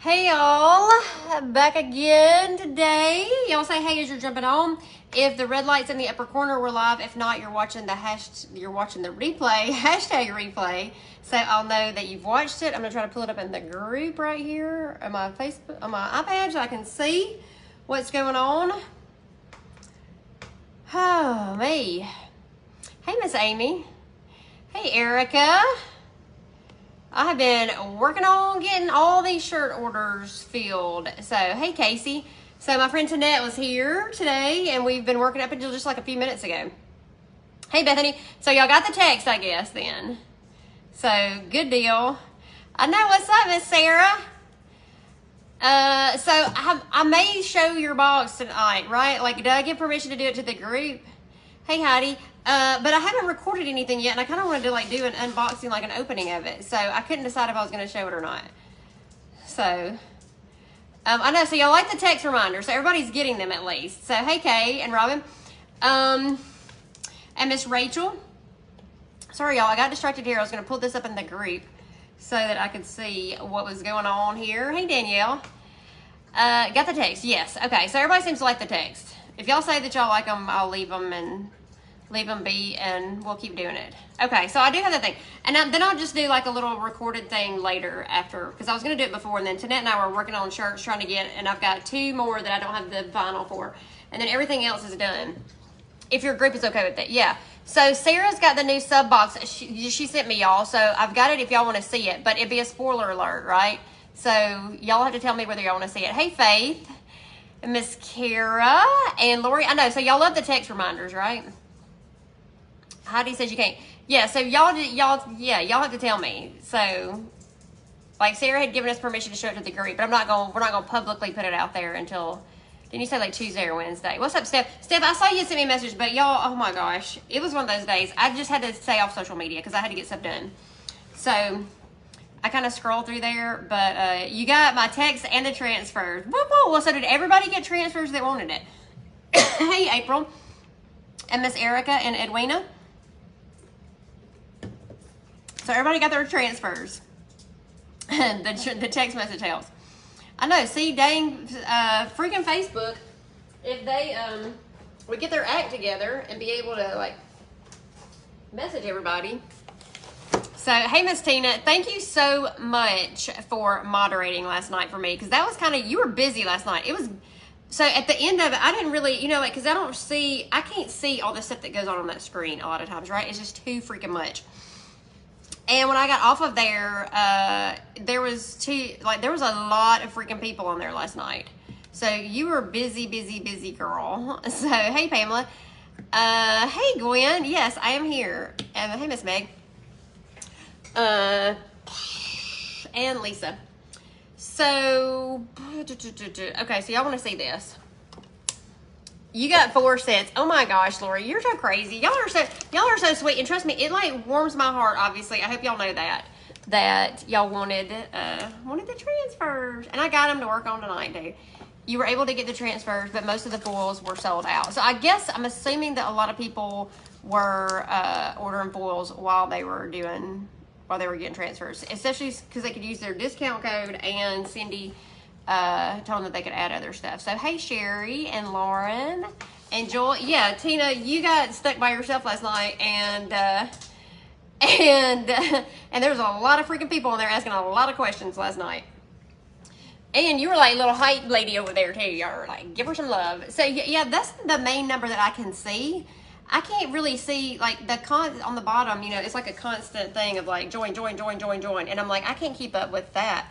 Hey y'all, back again today. Y'all say hey as you're jumping on. If the red light's in the upper corner, we're live. If not, you're watching the replay, hashtag replay. So I'll know that you've watched it. I'm gonna try to pull it up in the group right here on my Facebook, on my iPad, so I can see what's going on. Oh me. Hey Miss Amy. Hey Erica. I have been working on getting all these shirt orders filled. So, hey Casey. So my friend Tanette was here today and we've been working up until just like a few minutes ago. Hey Bethany. So y'all got the text, I guess, then. So, good deal. I know. What's up, Miss Sarah? So I may show your box tonight, right? Like, did I get permission to do it to the group? Hey Heidi. But I haven't recorded anything yet, and I kind of wanted to like do an unboxing, like an opening of it. So I couldn't decide if I was going to show it or not. So I know. So y'all like the text reminder, so everybody's getting them at least. So hey Kay and Robin, and Miss Rachel. Sorry y'all, I got distracted here. I was going to pull this up in the group so that I could see what was going on here. Hey Danielle, got the text? Yes. Okay. So everybody seems to like the text. If y'all say that y'all like them, I'll leave them and leave them be, and we'll keep doing it. Okay, so I do have that thing. And then I'll just do like a little recorded thing later after, because I was going to do it before, and then Tanette and I were working on shirts trying to get, and I've got 2 more that I don't have the vinyl for. And then everything else is done. If your group is okay with it, yeah. So Sarah's got the new sub box. She sent me, y'all, so I've got it if y'all want to see it, but it'd be a spoiler alert, right? So y'all have to tell me whether y'all want to see it. Hey, Faith, and Miss Kara, and Lori. I know, so y'all love the text reminders, right? Heidi says you can't. Yeah, so y'all have to tell me. So, like Sarah had given us permission to show it to the group, but we're not gonna publicly put it out there until. Didn't you say like Tuesday or Wednesday? What's up, Steph? Steph, I saw you sent me a message, but y'all, oh my gosh, it was one of those days. I just had to stay off social media because I had to get stuff done. So I kind of scrolled through there, but you got my text and the transfers. Well, so did everybody get transfers that wanted it? Hey, April, and Miss Erica and Edwina. So everybody got their transfers. the text message helps. I know. See, dang, freaking Facebook. If they would get their act together and be able to like message everybody. So hey, Miss Tina, thank you so much for moderating last night for me, because that was kind of, you were busy last night. It was. So at the end of it, I didn't really, like, because I can't see all the stuff that goes on that screen a lot of times, right? It's just too freaking much. And when I got off of there, there was a lot of freaking people on there last night. So you were busy, girl. So, hey, Pamela. Hey, Gwen. Yes, I am here. Hey, Miss Meg. And Lisa. So, okay, so y'all want to see this. You got 4 sets. Oh my gosh, Lori, you're so crazy. Y'all are so sweet, and trust me, it like warms my heart. Obviously, I hope y'all know that y'all wanted the transfers, and I got them to work on tonight, dude. You were able to get the transfers, but most of the foils were sold out. So I guess I'm assuming that a lot of people were ordering foils while they were getting transfers, especially because they could use their discount code, and Cindy told them that they could add other stuff. So hey, Sherry and Lauren and Joel. Yeah, Tina, you got stuck by yourself last night, and there was a lot of freaking people on there asking a lot of questions last night. And you were like a little hype lady over there too. Y'all were like, give her some love. So yeah, that's the main number that I can see. I can't really see like on the bottom. It's like a constant thing of like join, and I'm like, I can't keep up with that.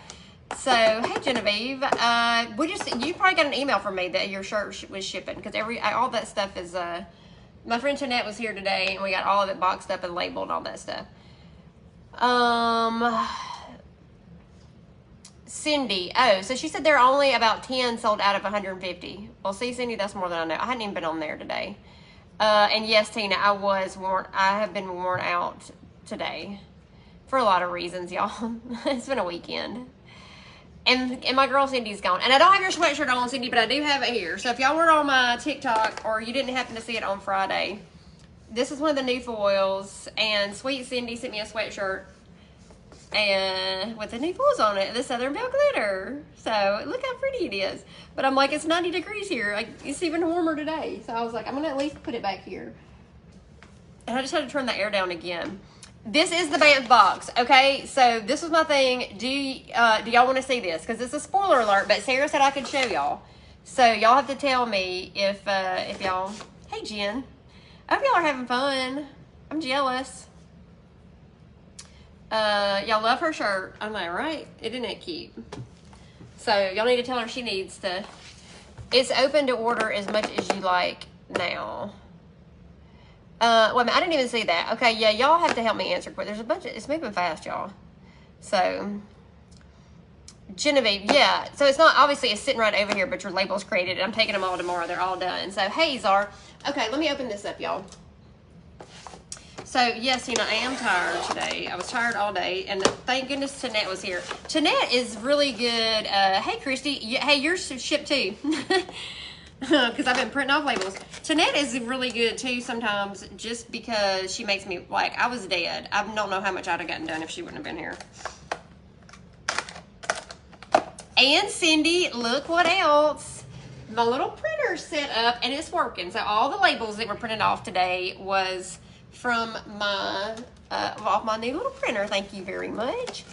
So hey Genevieve, you probably got an email from me that your shirt was shipping, because all that stuff is my friend Tanette was here today, and we got all of it boxed up and labeled and all that stuff. Cindy, so she said there are only about 10 sold out of 150. Well, see, Cindy, that's more than I know. I hadn't even been on there today. And yes, Tina, I have been worn out today for a lot of reasons, y'all. It's been a weekend. And my girl Cindy's gone. And I don't have your sweatshirt on, Cindy, but I do have it here. So if y'all were on my TikTok or you didn't happen to see it on Friday, this is one of the new foils. And sweet Cindy sent me a sweatshirt and with the new foils on it, the Southern Belle glitter. So look how pretty it is. But I'm like, it's 90 degrees here. Like, it's even warmer today. So I was like, I'm gonna at least put it back here. And I just had to turn the air down again. This is the BAMF box, okay? So this was my thing. Do y'all want to see this? Because it's a spoiler alert, but Sarah said I could show y'all. So y'all have to tell me if y'all. Hey Jen, I hope y'all are having fun. I'm jealous. Y'all love her shirt. I know, right? Isn't it cute? So y'all need to tell her she needs to. It's open to order as much as you like now. Wait a minute, I didn't even see that. Okay, yeah, y'all have to help me answer quick. There's a bunch of, it's moving fast, y'all. So, Genevieve, yeah. So it's not, obviously it's sitting right over here, but your label's created. I'm taking them all tomorrow. They're all done. So, hey, Zar. Okay, let me open this up, y'all. So, yes, I am tired today. I was tired all day, and thank goodness Tanette was here. Tanette is really good. Hey, Christy. Hey, yours shipped too. Because I've been printing off labels. Tanette is really good too sometimes, just because she makes me, like, I was dead. I don't know how much I'd have gotten done if she wouldn't have been here. And Cindy, look what else. My little printer's set up and it's working. So all the labels that were printed off today was from my off my new little printer. Thank you very much.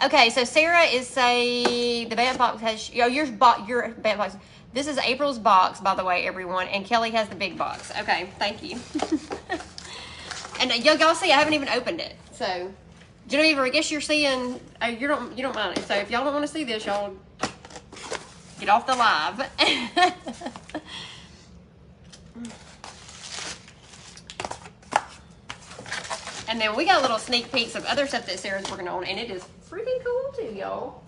Okay, so Sarah is saying the BAMF box has, your BAMF box. This is April's box, by the way, everyone, and Kelly has the big box. Okay, thank you. And y'all see, I haven't even opened it. So, Genevieve, I guess you're seeing. You don't mind it. So if y'all don't want to see this, y'all get off the live. And then we got little sneak peeks of other stuff that Sarah's working on, and it is freaking cool too, y'all.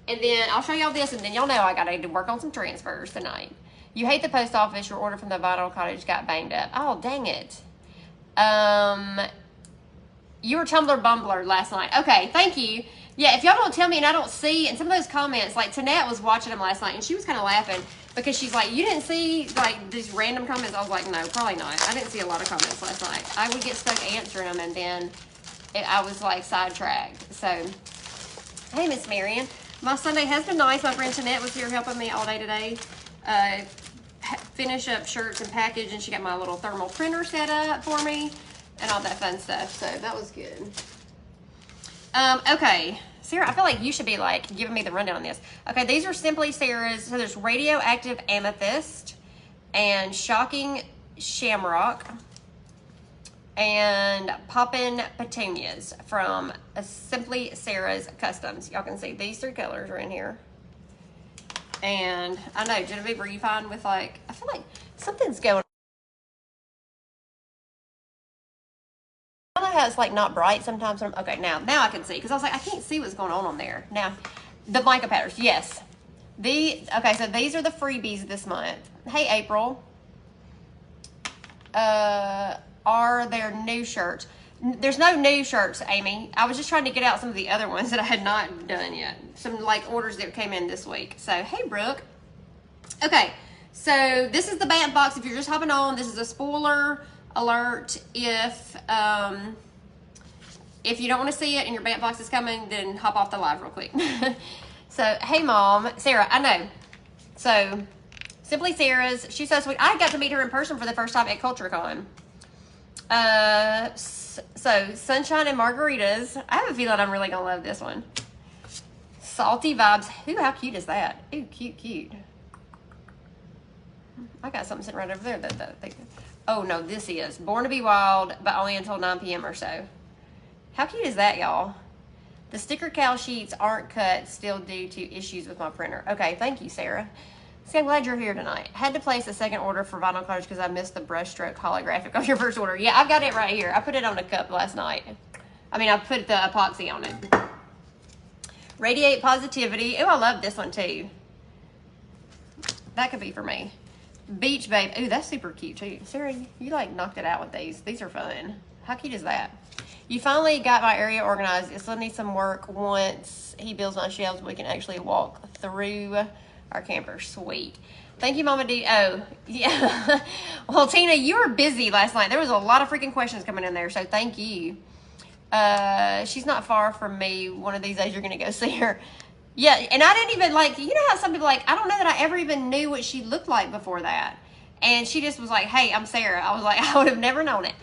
And then I'll show y'all this, and then y'all know I got to work on some transfers tonight. You hate the post office. Your order from the Vinyl Cottage got banged up. Oh, dang it. You were Tumblr Bumbler last night. Okay, thank you. Yeah, if y'all don't tell me and I don't see, and some of those comments, like Tanette was watching them last night, and she was kind of laughing because she's like, you didn't see like these random comments? I was like, no, probably not. I didn't see a lot of comments last night. I would get stuck answering them, and then I was like sidetracked. So, hey, Miss Marion. My Sunday has been nice. My friend Tanette was here helping me all day today. Finish up shirts and package, and she got my little thermal printer set up for me and all that fun stuff. So that was good. Okay, Sarah, I feel like you should be like giving me the rundown on this. Okay, these are Simply Sarah's. So there's Radioactive Amethyst and Shocking Shamrock and Poppin' Petunias from Simply Sarah's Customs. Y'all can see these three colors are in here. And I know, Genevieve, were you fine with like, I feel like something's going on. I don't know how it's like not bright sometimes. Okay, now I can see, because I was like, I can't see what's going on there. Now, the Mica patterns, yes. Okay, so these are the freebies this month. Hey, April. Are there new shirts? There's no new shirts, Amy. I was just trying to get out some of the other ones that I had not done yet. Some like orders that came in this week. So, hey, Brooke. Okay, so this is the BAMF box. If you're just hopping on, this is a spoiler alert. If you don't want to see it and your BAMF box is coming, then hop off the live real quick. So, hey, Mom. Sarah, I know. So, Simply Sarah's. She's so sweet. I got to meet her in person for the first time at CultureCon. So Sunshine and Margaritas. I have a feeling I'm really gonna love this one. Salty Vibes. Ooh, how cute is that? Ooh, cute. I got something sitting right over there that oh no, this is Born to Be Wild, but only until 9 p.m. or so. How cute is that, y'all? The sticker cal sheets aren't cut still due to issues with my printer. Okay, thank you, Sarah. See, I'm glad you're here tonight. Had to place a second order for Vinyl Cottage because I missed the brushstroke holographic on your first order. Yeah, I've got it right here. I put it on a cup last night. I mean, I put the epoxy on it. Radiate Positivity. Oh, I love this one too. That could be for me. Beach Babe. Ooh, that's super cute too. Sarah, you like knocked it out with these. These are fun. How cute is that? You finally got my area organized. It still needs some work. Once he builds my shelves, we can actually walk through our camper. Sweet. Thank you, Mama D. Oh, yeah. Well, Tina, you were busy last night. There was a lot of freaking questions coming in there, so thank you. She's not far from me. One of these days you're gonna go see her. Yeah, and I didn't even like, you know how some people like, I don't know that I ever even knew what she looked like before that. And she just was like, hey, I'm Sarah. I was like, I would have never known it.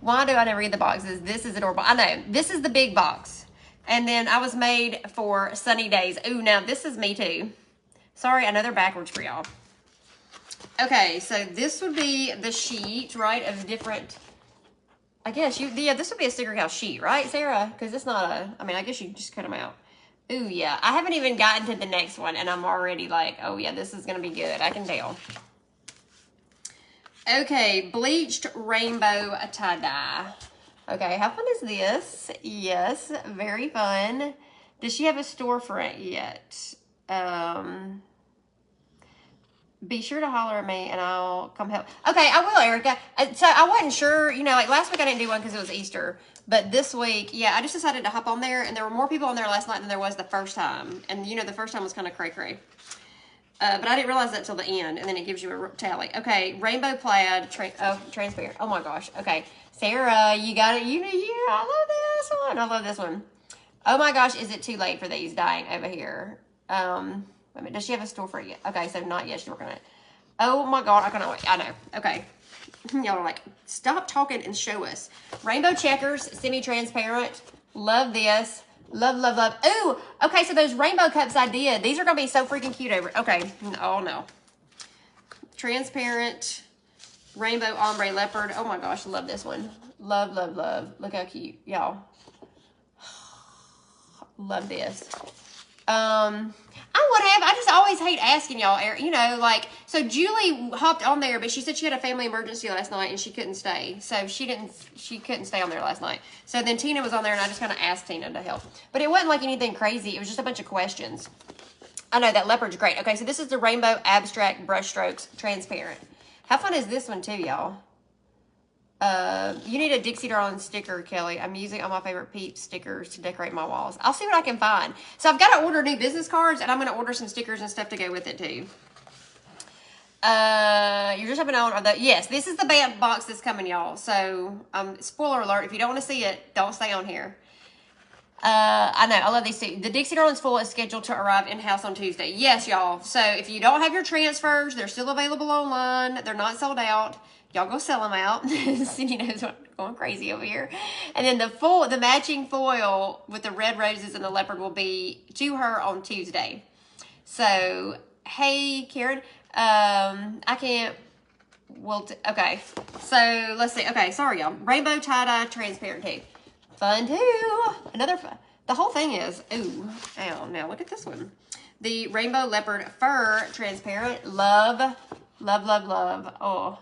Why do I never read the boxes? This is adorable. I know, this is the big box. And then I was made for sunny days. Ooh, now this is me too. Sorry, I know they're backwards for y'all. Okay, so this would be the sheet, right, of different, I guess, yeah, this would be a sticker house sheet, right, Sarah? Because it's not a, I mean, I guess you just cut them out. Ooh, yeah. I haven't even gotten to the next one, and I'm already like, oh, yeah, this is going to be good. I can tell. Okay, bleached rainbow tie-dye. Okay, how fun is this? Yes, very fun. Does she have a storefront yet? Be sure to holler at me, and I'll come help. Okay, I will, Erica. So I wasn't sure, you know, like last week I didn't do one because it was Easter. But this week, yeah, I just decided to hop on there, and there were more people on there last night than there was the first time. And, you know, the first time was kind of cray-cray. But I didn't realize that till the end, and then it gives you a tally. Okay, rainbow plaid, transparent. Oh, my gosh. Okay, Sarah, you got it. Yeah, I love this one. I love this one. Oh, my gosh, is it too late for these dying over here? Wait a minute, does she have a store for it yet? Okay, so not yet. She's working on it. Oh, my God, I cannot wait. I know. Okay. Y'all are like, stop talking and show us. Rainbow checkers, semi-transparent. Love this. Love, love, love. Ooh, okay, so those rainbow cups I did, these are going to be so freaking cute over. Okay, oh no. Transparent rainbow ombre leopard. Oh my gosh, love this one. Love, love, love. Look how cute, y'all. Love this. I just always hate asking y'all, you know, like, so Julie hopped on there, but she said she had a family emergency last night and she couldn't stay. So she couldn't stay on there last night. So then Tina was on there and I just kind of asked Tina to help. But it wasn't like anything crazy. It was just a bunch of questions. I know, that leopard's great. Okay, so this is the Rainbow Abstract Brushstrokes Transparent. How fun is this one too, y'all? You need a Dixie Darlins sticker, Kelly. I'm using all my favorite Peeps stickers to decorate my walls. I'll see what I can find. So I've got to order new business cards, and I'm going to order some stickers and stuff to go with it too. You're just having on the, yes, this is the BAMF box that's coming, y'all. So, spoiler alert, if you don't want to see it, don't stay on here. I know, I love these too. The Dixie Darlins full is scheduled to arrive in-house on Tuesday. Yes, y'all. So if you don't have your transfers, they're still available online. They're not sold out. Y'all go sell them out. Cindy knows what, I'm going crazy over here. And then the matching foil with the red roses and the leopard will be to her on Tuesday. So, hey, Karen. I can't, okay. So, let's see. Okay, sorry, y'all. Rainbow tie-dye transparent too. Fun too. Another fun. The whole thing is, ooh, ow, now look at this one. The Rainbow Leopard Fur Transparent. Love, love, love, love. Oh.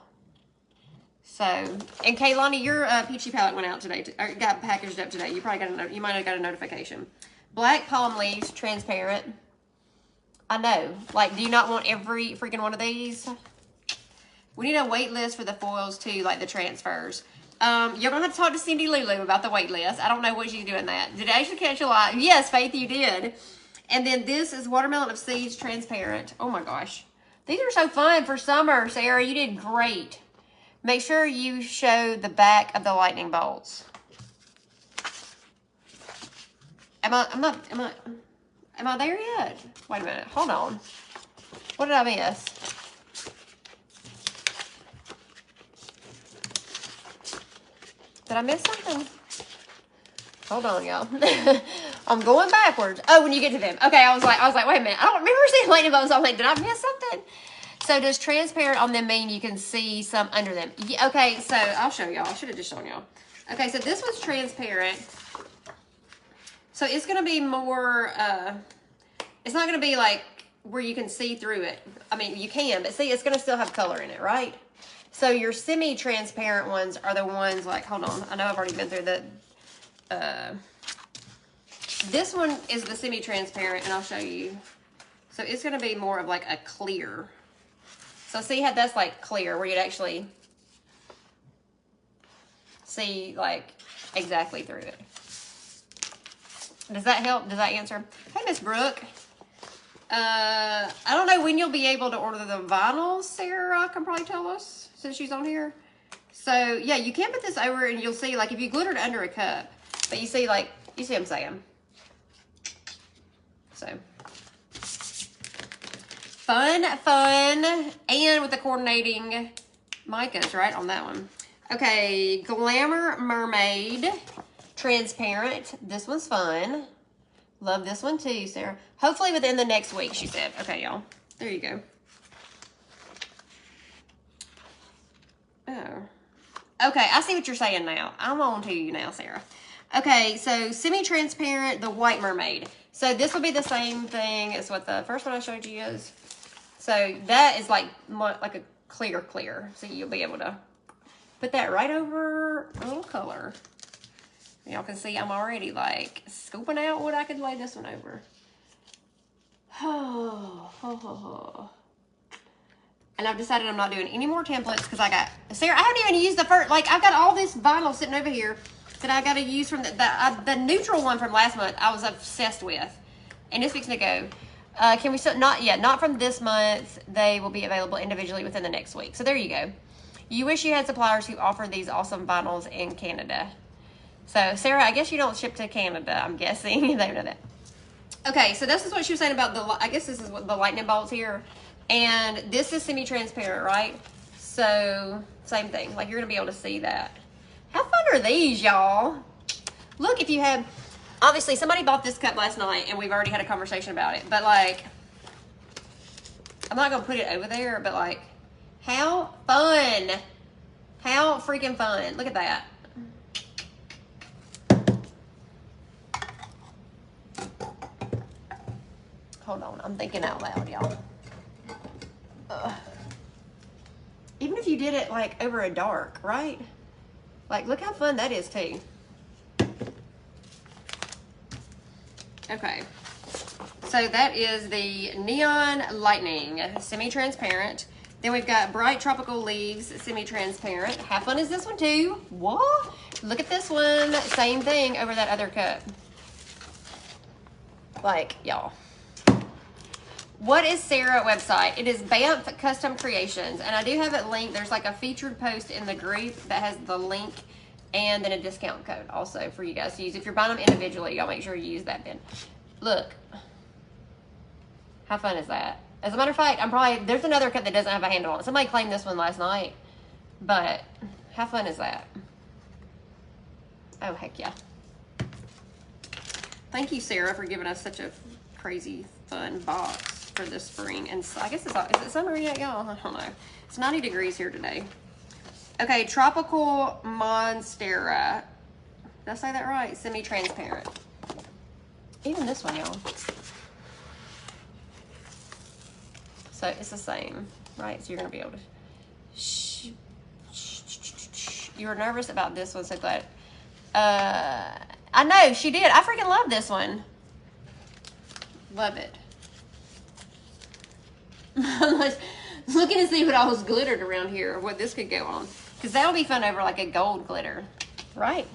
So, and Kaylani, your Peachy palette went out today, or got packaged up today. You probably got you might have got a notification. Black Palm Leaves Transparent. I know. Like, do you not want every freaking one of these? We need a wait list for the foils too, like the transfers. You're gonna have to talk to Cindy Lulu about the wait list. I don't know what she's doing that. Did Aisha catch a lot? Yes, Faith, you did. And then this is Watermelon of Seeds Transparent. Oh my gosh. These are so fun for summer, Sarah. You did great. Make sure you show the back of the lightning bolts. Am I there yet? Wait a minute. Hold on. What did I miss? Did I miss something? Hold on, y'all. I'm going backwards. Oh, when you get to them. Okay, I was like, wait a minute. I don't remember seeing lightning bolts. I'm like, did I miss something? So does transparent on them mean you can see some under them? Yeah, okay, so I'll show y'all. I should have just shown y'all. Okay, so this was transparent. So it's going to be more, it's not going to be like where you can see through it. I mean, you can, but see, it's going to still have color in it, right? So your semi-transparent ones are the ones like, hold on. I know I've already been through the, this one is the semi-transparent, and I'll show you. So it's going to be more of like a clear. So see how that's like clear, where you'd actually see like exactly through it. Does that help? Does that answer? Hey, Miss Brooke. I don't know when you'll be able to order the vinyls. Sarah can probably tell us since she's on here. So yeah, you can put this over and you'll see, like if you glittered under a cup, But you see, like, you see what I'm saying. So, fun. And with the coordinating micas, right, on that one. Okay, Glamour Mermaid. Transparent. This one's fun. Love this one too, Sarah. Hopefully within the next week, she said. Okay, y'all. There you go. Oh. Okay, I see what you're saying now. I'm on to you now, Sarah. Okay, so semi-transparent, the White Mermaid. So this will be the same thing as what the first one I showed you is. So that is like a clear. So you'll be able to put that right over a little color. Y'all can see I'm already like scooping out what I could lay this one over. And I've decided I'm not doing any more templates because I got, Sarah, I haven't even used the first, like I've got all this vinyl sitting over here that I got to use from the neutral one from last month I was obsessed with. And it's fixing to go. Can we still, not from this month. They will be available individually within the next week. So there you go. You wish you had suppliers who offered these awesome vinyls in Canada. So, Sarah, I guess you don't ship to Canada, I'm guessing. They know that. Okay, so this is what she was saying about I guess this is what the lightning bolts here. And this is semi-transparent, right? So, same thing. Like, you're going to be able to see that. How fun are these, y'all? Look, if you had... Obviously, somebody bought this cup last night, and we've already had a conversation about it. But, like, I'm not going to put it over there, but, like, how fun. How freaking fun. Look at that. Hold on, I'm thinking out loud, y'all. Even if you did it like over a dark, right? Like, look how fun that is too. Okay, so that is the Neon Lightning, semi-transparent. Then we've got Bright Tropical Leaves, semi-transparent. How fun is this one too? What? Look at this one, same thing over that other cup. Like, y'all. What is Sarah website? It is BAMF Custom Creations, and I do have it linked. There's like a featured post in the group that has the link and then a discount code also for you guys to use. If you're buying them individually, y'all make sure you use that then. Look, how fun is that? As a matter of fact, there's another cup that doesn't have a handle on it. Somebody claimed this one last night, but how fun is that? Oh, heck yeah. Thank you, Sarah, for giving us such a crazy fun box for this spring. And I guess is it summer yet, y'all? I don't know. It's 90 degrees here today. Okay, Tropical Monstera. Did I say that right? Semi-transparent. Even this one, y'all. So it's the same, right? So you're gonna be able to. You were nervous about this one, so glad. I know she did. I freaking love this one. Love it. I'm looking to see what all was glittered around here, what this could go on. Because that'll be fun over like a gold glitter. Right.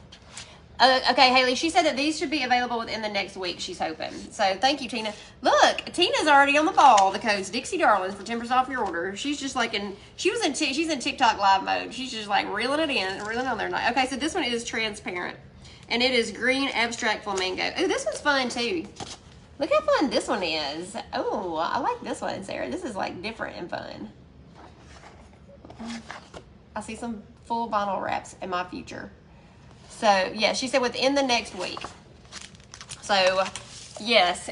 Okay, Haley, she said that these should be available within the next week, she's hoping. So thank you, Tina. Look, Tina's already on the ball. The code's Dixie Darlins for 10% off your order. She's just like she's in TikTok live mode. She's just like reeling it in, reeling on there. Okay, so this one is transparent. And it is green abstract flamingo. Oh, this one's fun too. Look how fun this one is. Oh, I like this one, Sarah. This is like different and fun. I see some full vinyl wraps in my future. So, yeah, she said within the next week. So, yes.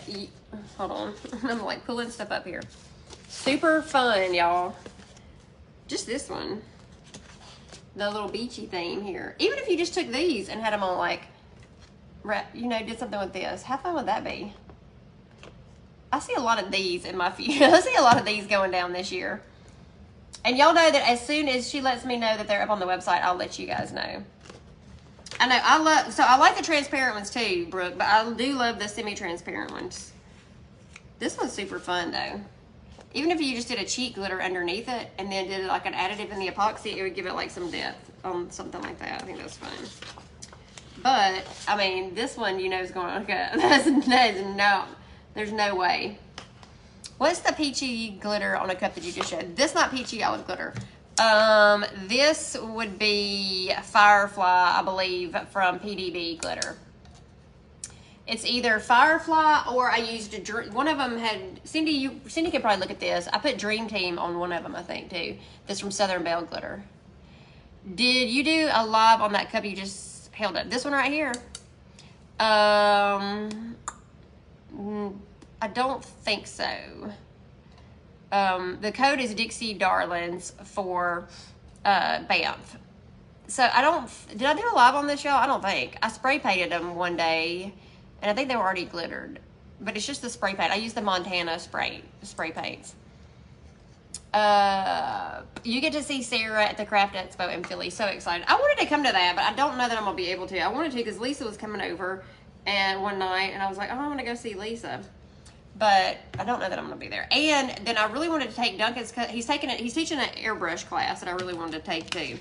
Hold on. I'm like pulling stuff up here. Super fun, y'all. Just this one. The little beachy theme here. Even if you just took these and had them on like, you know, did something with this. How fun would that be? I see a lot of these in my future. I see a lot of these going down this year. And y'all know that as soon as she lets me know that they're up on the website, I'll let you guys know. I know, I like the transparent ones too, Brooke, but I do love the semi-transparent ones. This one's super fun though. Even if you just did a cheek glitter underneath it and then did like an additive in the epoxy, it would give it like some depth on something like that. I think that's fun. But, I mean, this one, you know, is going to go. There's no way. What's the peachy glitter on a cup that you just showed? This not peachy olive glitter. This would be Firefly, I believe, from PDB glitter. It's either Firefly or I used one of them had Cindy can probably look at this. I put Dream Team on one of them, I think, too. This from Southern Belle Glitter. Did you do a live on that cup you just held up? This one right here. I don't think so. The code is Dixie Darlins for BAMF. So did I do a live on this, y'all? I don't think. I spray painted them one day, and I think they were already glittered. But it's just the spray paint. I used the Montana spray paints. You get to see Sarah at the Craft Expo in Philly. So excited. I wanted to come to that, but I don't know that I'm going to be able to. I wanted to because Lisa was coming over and one night, and I was like, oh, I want to go see Lisa. But I don't know that I'm going to be there. And then I really wanted to take Duncan's, he's teaching an airbrush class that I really wanted to take too.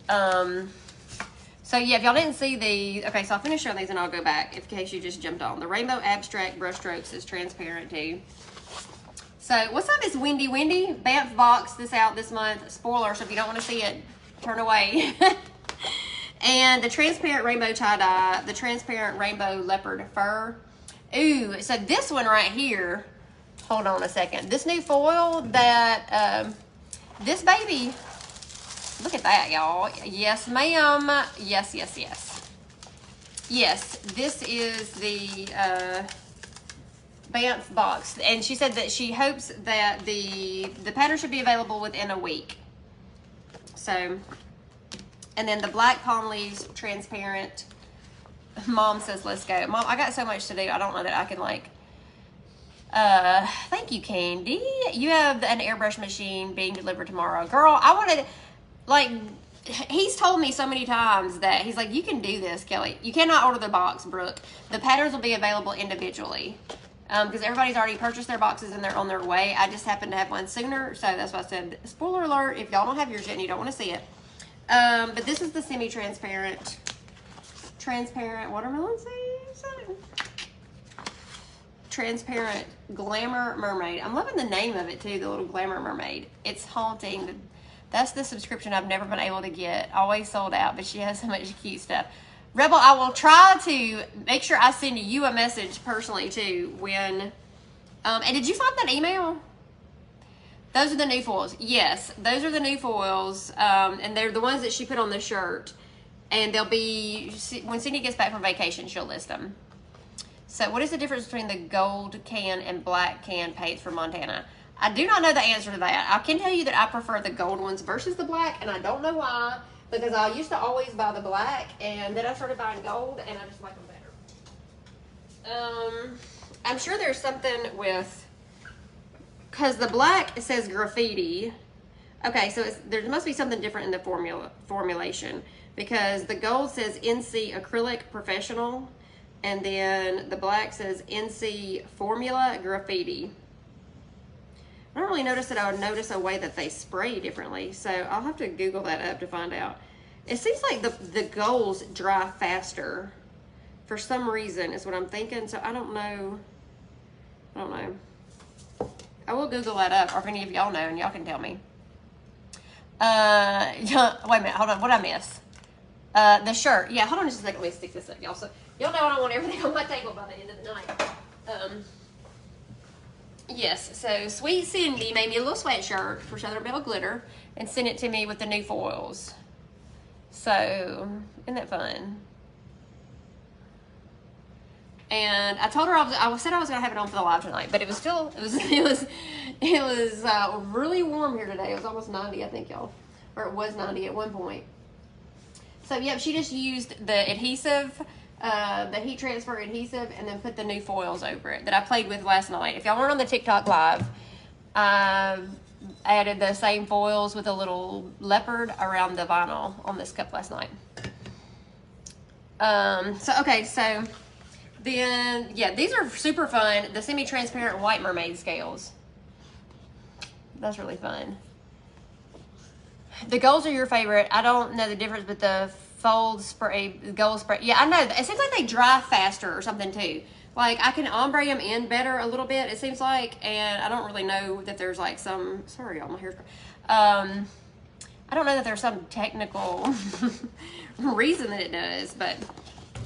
So yeah, if y'all didn't see okay, so I'll finish showing these and I'll go back in case you just jumped on. The Rainbow Abstract Brush Strokes is transparent too. So what's up, Miss Wendy? BAMF boxed this out this month. Spoiler, so if you don't want to see it, turn away. And the transparent rainbow tie-dye, the transparent rainbow leopard fur. Ooh, so this one right here, hold on a second. This new foil that, this baby, look at that, y'all. Yes, ma'am. Yes. Yes, this is the BAMF box. And she said that she hopes that the pattern should be available within a week. So, and then the black palm leaves transparent. Mom says, let's go. Mom, I got so much to do. I don't know that I can like, thank you, Candy. You have an airbrush machine being delivered tomorrow. Girl, I wanted, like, he's told me so many times that he's like, you can do this, Kelly. You cannot order the box, Brooke. The patterns will be available individually. Because everybody's already purchased their boxes and they're on their way. I just happened to have one sooner. So that's why I said, spoiler alert, if y'all don't have yours yet and you don't want to see it. But this is the semi-transparent watermelon seeds. Transparent Glamour Mermaid. I'm loving the name of it too, the little Glamour Mermaid. It's haunting. That's the subscription I've never been able to get. Always sold out, but she has so much cute stuff. Rebel, I will try to make sure I send you a message personally too when, and did you find that email? Those are the new foils. Yes, those are the new foils, and they're the ones that she put on the shirt. And they'll be, when Cindy gets back from vacation, she'll list them. So what is the difference between the gold can and black can paints from Montana? I do not know the answer to that. I can tell you that I prefer the gold ones versus the black, and I don't know why, because I used to always buy the black, and then I started buying gold, and I just like them better. I'm sure there's something with, because the black, it says graffiti. Okay, so there must be something different in the formulation. Because the gold says NC Acrylic Professional, and then the black says NC Formula Graffiti. I don't really notice that I would notice a way that they spray differently, so I'll have to Google that up to find out. It seems like the golds dry faster for some reason is what I'm thinking, so I don't know. I will Google that up, or if any of y'all know, and y'all can tell me. Wait a minute, hold on, what did I miss? The shirt. Yeah, hold on just a second. Let me stick this up, y'all. So, y'all know I don't want everything on my table by the end of the night. Yes, so Sweet Cindy made me a little sweatshirt for Southern Belle Glitter and sent it to me with the new foils. So, isn't that fun? And I told her I said I was gonna have it on for the live tonight, but it was still it was really warm here today. It was almost 90, I think, y'all, or it was 90 at one point. So yeah, she just used the adhesive, the heat transfer adhesive, and then put the new foils over it that I played with last night. If y'all weren't on the TikTok live, I added the same foils with a little leopard around the vinyl on this cup last night. So then, yeah, these are super fun. The semi-transparent white mermaid scales. That's really fun. The golds are your favorite. I don't know the difference, but the fold spray, gold spray. Yeah, I know. It seems like they dry faster or something too. Like I can ombre them in better a little bit, it seems like, and I don't really know that there's like some, sorry y'all, my hair's, I don't know that there's some technical reason that it does, but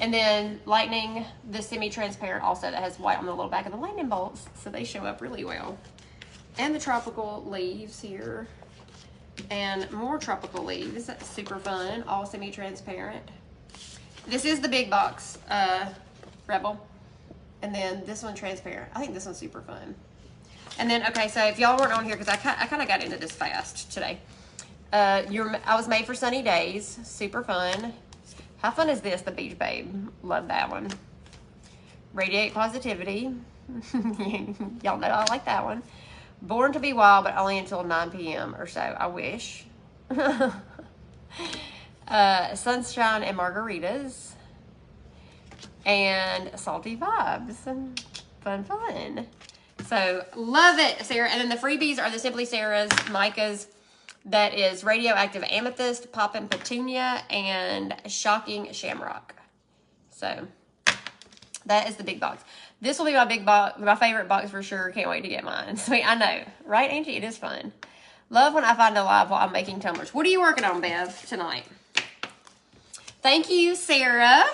And then lightning, the semi-transparent also that has white on the little back of the lightning bolts, so they show up really well. And the tropical leaves here, and more tropical leaves, super fun, all semi-transparent. This is the big box Rebel, and then this one transparent. I think this one's super fun. And then, okay, so if y'all weren't on here, because I kind of got into this fast today. I was made for sunny days, super fun. How fun is this? The Beach Babe. Love that one. Radiate Positivity. Y'all know I like that one. Born to be Wild, but only until 9 p.m. or so. I wish. Sunshine and Margaritas. And Salty Vibes. Fun, fun. So, love it, Sarah. And then the freebies are the Simply Sarah's Micas. That is Radioactive Amethyst, Poppin' Petunia, and Shocking Shamrock. So, that is the big box. This will be my big box, my favorite box for sure. Can't wait to get mine. Sweet, I know. Right, Angie? It is fun. Love when I find a live while I'm making tumblers. What are you working on, Bev, tonight? Thank you, Sarah.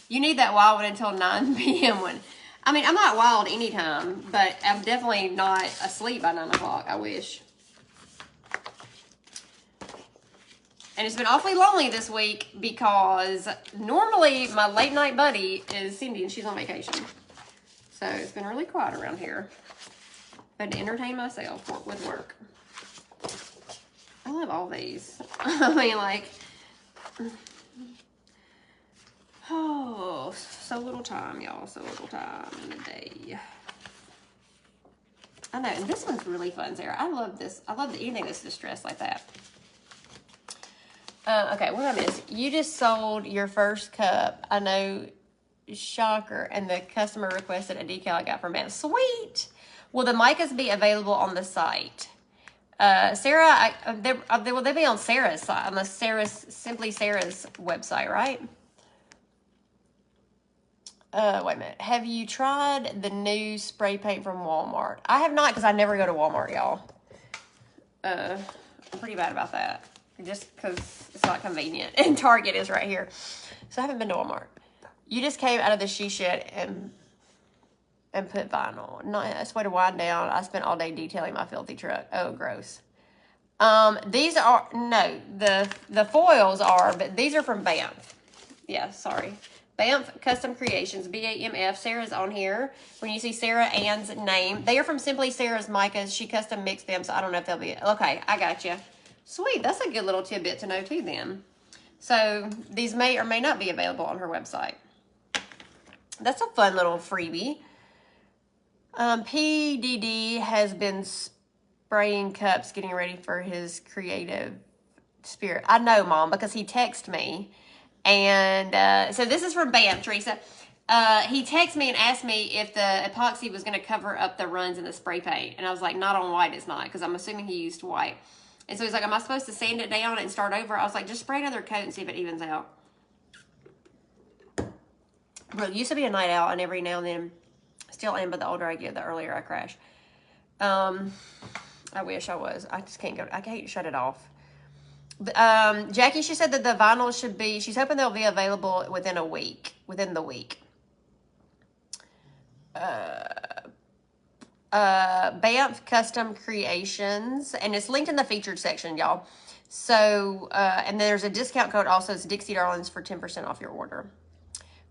You need that wild one until 9 p.m. one. I mean, I'm not wild anytime, but I'm definitely not asleep by 9 o'clock. I wish. And it's been awfully lonely this week because normally my late night buddy is Cindy and she's on vacation. So it's been really quiet around here. I've had to entertain myself with work. I love all these. I mean, like, oh, so little time, y'all. So little time in a day. I know, and this one's really fun, Sarah. I love this. I love anything that's distressed like that. Okay, what did I miss? You just sold your first cup. I know, shocker. And the customer requested a decal I got from BAMF. Sweet. Will the micas be available on the site? Sarah, will they be on Sarah's site? On the Simply Sarah's website, right? Wait a minute. Have you tried the new spray paint from Walmart? I have not, because I never go to Walmart, y'all. I'm pretty bad about that. Just because it's not convenient. And Target is right here. So I haven't been to Walmart. You just came out of the she shed and put vinyl. Nice way to wind down. I spent all day detailing my filthy truck. Oh, gross. These are, no, the foils are, but these are from BAMF. Yeah, sorry. BAMF Custom Creations, BAMF. Sarah's on here. When you see Sarah Ann's name, they are from Simply Sarah's Micas. She custom mixed them, so I don't know if they'll be, okay, I got you. Sweet, that's a good little tidbit to know too then. So these may or may not be available on her website. That's a fun little freebie. PDD has been spraying cups, getting ready for his creative spirit. I know, Mom, because he texted me. And so this is from BAMF, Teresa. He texted me and asked me if the epoxy was going to cover up the runs in the spray paint. And I was like, not on white, it's not, because I'm assuming he used white. And so he's like, am I supposed to sand it down and start over? I was like, just spray another coat and see if it evens out. Bro, it used to be a night owl, and every now and then, still am, but the older I get, the earlier I crash. I wish I was. I just can't go. I can't shut it off. Jackie, she said that the vinyl should be, she's hoping they'll be available within a week, within the week. BAMF Custom Creations, and it's linked in the featured section, y'all. So, and there's a discount code also. It's Dixie Darlins for 10% off your order.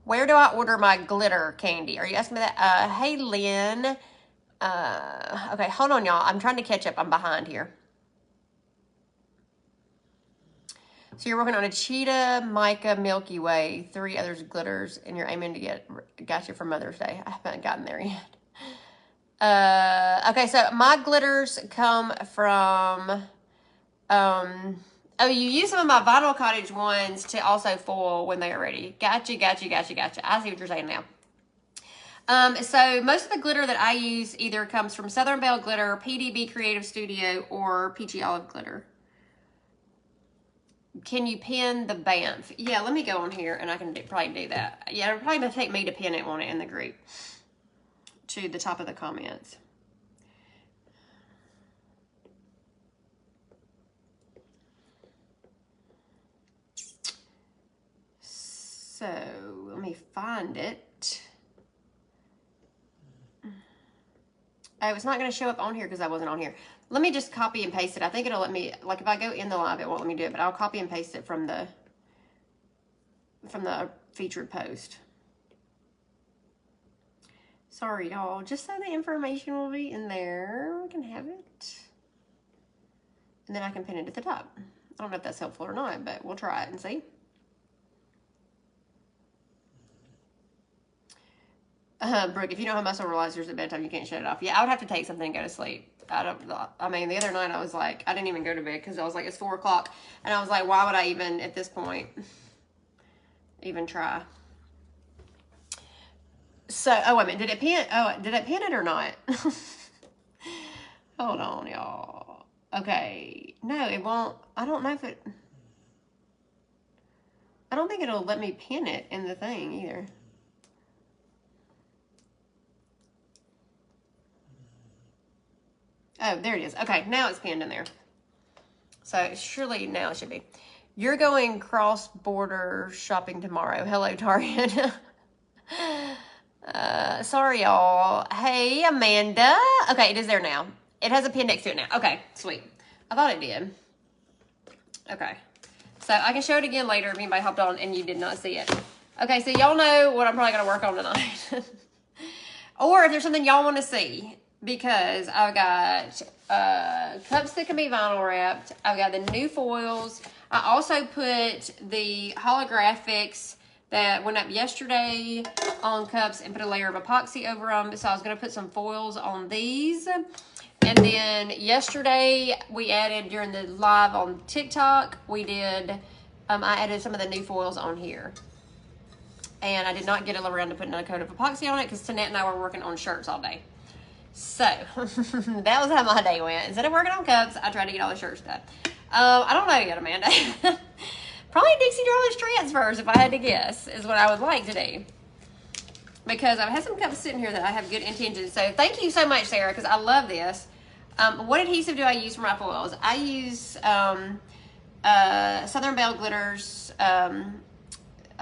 Where do I order my glitter candy? Are you asking me that? Hey, Lynn. Okay, hold on, y'all. I'm trying to catch up. I'm behind here. So you're working on a Cheetah, Mica, Milky Way, 3 others glitters, and you're aiming to get, got you for Mother's Day. I haven't gotten there yet. Okay, so my glitters come from, oh, you use some of my Vinyl Cottage ones to also foil when they are ready. Gotcha. I see what you're saying now. So most of the glitter that I use either comes from Southern Belle Glitter, PDB Creative Studio, or Peachy Olive Glitter. Can you pin the BAMF? Yeah, let me go on here and I can probably do that. Yeah, it'll probably take me to pin it on it in the group to the top of the comments. So let me me find it. Oh, it's not going to show up on here because I wasn't on here. Let me just copy and paste it. I think it'll let me, like if I go in the live, it won't let me do it, but I'll copy and paste it from the featured post. Sorry, y'all. Just so the information will be in there. We can have it. And then I can pin it at the top. I don't know if that's helpful or not, but we'll try it and see. Brooke, if you don't have muscle relaxers at bedtime, you can't shut it off. Yeah, I would have to take something and go to sleep. I mean, the other night I was like, I didn't even go to bed because I was like, it's 4 o'clock. And I was like, why would I even, at this point, even try? So, oh, wait a minute. Did it pin it or not? Hold on, y'all. Okay. No, it won't. I don't know if it, I don't think it'll let me pin it in the thing either. Oh, there it is. Okay, now it's pinned in there. So surely now it should be. You're going cross-border shopping tomorrow. Hello, Tarian. Sorry, y'all. Hey, Amanda. Okay, it is there now. It has a pin next to it now. Okay, sweet. I thought it did. Okay. So I can show it again later if anybody hopped on and you did not see it. Okay, so y'all know what I'm probably going to work on tonight. Or if there's something y'all want to see. Because I've got cups that can be vinyl wrapped. I've got the new foils. I also put the holographics that went up yesterday on cups and put a layer of epoxy over them. So I was going to put some foils on these. And then yesterday we added, during the live on TikTok, we did, I added some of the new foils on here. And I did not get around to putting a coat of epoxy on it because Tanette and I were working on shirts all day. So, that was how my day went. Instead of working on cups, I tried to get all the shirts done. I don't know yet, Amanda. Probably Dixie Darlins transfers, if I had to guess, is what I would like to do. Because I've had some cups sitting here that I have good intentions. So, thank you so much, Sarah, because I love this. What adhesive do I use for my foils? I use Southern Belle Glitters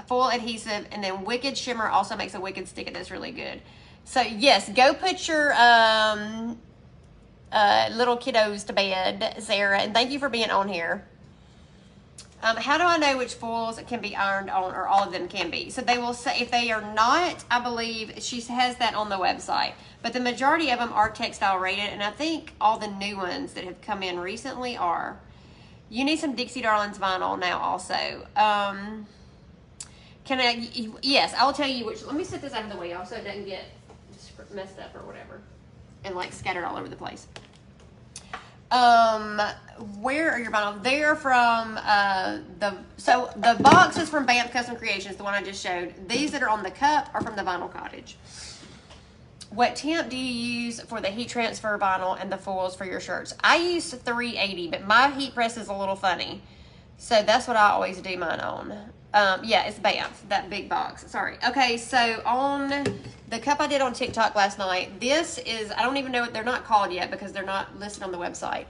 foil adhesive, and then Wicked Shimmer also makes a Wicked stick that's really good. So, yes, go put your little kiddos to bed, Sarah. And thank you for being on here. How do I know which foils can be ironed on, or all of them can be? So, they will say, if they are not, I believe she has that on the website. But the majority of them are textile rated. And I think all the new ones that have come in recently are. You need some Dixie Darlins vinyl now also. Yes, I'll tell you which. Let me set this out of the way also it doesn't get messed up or whatever and like scattered all over the place. Where are your vinyl? They're from the box is from BAMF Custom Creations, the one I just showed. These that are on the cup are from the Vinyl Cottage. What temp do you use for the heat transfer vinyl and the foils for your shirts? I use 380, but my heat press is a little funny, so that's what I always do mine on. Yeah, it's BAMF, that big box. Sorry. Okay, so on the cup I did on TikTok last night, this is, I don't even know what they're not called yet because they're not listed on the website.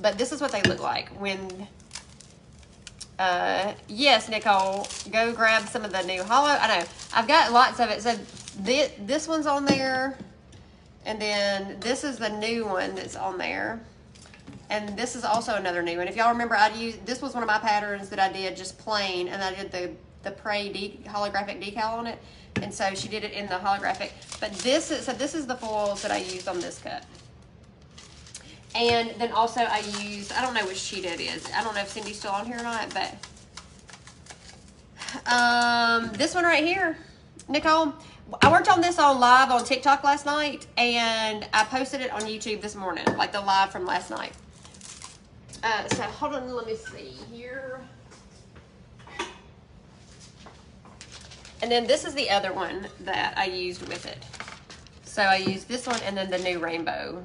But this is what they look like when, yes, Nicole, go grab some of the new hollow. I know, I've got lots of it. So this one's on there, and then this is the new one that's on there. And this is also another new one. If y'all remember, this was one of my patterns that I did just plain, and I did the Prey holographic decal on it. And so she did it in the holographic. But this is the foils that I used on this cup. And then also I used, I don't know which sheet it is. I don't know if Cindy's still on here or not, but this one right here, Nicole. I worked on this on live on TikTok last night, and I posted it on YouTube this morning, like the live from last night. So hold on, let me see here. And then this is the other one that I used with it. So I used this one and then the new rainbow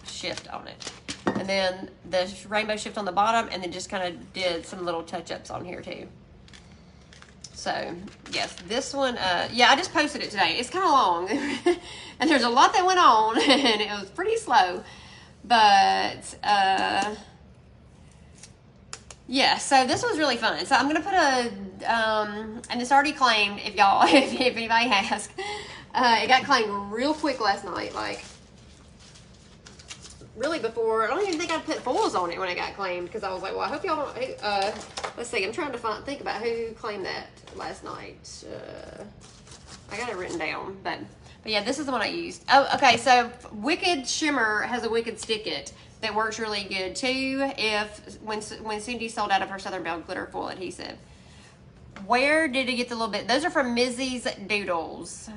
shift on it. And then the rainbow shift on the bottom, and then just kind of did some little touch-ups on here too. So, yes, this one, yeah, I just posted it today. It's kind of long, and there's a lot that went on, and it was pretty slow. But, yeah, so this was really fun. So I'm going to put and it's already claimed, if y'all, if anybody asks. It got claimed real quick last night, like, really before, I don't even think I put foils on it when it got claimed, because I was like, well, I hope y'all don't, let's see, I'm trying to think about who claimed that last night. I got it written down, but yeah, this is the one I used. Oh, okay, so Wicked Shimmer has a Wicked Stick It that works really good too when Cindy sold out of her Southern Belle glitter foil adhesive. Where did it get the little bit? Those are from Missy's Doodles.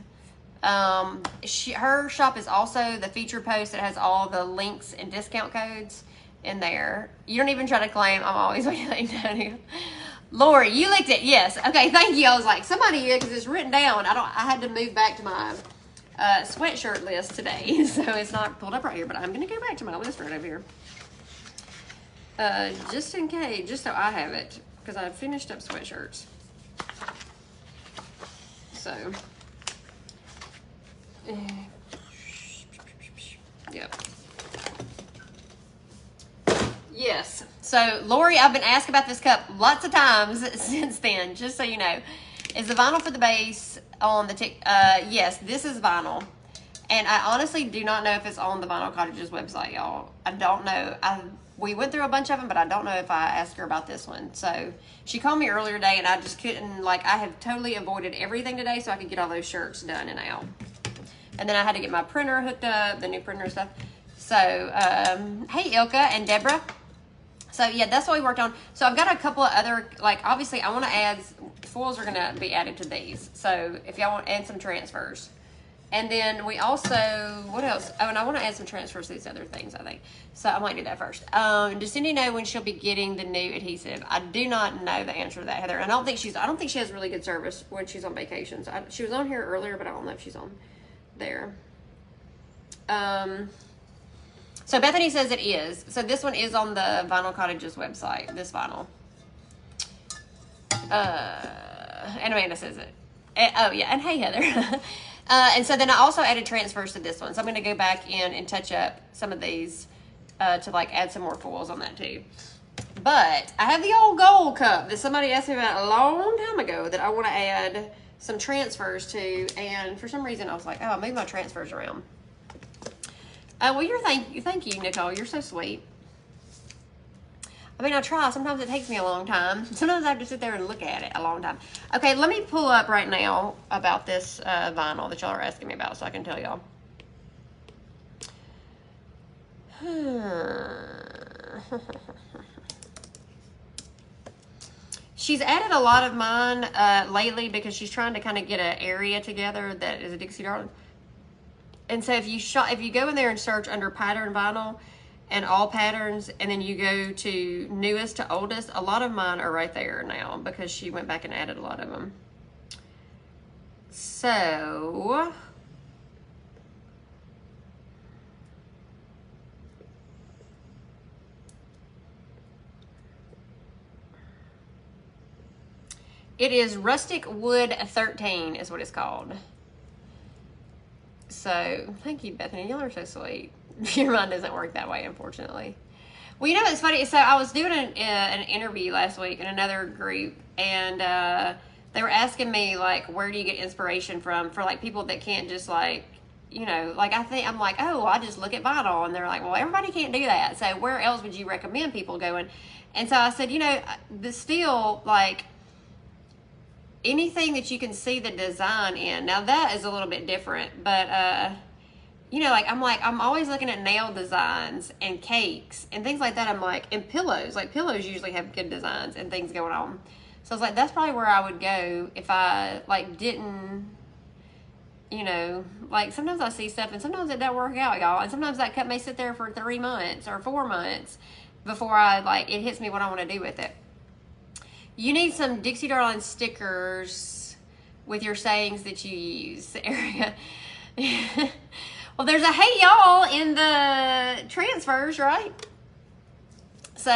Her shop is also the feature post that has all the links and discount codes in there. You don't even try to claim. I'm always waiting to Lori, you licked it. Yes. Okay, thank you. I was like, somebody, because it's written down. I had to move back to my sweatshirt list today, so it's not pulled up right here, but I'm going to go back to my list right over here. Just in case, just so I have it, because I finished up sweatshirts. So, yep. Yes. So, Lori, I've been asked about this cup lots of times since then, just so you know. Is the vinyl for the base on the yes, this is vinyl. And I honestly do not know if it's on the Vinyl Cottages website, y'all. I don't know. We went through a bunch of them, but I don't know if I asked her about this one. So, she called me earlier today, and I just couldn't, like, I have totally avoided everything today so I could get all those shirts done and out. And then I had to get my printer hooked up, the new printer stuff. So, hey, Ilka and Deborah. So, yeah, that's what we worked on. So, I've got a couple of other, like, obviously, I want to add, foils are going to be added to these. So, if y'all want to add some transfers. And then we also, what else? Oh, and I want to add some transfers to these other things, I think. So, I might do that first. Does Cindy know when she'll be getting the new adhesive? I do not know the answer to that, Heather. And I don't think she has really good service when she's on vacations. She was on here earlier, but I don't know if she's on there. So Bethany says it is. So this one is on the Vinyl Cottages website, this vinyl. And Amanda says it. Oh, yeah. And hey, Heather. And so then I also added transfers to this one. So I'm going to go back in and touch up some of these to, like, add some more foils on that, too. But I have the old gold cup that somebody asked me about a long time ago that I want to add some transfers to. And for some reason, I was like, oh, I moved my transfers around. Well, thank you, Nicole. You're so sweet. I mean, I try. Sometimes it takes me a long time. Sometimes I have to sit there and look at it a long time. Okay, let me pull up right now about this vinyl that y'all are asking me about so I can tell y'all. She's added a lot of mine lately because she's trying to kind of get an area together that is a Dixie Darlin. And so if you go in there and search under pattern vinyl and all patterns, and then you go to newest to oldest, a lot of mine are right there now because she went back and added a lot of them. So it is Rustic Wood 13 is what it's called. So, thank you, Bethany. Y'all are so sweet. Your mind doesn't work that way, unfortunately. Well, you know what's funny? So, I was doing an interview last week in another group, and they were asking me, like, where do you get inspiration from for, like, people that can't just, like, you know, like, I'm like, oh, I just look at vinyl. And they're like, well, everybody can't do that. So, where else would you recommend people going? And so, I said, you know, still, like, anything that you can see the design in. Now that is a little bit different, but you know, I'm always looking at nail designs and cakes and things like that. I'm like, and pillows, like pillows usually have good designs and things going on. So I was like, that's probably where I would go if I like didn't, you know, like sometimes I see stuff and sometimes it doesn't work out, y'all. And sometimes that cup may sit there for 3 months or 4 months before it hits me what I want to do with it. You need some Dixie Darlins stickers with your sayings that you use, Erica. Well, there's a hey y'all in the transfers, right? So,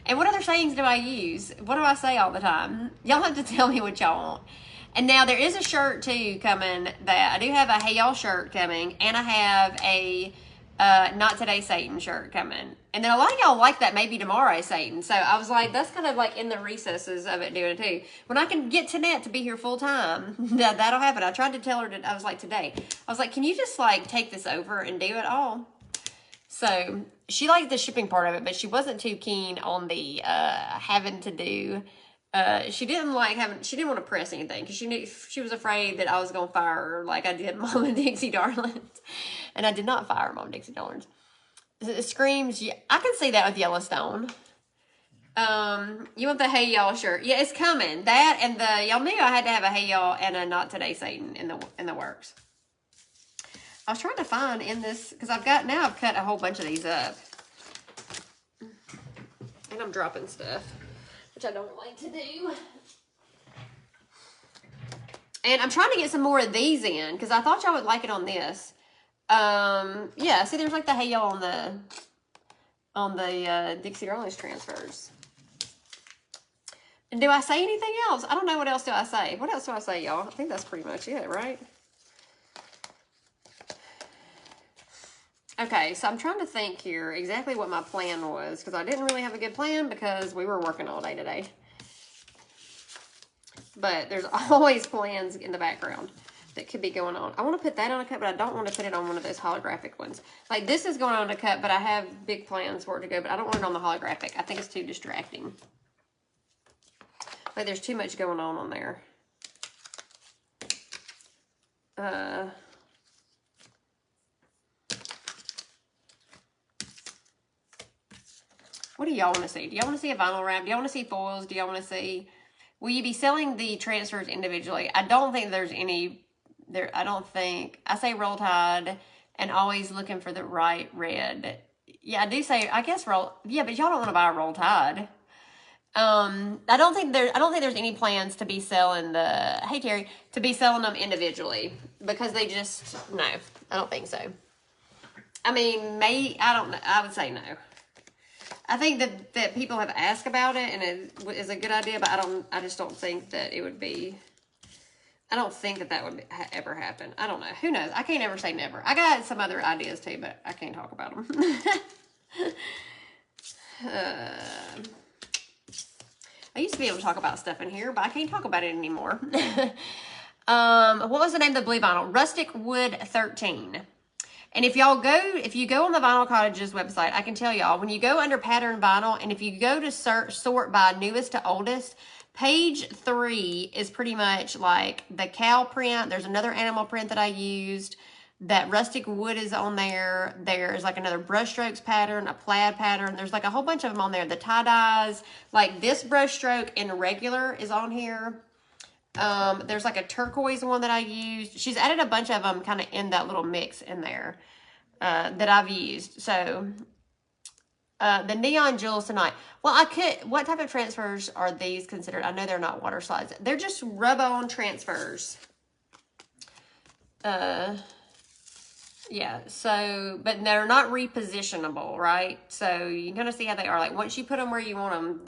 and what other sayings do I use? What do I say all the time? Y'all have to tell me what y'all want. And now there is a shirt too coming that I do have a hey y'all shirt coming, and I have a Not Today Satan shirt coming. And then a lot of y'all like that Maybe Tomorrow Satan. So I was like, that's kind of like in the recesses of it doing it too. When I can get Tanette to be here full time, that'll happen. I tried to tell her I was like, today. I was like, can you just like take this over and do it all? So she liked the shipping part of it, but she wasn't too keen on the having to do. She didn't want to press anything because she was afraid that I was going to fire her like I did Mom and Dixie Darlins. And I did not fire Mom and Dixie Darlins. It screams, yeah, I can see that with Yellowstone. You want the Hey Y'all shirt? Yeah, it's coming. That and y'all knew I had to have a Hey Y'all and a Not Today Satan in the works. I was trying to find in this, because I've cut a whole bunch of these up. And I'm dropping stuff, which I don't like to do. And I'm trying to get some more of these in, because I thought y'all would like it on this. Yeah, see there's like the Hey Y'all on the Dixie Darlins transfers. And do I say anything else? I don't know what else do I say. What else do I say, y'all? I think that's pretty much it, right? Okay, so I'm trying to think here exactly what my plan was, because I didn't really have a good plan because we were working all day today. But there's always plans in the background that could be going on. I want to put that on a cup, but I don't want to put it on one of those holographic ones. Like this is going on a cup, but I have big plans for it to go, but I don't want it on the holographic. I think it's too distracting. Like there's too much going on there. What do y'all want to see? Do y'all want to see a vinyl wrap? Do y'all want to see foils? Do y'all want to see... Will you be selling the transfers individually? I don't think there's any... I don't think... I say Roll Tide and always looking for the right red. Yeah, I do say... I guess Roll... Yeah, but y'all don't want to buy a Roll Tide. I don't think there's any plans to be selling the... Hey, Terry. To be selling them individually. Because they just... No, I don't think so. I mean, I don't know. I would say no. I think that people have asked about it, and it is a good idea, but I just don't think that it would be, I don't think that would ever happen. I don't know. Who knows? I can't ever say never. I got some other ideas too, but I can't talk about them. I used to be able to talk about stuff in here, but I can't talk about it anymore. What was the name of the blue vinyl? Rustic Wood 13. And if you go on the Vinyl Cottages website, I can tell y'all, when you go under pattern vinyl, and if you go to sort by newest to oldest, page 3 is pretty much like the cow print. There's another animal print that I used. That rustic wood is on there. There's like another brushstrokes pattern, a plaid pattern. There's like a whole bunch of them on there. The tie-dyes, like this brushstroke in regular is on here. There's like a turquoise one that I used. She's added a bunch of them kind of in that little mix in there that I've used. So the neon jewels tonight. Well, what type of transfers are these considered? I know they're not water slides. They're just rub-on transfers. Yeah, so, but they're not repositionable, right? So you can kind of see how they are. Like once you put them where you want them,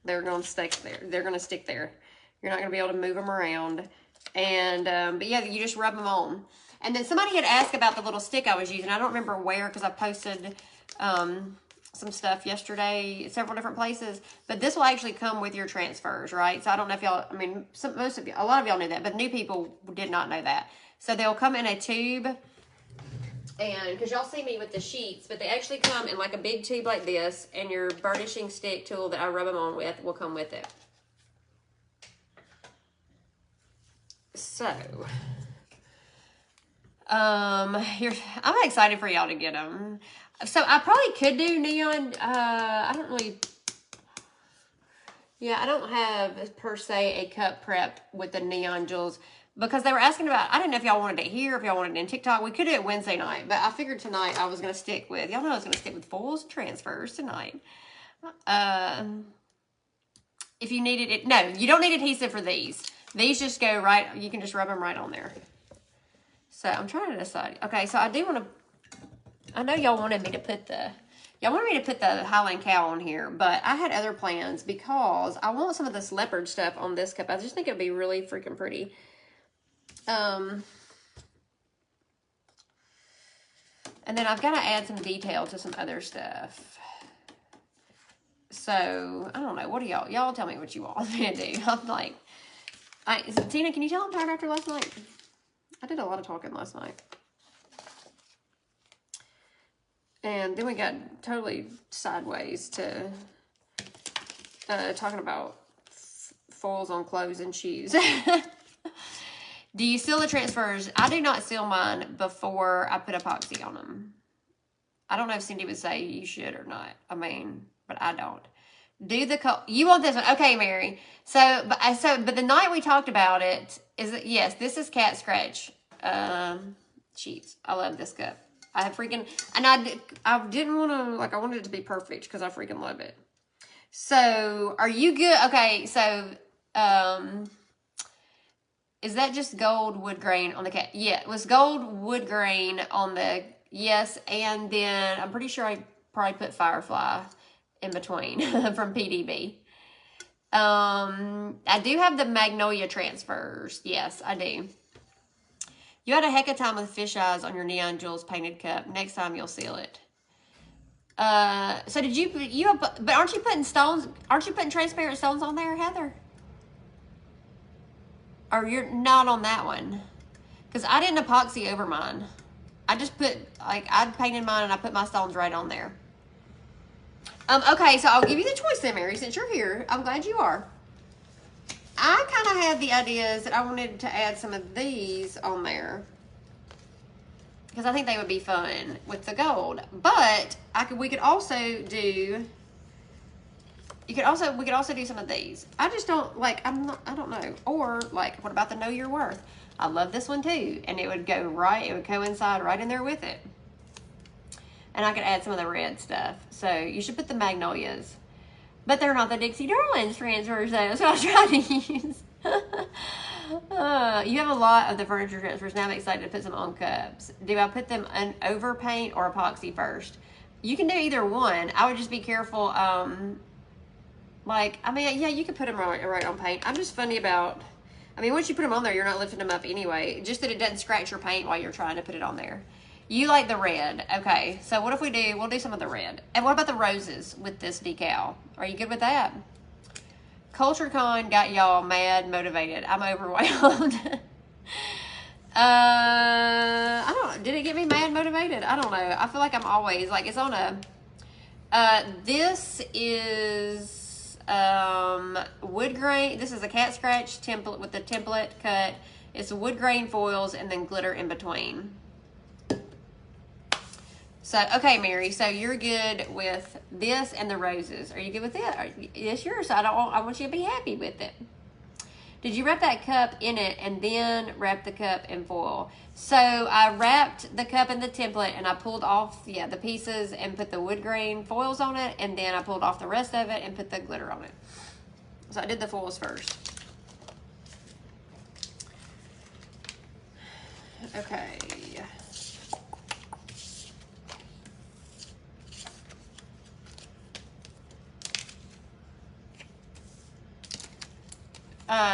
they're going to stick there. They're going to stick there. You're not going to be able to move them around. And, but yeah, you just rub them on. And then somebody had asked about the little stick I was using. I don't remember where, because I posted some stuff yesterday, several different places. But this will actually come with your transfers, right? So I don't know if y'all, I mean, a lot of y'all knew that, but new people did not know that. So they'll come in a tube. And, because y'all see me with the sheets, but they actually come in like a big tube like this. And your burnishing stick tool that I rub them on with will come with it. So, I'm excited for y'all to get them. So I probably could do neon. I don't have per se a cup prep with the neon jewels because they were asking about, I didn't know if y'all wanted it here, if y'all wanted it in TikTok. We could do it Wednesday night, but I figured tonight I was going to stick with, y'all know I was going to stick with foils and transfers tonight. If you needed it, no, you don't need adhesive for these. These just go right, you can just rub them right on there. So I'm trying to decide. Okay, so I do want to, I know y'all wanted me to put the Highland Cow on here, but I had other plans because I want some of this leopard stuff on this cup. I just think it'd be really freaking pretty. And then I've got to add some detail to some other stuff. So, I don't know. What do y'all tell me what you want me to do. I'm like, Tina, can you tell I'm tired after last night? I did a lot of talking last night. And then we got totally sideways to talking about foils on clothes and shoes. Do you seal the transfers? I do not seal mine before I put epoxy on them. I don't know if Cindy would say you should or not. I mean, but I don't. You want this one? Okay, Mary. But the night we talked about it is that, yes, this is cat scratch sheets. I love this cup. I didn't want to, like, I wanted it to be perfect because I freaking love it. So, are you good? Okay, so, is that just gold wood grain on the cat? Yeah, it was gold wood grain on the, yes, and then I'm pretty sure I probably put Firefly in between from PDB. I do have the Magnolia transfers. Yes, I do. You had a heck of a time with fish eyes on your Neon Jewels painted cup. Next time you'll seal it. So did but aren't you putting stones? Aren't you putting transparent stones on there, Heather? Or you're not on that one? Because I didn't epoxy over mine. I just put, like, I painted mine and I put my stones right on there. Okay, so I'll give you the choice then, Mary, since you're here. I'm glad you are. I kind of had the ideas that I wanted to add some of these on there because I think they would be fun with the gold. But we could also do. We could also do some of these. I just don't like. I don't know. Or like, what about the Know Your Worth? I love this one too, and it would go right. It would coincide right in there with it. And I could add some of the red stuff. So you should put the Magnolias. But they're not the Dixie Darlins transfers, though. That's what I was trying to use. You have a lot of the furniture transfers. Now I'm excited to put some on cups. Do I put them in over paint or epoxy first? You can do either one. I would just be careful. Yeah, you could put them right on paint. I'm just funny about, once you put them on there, you're not lifting them up anyway. Just that it doesn't scratch your paint while you're trying to put it on there. You like the red. Okay, so what if we'll do some of the red. And what about the roses with this decal? Are you good with that? CultureCon got y'all mad motivated. I'm overwhelmed. I don't know. Did it get me mad motivated? I don't know. I feel like I'm always, like, it's on a, this is wood grain. This is a cat scratch template with the template cut. It's wood grain foils and then glitter in between. So, okay, Mary, so you're good with this and the roses. Are you good with it? Yes, you're. So I want you to be happy with it. Did you wrap that cup in it and then wrap the cup in foil? So I wrapped the cup in the template and I pulled off, the pieces and put the wood grain foils on it, and then I pulled off the rest of it and put the glitter on it. So I did the foils first. Okay.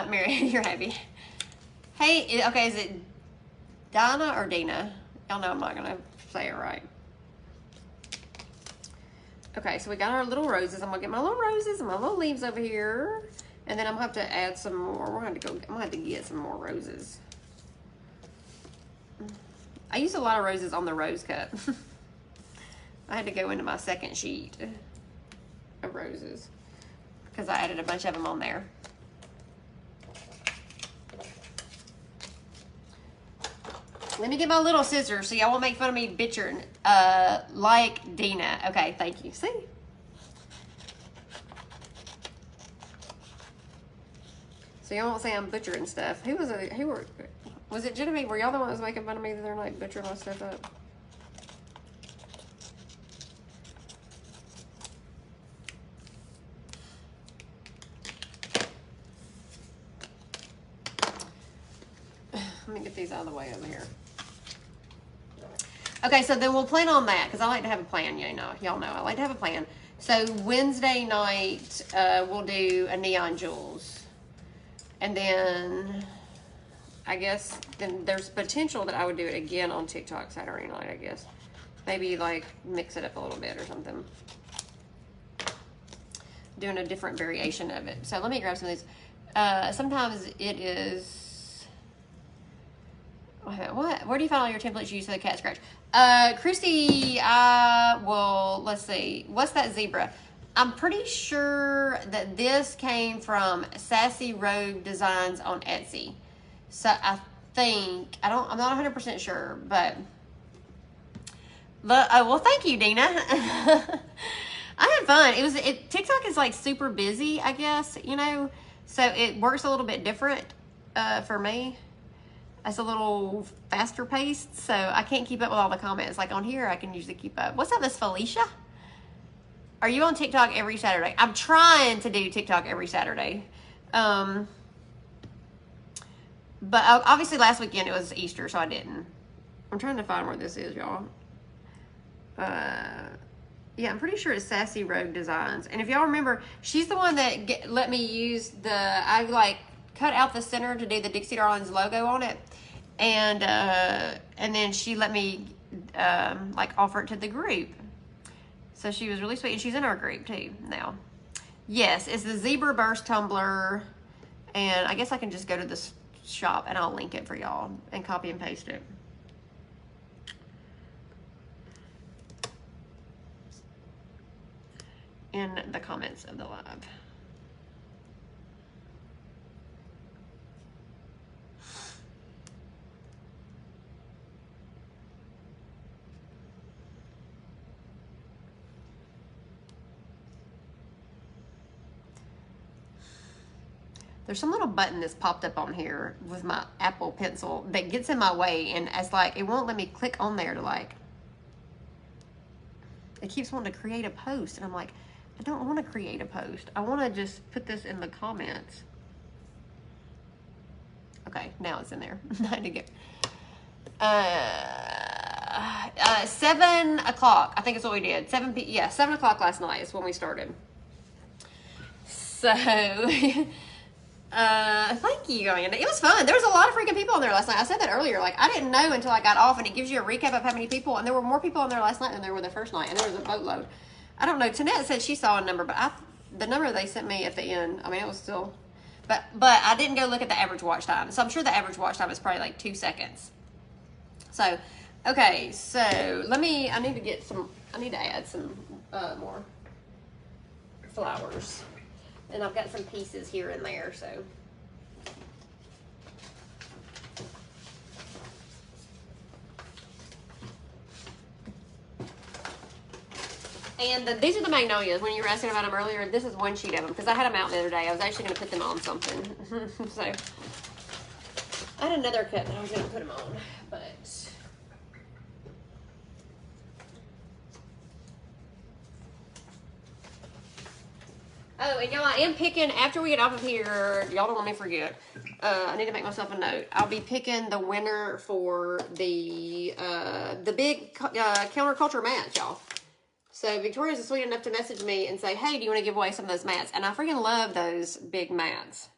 Mary, you're happy. Hey, okay, is it Donna or Dina? Y'all know I'm not gonna say it right. Okay, so we got our little roses. I'm gonna get my little roses and my little leaves over here. And then I'm gonna have to add some more. I'm gonna have to get some more roses. I used a lot of roses on the rose cup. I had to go into my second sheet of roses because I added a bunch of them on there. Let me get my little scissors so y'all won't make fun of me bitching like Dina. Okay, thank you. See? So y'all won't say I'm butchering stuff. Was it Genevieve? Were y'all the one that was making fun of me that they're like butchering my stuff up? Let me get these out of the way over here. Okay, so then we'll plan on that because I like to have a plan. Y'all know I like to have a plan. So Wednesday night, we'll do a Neon Jewels. And then I guess then there's potential that I would do it again on TikTok Saturday night, I guess. Maybe like mix it up a little bit or something. Doing a different variation of it. So let me grab some of these. Sometimes it is, what? Where do you find all your templates you use for the cat scratch? Christy, let's see. What's that zebra? I'm pretty sure that this came from Sassy Rogue Designs on Etsy. So I think, I'm not 100% sure, but well, thank you, Dina. I had fun. TikTok is like super busy, I guess, you know, so it works a little bit different for me. It's a little faster paced, so I can't keep up with all the comments. Like on here, I can usually keep up. What's up, Miss Felicia? Are you on TikTok every Saturday? I'm trying to do TikTok every Saturday. But obviously last weekend it was Easter, so I didn't. I'm trying to find where this is, y'all. Yeah, I'm pretty sure it's Sassy Rogue Designs. And if y'all remember, she's the one that let me use I like cut out the center to do the Dixie Darlins logo on it. And then she let me like offer it to the group. So she was really sweet, and she's in our group too now. Yes, it's the Zebra Burst tumbler, and I guess I can just go to this shop and I'll link it for y'all and copy and paste it. In the comments of the live. There's some little button that's popped up on here with my Apple Pencil that gets in my way, and it's like, it won't let me click on there to like, it keeps wanting to create a post, and I'm like, I don't want to create a post. I want to just put this in the comments. Okay, now it's in there. I had to get 7 o'clock. I think it's what we did. 7 o'clock last night is when we started. So thank you, Amanda. It was fun. There was a lot of freaking people on there last night. I said that earlier. Like, I didn't know until I got off, and it gives you a recap of how many people. And there were more people on there last night than there were the first night, and there was a boatload. I don't know. Tanette said she saw a number, but the number they sent me at the end, I mean, it was still, but I didn't go look at the average watch time. So I'm sure the average watch time is probably like 2 seconds. So, okay. So I need to add some more flowers. And I've got some pieces here and there, so. And these are the magnolias. When you were asking about them earlier, this is one sheet of them because I had them out the other day. I was actually going to put them on something. So I had another cup that I was going to put them on, but. Oh, and y'all, I am picking, after we get off of here, y'all don't want me to forget, I need to make myself a note. I'll be picking the winner for the big counterculture mats, y'all. So Victoria's sweet enough to message me and say, hey, do you want to give away some of those mats? And I freaking love those big mats.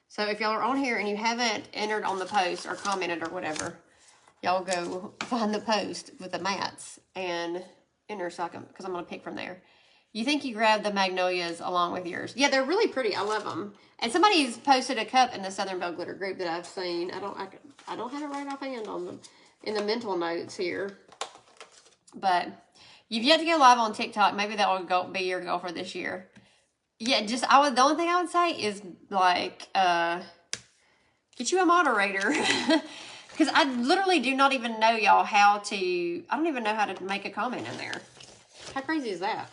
So if y'all are on here and you haven't entered on the post or commented or whatever, y'all go find the post with the mats and enter so I can, because I'm going to pick from there. You think you grabbed the magnolias along with yours? Yeah, they're really pretty. I love them. And somebody's posted a cup in the Southern Belle Glitter group that I've seen. I don't have it right offhand on them in the mental notes here. But you've yet to go live on TikTok. Maybe that will be your goal for this year. Yeah, the only thing I would say is like get you a moderator. Because I literally do not even know, y'all, I don't even know how to make a comment in there. How crazy is that?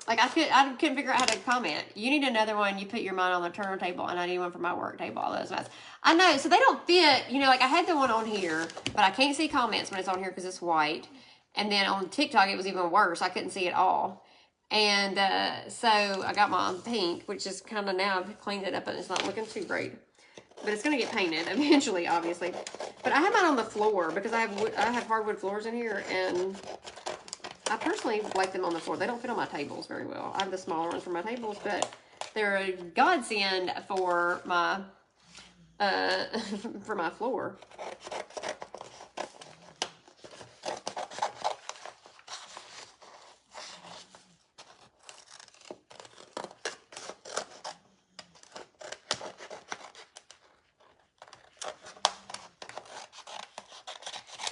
Like, I couldn't figure out how to comment. You need another one. You put your mine on the turntable, and I need one for my work table. All those mats. I know. So they don't fit. You know, like I had the one on here, but I can't see comments when it's on here because it's white. And then on TikTok, it was even worse. I couldn't see it all. And so I got my pink, which is kind of now I've cleaned it up, and it's not looking too great. But it's going to get painted eventually, obviously. But I have mine on the floor because I have hardwood floors in here, and I personally like them on the floor. They don't fit on my tables very well. I have the smaller ones for my tables, but they're a godsend for my for my floor.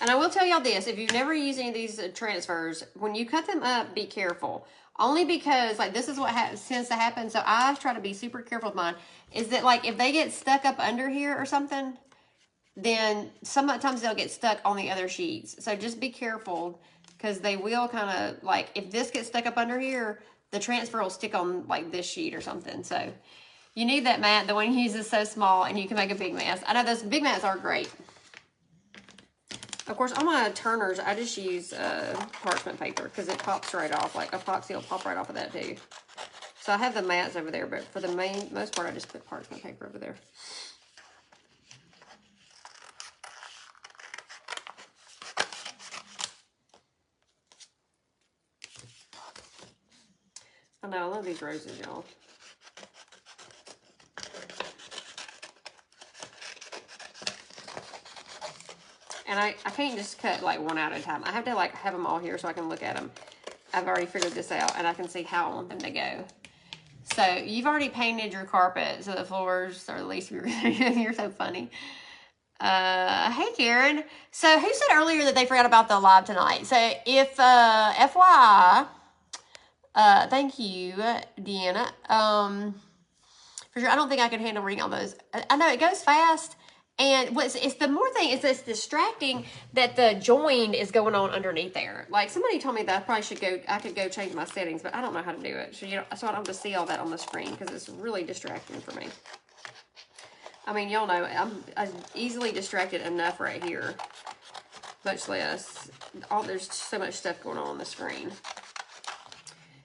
And I will tell y'all this, if you've never used any of these transfers, when you cut them up, be careful. Only because, like, this is what tends to happen, so I try to be super careful with mine, is that, like, if they get stuck up under here or something, then sometimes they'll get stuck on the other sheets. So just be careful, because they will kind of, like, if this gets stuck up under here, the transfer will stick on, like, this sheet or something. So you need that mat. The one you use is so small, and you can make a big mess. I know those big mats are great. Of course, on my turners, I just use parchment paper because it pops right off. Like epoxy will pop right off of that too. So I have the mats over there, but for the most part, I just put parchment paper over there. I know, I love these roses, y'all. And I can't just cut like one out at a time. I have to like have them all here so I can look at them. I've already figured this out and I can see how I want them to go. So you've already painted your carpet so the floors are at least you're so funny. Hey Karen. So who said earlier that they forgot about the live tonight? So if FYI, thank you, Deanna. For sure, I don't think I can handle reading all those. I know it goes fast. And it's the more thing is it's distracting that the join is going on underneath there. Like somebody told me that I probably should I could go change my settings, but I don't know how to do it. So so I don't have to see all that on the screen because it's really distracting for me. I mean, y'all know I'm easily distracted enough right here, much less there's so much stuff going on the screen.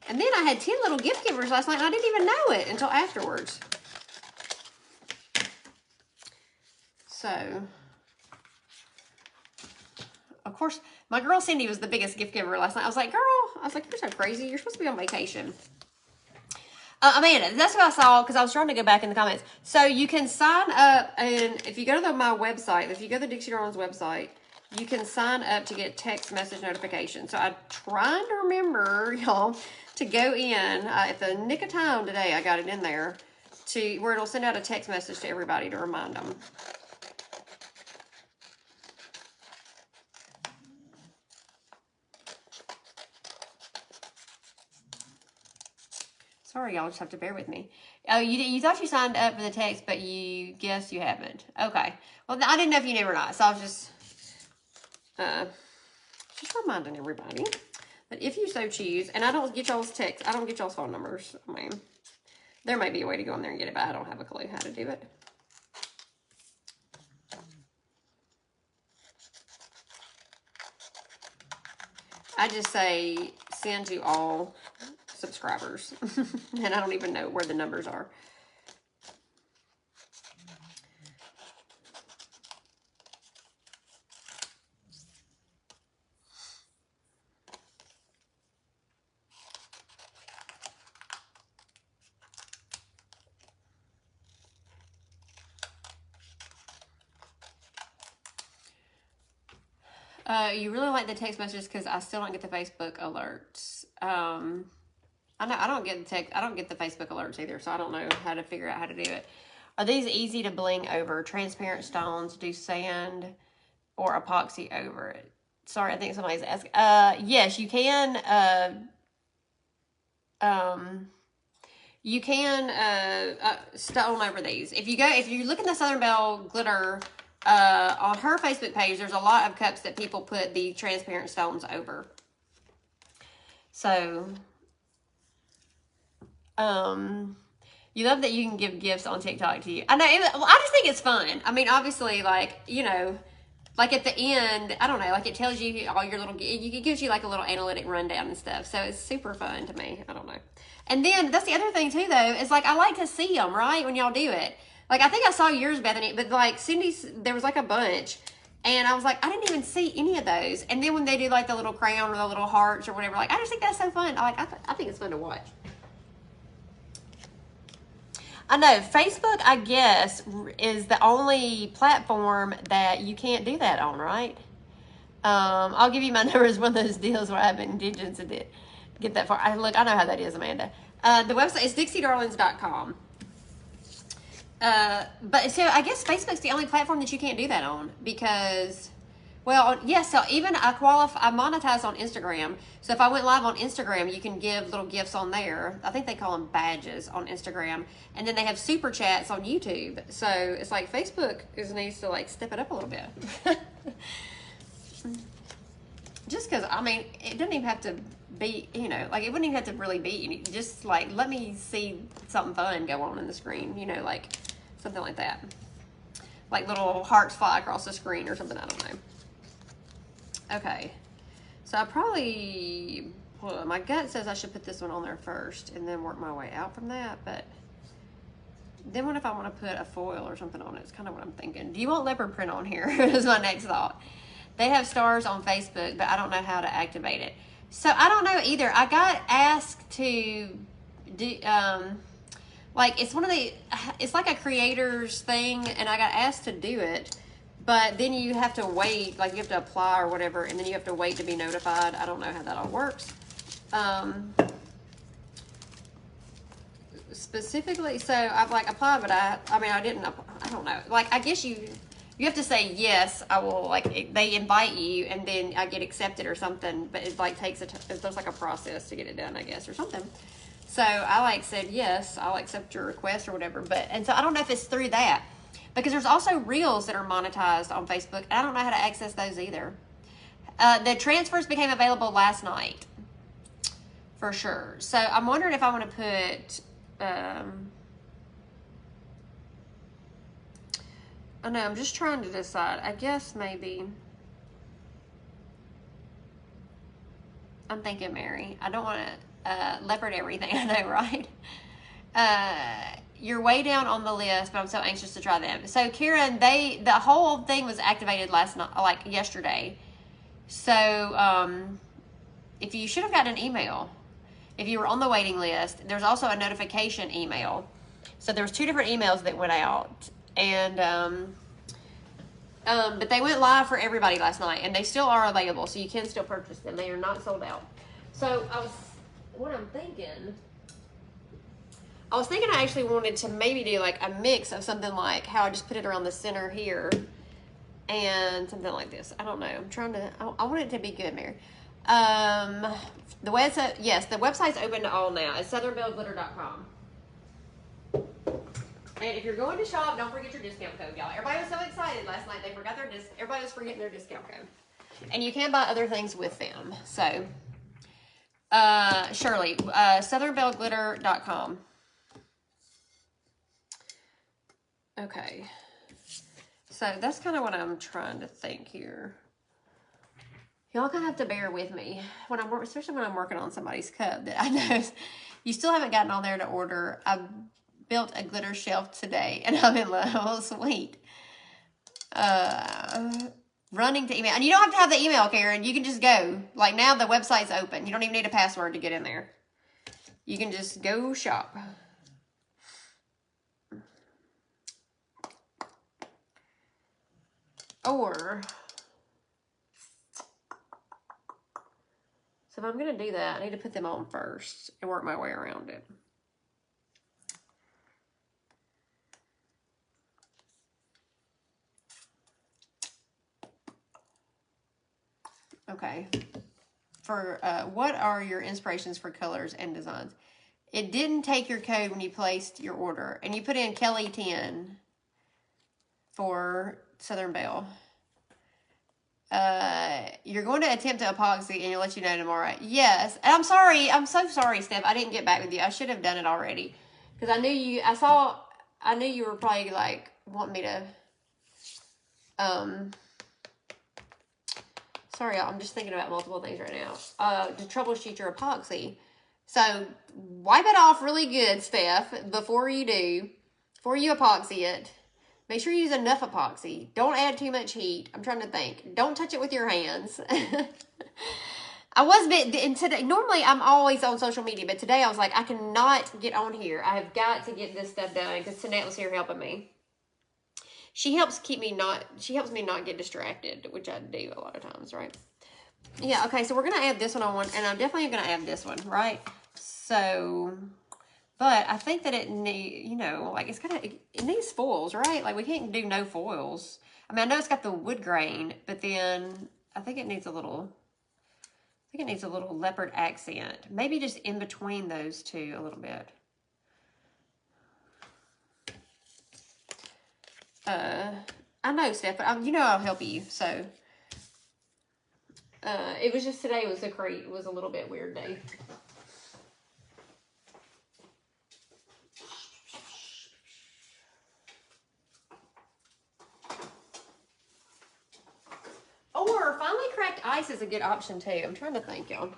And then I had 10 little gift givers last night and I didn't even know it until afterwards. So, of course, my girl Cindy was the biggest gift giver last night. I was like, you're so crazy. You're supposed to be on vacation. Amanda, that's what I saw because I was trying to go back in the comments. So you can sign up, and if you go to my website, if you go to the Dixie Darlins website, you can sign up to get text message notifications. So I'm trying to remember, y'all, to go in at the nick of time today. I got it in there to where it'll send out a text message to everybody to remind them. Sorry, y'all just have to bear with me. Oh, you thought you signed up for the text, but you guess you haven't. Okay. Well, I didn't know if you knew or not, so I was just reminding everybody that if you so choose, and I don't get y'all's text, I don't get y'all's phone numbers. I mean, there may be a way to go in there and get it, but I don't have a clue how to do it. I just say send to all subscribers and I don't even know where the numbers are. You really like the text messages because I still don't get the Facebook alerts. I know I don't get the Facebook alerts either, so I don't know how to figure out how to do it. Are these easy to bling over? Transparent stones, do sand or epoxy over it? Sorry, I think somebody's asking. Yes, you can. You can stone over these. If you look at the Southern Belle glitter on her Facebook page, there's a lot of cups that people put the transparent stones over. So. You love that you can give gifts on TikTok to you. I know. I just think it's fun. I mean, obviously, like, you know, like at the end, I don't know, like it tells you all your little, it gives you like a little analytic rundown and stuff. So it's super fun to me. I don't know. And then that's the other thing too, though, is like I like to see them, right, when y'all do it. Like I think I saw yours, Bethany, but like Cindy's, there was like a bunch. And I was like, I didn't even see any of those. And then when they do like the little crown or the little hearts or whatever, like I just think that's so fun. I think it's fun to watch. I know Facebook, I guess, is the only platform that you can't do that on, right? I'll give you my number. Is one of those deals where I have indigence and get that far. I know how that is, Amanda. The website is DixieDarlins.com. But so I guess Facebook's the only platform that you can't do that on because, well, yes. So even I monetize on Instagram. So if I went live on Instagram, you can give little gifts on there. I think they call them badges on Instagram, and then they have super chats on YouTube. So it's like Facebook needs to like step it up a little bit. Just because, I mean, it doesn't even have to be, you know, like it wouldn't even have to really be, just like, let me see something fun go on in the screen, you know, like something like that. Like little hearts fly across the screen or something, I don't know. Okay. So I probably, well, my gut says I should put this one on there first and then work my way out from that, but then what if I want to put a foil or something on it? It's kind of what I'm thinking. Do you want leopard print on here? Is my next thought. They have stars on Facebook, but I don't know how to activate it. So I don't know either. I got asked to do, like it's like a creator's thing, and I got asked to do it, but then you have to wait, like you have to apply or whatever, and then you have to wait to be notified. I don't know how that all works. Specifically, so I've like applied, but I mean, I didn't, I don't know. Like, I guess you have to say, yes, I will, like, they invite you, and then I get accepted or something, but it, like, there's, like, a process to get it done, I guess, or something. So I, like, said, yes, I'll accept your request or whatever, and so I don't know if it's through that, because there's also Reels that are monetized on Facebook, and I don't know how to access those either. The transfers became available last night, for sure. So I'm wondering if I want to put, I know, I'm just trying to decide. I guess maybe, I'm thinking Mary. I don't want to leopard everything, I know, right? You're way down on the list, but I'm so anxious to try them. So Karen, the whole thing was activated last night, like yesterday. So if you should have gotten an email, if you were on the waiting list, there's also a notification email. So there was 2 different emails that went out. And but they went live for everybody last night, and they still are available, so you can still purchase them. They are not sold out. So I was thinking I actually wanted to maybe do like a mix of something like how I just put it around the center here, and something like this. I don't know. I'm trying to. I want it to be good, Mary. The website, yes, the website's open to all now. It's southernbelleglitter.com. And if you're going to shop, don't forget your discount code, y'all. Everybody was so excited last night. They forgot everybody was forgetting their discount code. And you can buy other things with them. So, Shirley, southernbelleglitter.com. Okay. So that's kind of what I'm trying to think here. Y'all gonna have to bear with me when especially when I'm working on somebody's cup that I know you still haven't gotten on there to order. I built a glitter shelf today, and I'm in love. Oh, sweet. Running to email, and you don't have to have the email, Karen. You can just go. Like now, the website's open. You don't even need a password to get in there. You can just go shop. Or, so if I'm going to do that, I need to put them on first and work my way around it. Okay. For what are your inspirations for colors and designs? It didn't take your code when you placed your order, and you put in Kelly 10 for Southern Belle. You're going to attempt to epoxy, and you'll let you know tomorrow. Yes, and I'm sorry. I'm so sorry, Steph. I didn't get back with you. I should have done it already, because I knew you. I knew you were probably like wanting me to. Sorry, y'all. I'm just thinking about multiple things right now. To troubleshoot your epoxy. So wipe it off really good, Steph, before you epoxy it. Make sure you use enough epoxy. Don't add too much heat. I'm trying to think. Don't touch it with your hands. I was and today, normally I'm always on social media, but today I was like, I cannot get on here. I have got to get this stuff done because Tanette was here helping me. She helps me not get distracted, which I do a lot of times, right? Yeah, okay, so we're going to add this one on one, and I'm definitely going to add this one, right? So, but I think that it need, like it needs foils, right? Like we can't do no foils. I mean, I know it's got the wood grain, but then I think it needs a little leopard accent. Maybe just in between those two a little bit. I know, Steph, but I'll help you. So, it was just today was a little bit weird day. Or finely cracked ice is a good option too. I'm trying to think, y'all.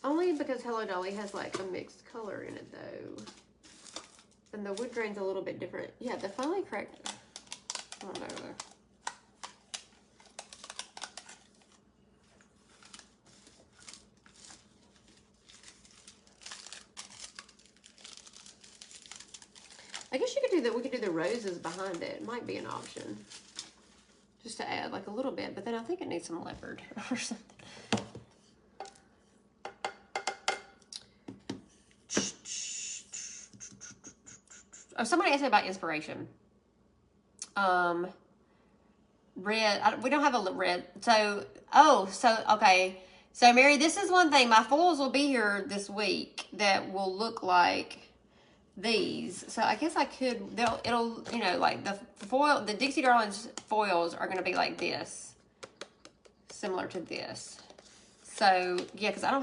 Only because Hello Dolly has like a mixed color in it though. And the wood grain's a little bit different. Yeah, the finely cracked, I don't know though. I guess you could do that. We could do the roses behind it. It might be an option. Just to add like a little bit, but then I think it needs some leopard or something. Oh, somebody asked me about inspiration. Red. We don't have a red. So, okay. So, Mary, this is one thing. My foils will be here this week that will look like these. So, I guess I could, it'll, like the Dixie Darlins foils are going to be like this. Similar to this. So, yeah, because I don't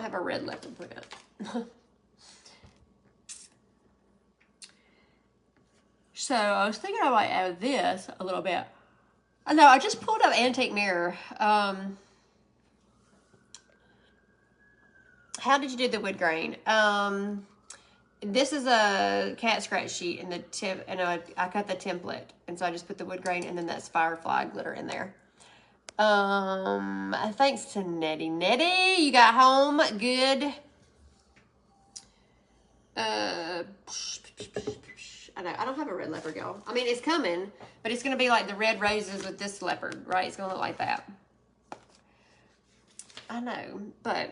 have a red leopard print. So I was thinking I might add this a little bit. No, I just pulled up Antique Mirror. How did you do the wood grain? This is a cat scratch sheet and I cut the template. And so I just put the wood grain and then that's Firefly glitter in there. Thanks to Nettie. Nettie, you got home good. I know, I don't have a red leopard, y'all. I mean, it's coming, but it's going to be like the red roses with this leopard, right? It's going to look like that. I know, but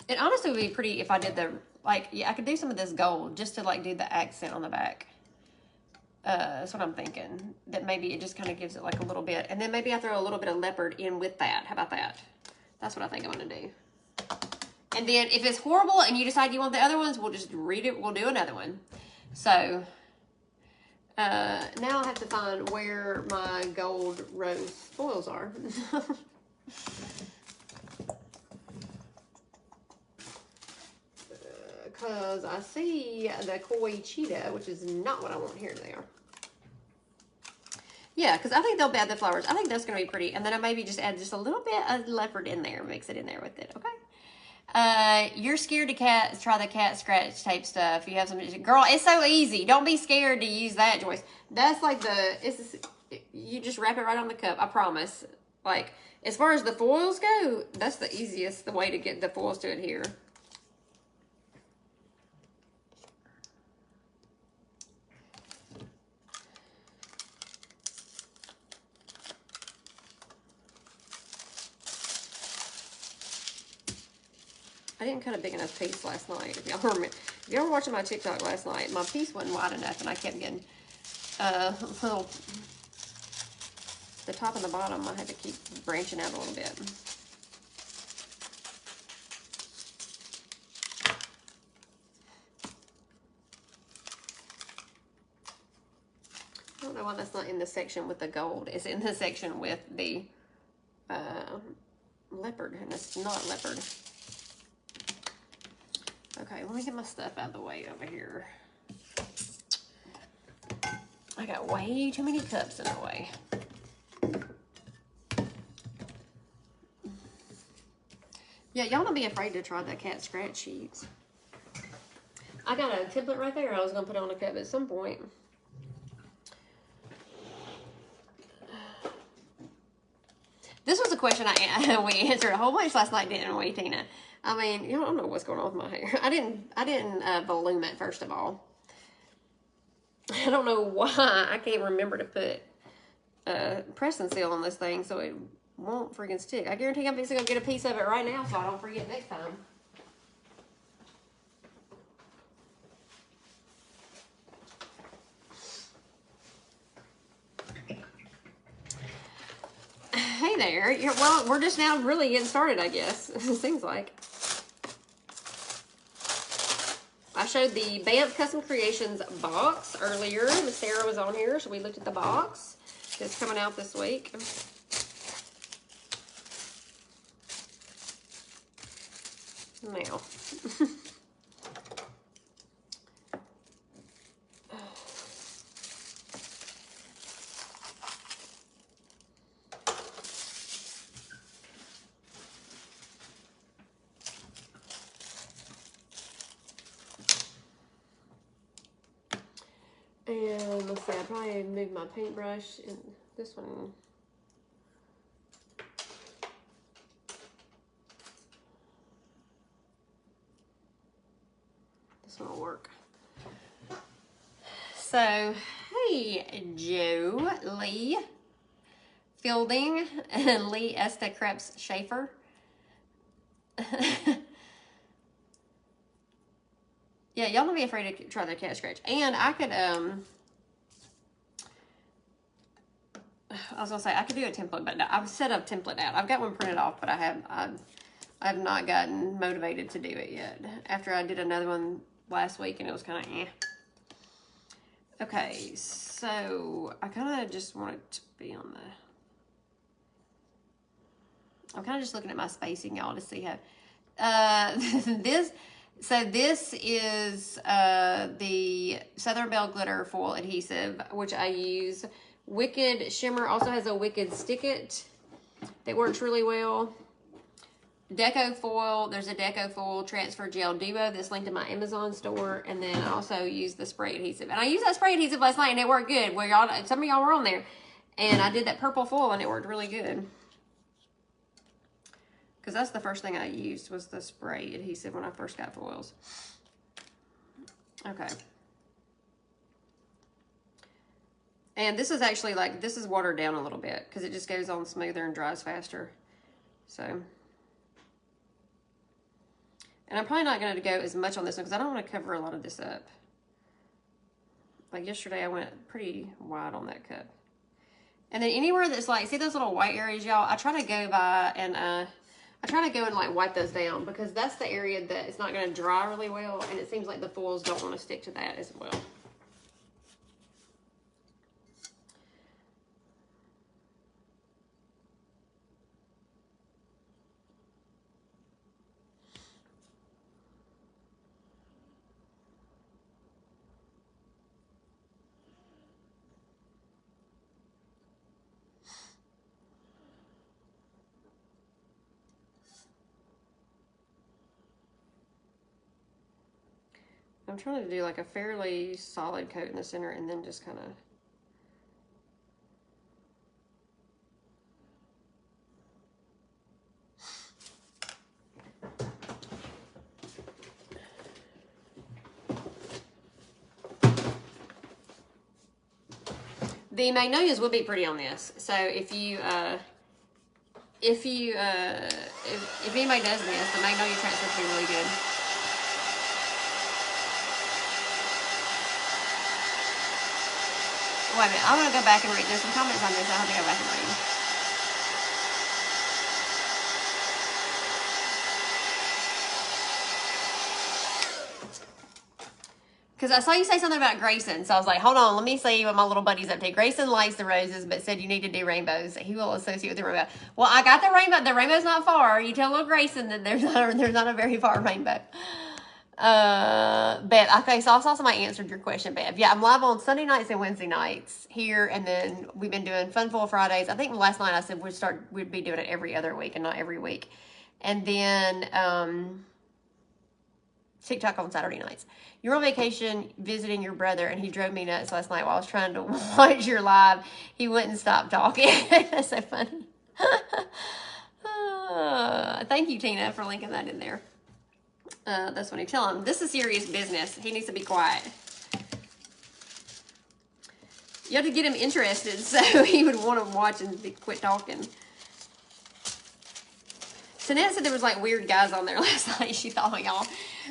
it honestly would be pretty if I did I could do some of this gold just to like do the accent on the back. That's what I'm thinking. That maybe it just kind of gives it like a little bit. And then maybe I throw a little bit of leopard in with that. How about that? That's what I think I'm going to do. And then if it's horrible and you decide you want the other ones, we'll just read it. We'll do another one. So now I have to find where my gold rose foils are. Because I see the koi cheetah, which is not what I want. Here they are. Yeah, because I think they'll add the flowers. I think that's going to be pretty. And then I maybe just add just a little bit of leopard in there. Mix it in there with it, okay? You're scared to try the cat scratch tape stuff. You have some, girl, it's so easy. Don't be scared to use that, Joyce. That's like you just wrap it right on the cup. I promise. Like, as far as the foils go, that's the easiest way to get the foils to adhere. I didn't cut a big enough piece last night. If y'all remember, if y'all were watching my TikTok last night, my piece wasn't wide enough, and I kept getting little. The top and the bottom, I had to keep branching out a little bit. I don't know why that's not in the section with the gold. It's in the section with the leopard, and it's not leopard. Okay, let me get my stuff out of the way over here. I got way too many cups in the way. Yeah, y'all don't be afraid to try the cat scratch sheets. I got a template right there I was going to put on a cup at some point. This was a question we answered a whole bunch last night, didn't we, Tina? I mean, you know, I don't know what's going on with my hair. I didn't balloon it, first of all. I don't know why. I can't remember to put press and seal on this thing so it won't freaking stick. I guarantee I'm fixing to go get a piece of it right now so I don't forget next time. Hey there. Well, we're just now really getting started, I guess. It seems like. I showed the BAMF Custom Creations box earlier. Miss Sarah was on here, so we looked at the box. It's coming out this week. Now. And let's see, I probably moved my paintbrush in this one. This one will work. So, hey, Joe Lee Fielding and Lee Esta Krebs Schaefer. Yeah, y'all don't be afraid to try the cat scratch. And I could, I was gonna say I could do a template, but I've set a template out. I've got one printed off, but I have not gotten motivated to do it yet. After I did another one last week, and it was kind of eh. Okay, so I kind of just want it to be on the. I'm kind of just looking at my spacing, y'all, to see how this. So this is the Southern Belle Glitter Foil Adhesive, which I use. Wicked Shimmer also has a Wicked Stick It that works really well. Deco Foil, there's a Deco Foil Transfer Gel Duo that's linked in my Amazon store. And then I also use the spray adhesive. And I used that spray adhesive last night and it worked good. Well, y'all, some of y'all were on there. And I did that purple foil and it worked really good. Because that's the first thing I used was the spray adhesive when I first got foils. Okay. And this is actually like, this is watered down a little bit because it just goes on smoother and dries faster. So. And I'm probably not going to go as much on this one because I don't want to cover a lot of this up. Like yesterday I went pretty wide on that cup. And then anywhere that's like, see those little white areas, y'all? I try to go by and, I try to go and like wipe those down because that's the area that it's not going to dry really well. And it seems like the foils don't want to stick to that as well. I'm trying to do like a fairly solid coat in the center and then just kind of the magnolias would be pretty on this. So if anybody does this, the magnolia transfer would be really good. Wait a minute, I'm gonna go back and read. There's some comments on this I have to go back and read. Because I saw you say something about Grayson, so I was like, hold on, let me see what my little buddy's up to. Grayson likes the roses, but said you need to do rainbows. He will associate with the rainbow. Well, I got the rainbow. The rainbow's not far. You tell little Grayson that there's not a very far rainbow. Bev, okay, so I've also answered your question, Bev. Yeah, I'm live on Sunday nights and Wednesday nights here, and then we've been doing Fun Full Fridays. I think last night I said we'd be doing it every other week and not every week. And then TikTok on Saturday nights. You're on vacation visiting your brother, and he drove me nuts last night while I was trying to watch your live. He wouldn't stop talking. That's so funny. Thank you, Tina, for linking that in there. That's funny. Tell him this is serious business. He needs to be quiet. You have to get him interested so he would want to watch and quit talking. Tanette said there was like weird guys on there last night. She thought y'all.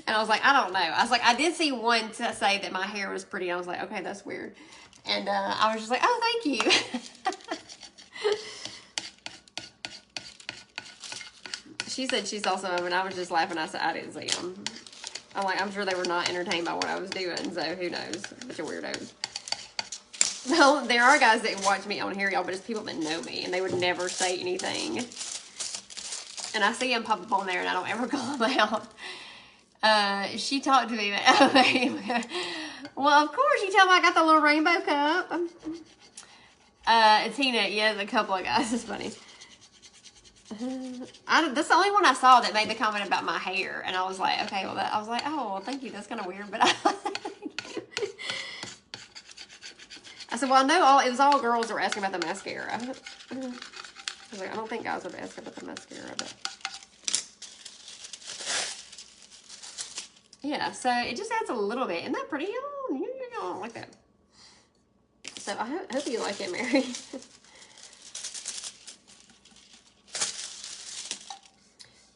And I was like, I don't know. I was like, I did see one to say that my hair was pretty. I was like, okay, that's weird. And I was just like, oh, thank you. She said she saw some of them, and I was just laughing. I said, I didn't see them. I'm like, I'm sure they were not entertained by what I was doing, so who knows? Bunch of weirdos. Well, there are guys that watch me on here, y'all, but it's people that know me, and they would never say anything. And I see them pop up on there, and I don't ever call them out. She talked to me. Well, of course, you tell me I got the little rainbow cup. Tina, yeah, there's a couple of guys. It's funny. That's the only one I saw that made the comment about my hair, and I was like, okay, well, I was like, oh, well, thank you. That's kind of weird, but I said, well, I know it was all girls that were asking about the mascara. I was like, I don't think guys would ask about the mascara, but yeah. So it just adds a little bit. Isn't that pretty? I don't like that. So I hope you like it, Mary.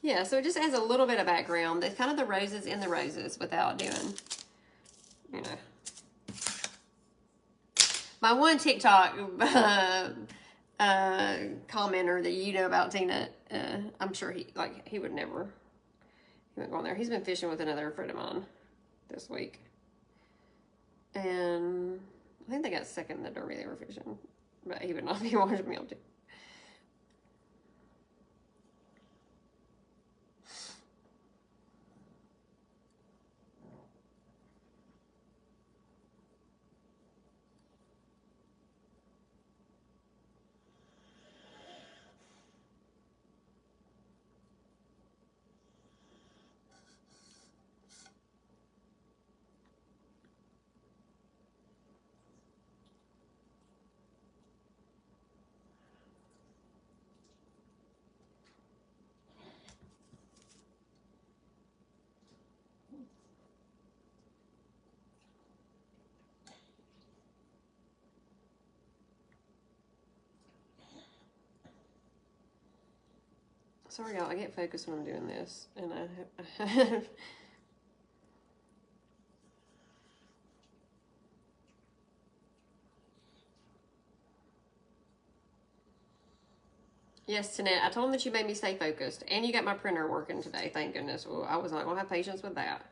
Yeah, so it just adds a little bit of background. That's kind of the roses in the roses without doing, you know. My one TikTok commenter that you know about, Tina, I'm sure he would never, he wouldn't go on there. He's been fishing with another friend of mine this week. And I think they got second in the derby they were fishing. But he would not be watching me on TikTok. Sorry, y'all. I get focused when I'm doing this, and I Yes, Tanette. I told him that you made me stay focused, and you got my printer working today. Thank goodness. Well, I was not gonna have patience with that.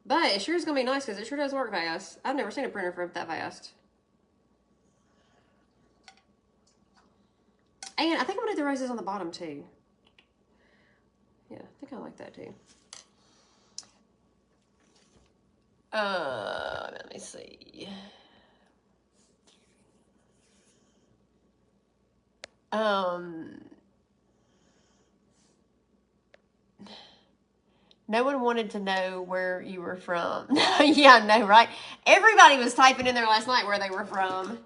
But it sure is gonna be nice because it sure does work fast. I've never seen a printer print that fast. And I think I'm gonna do the roses on the bottom too. Yeah, I think I like that too. Let me see. No one wanted to know where you were from. Yeah, I know, right? Everybody was typing in there last night where they were from.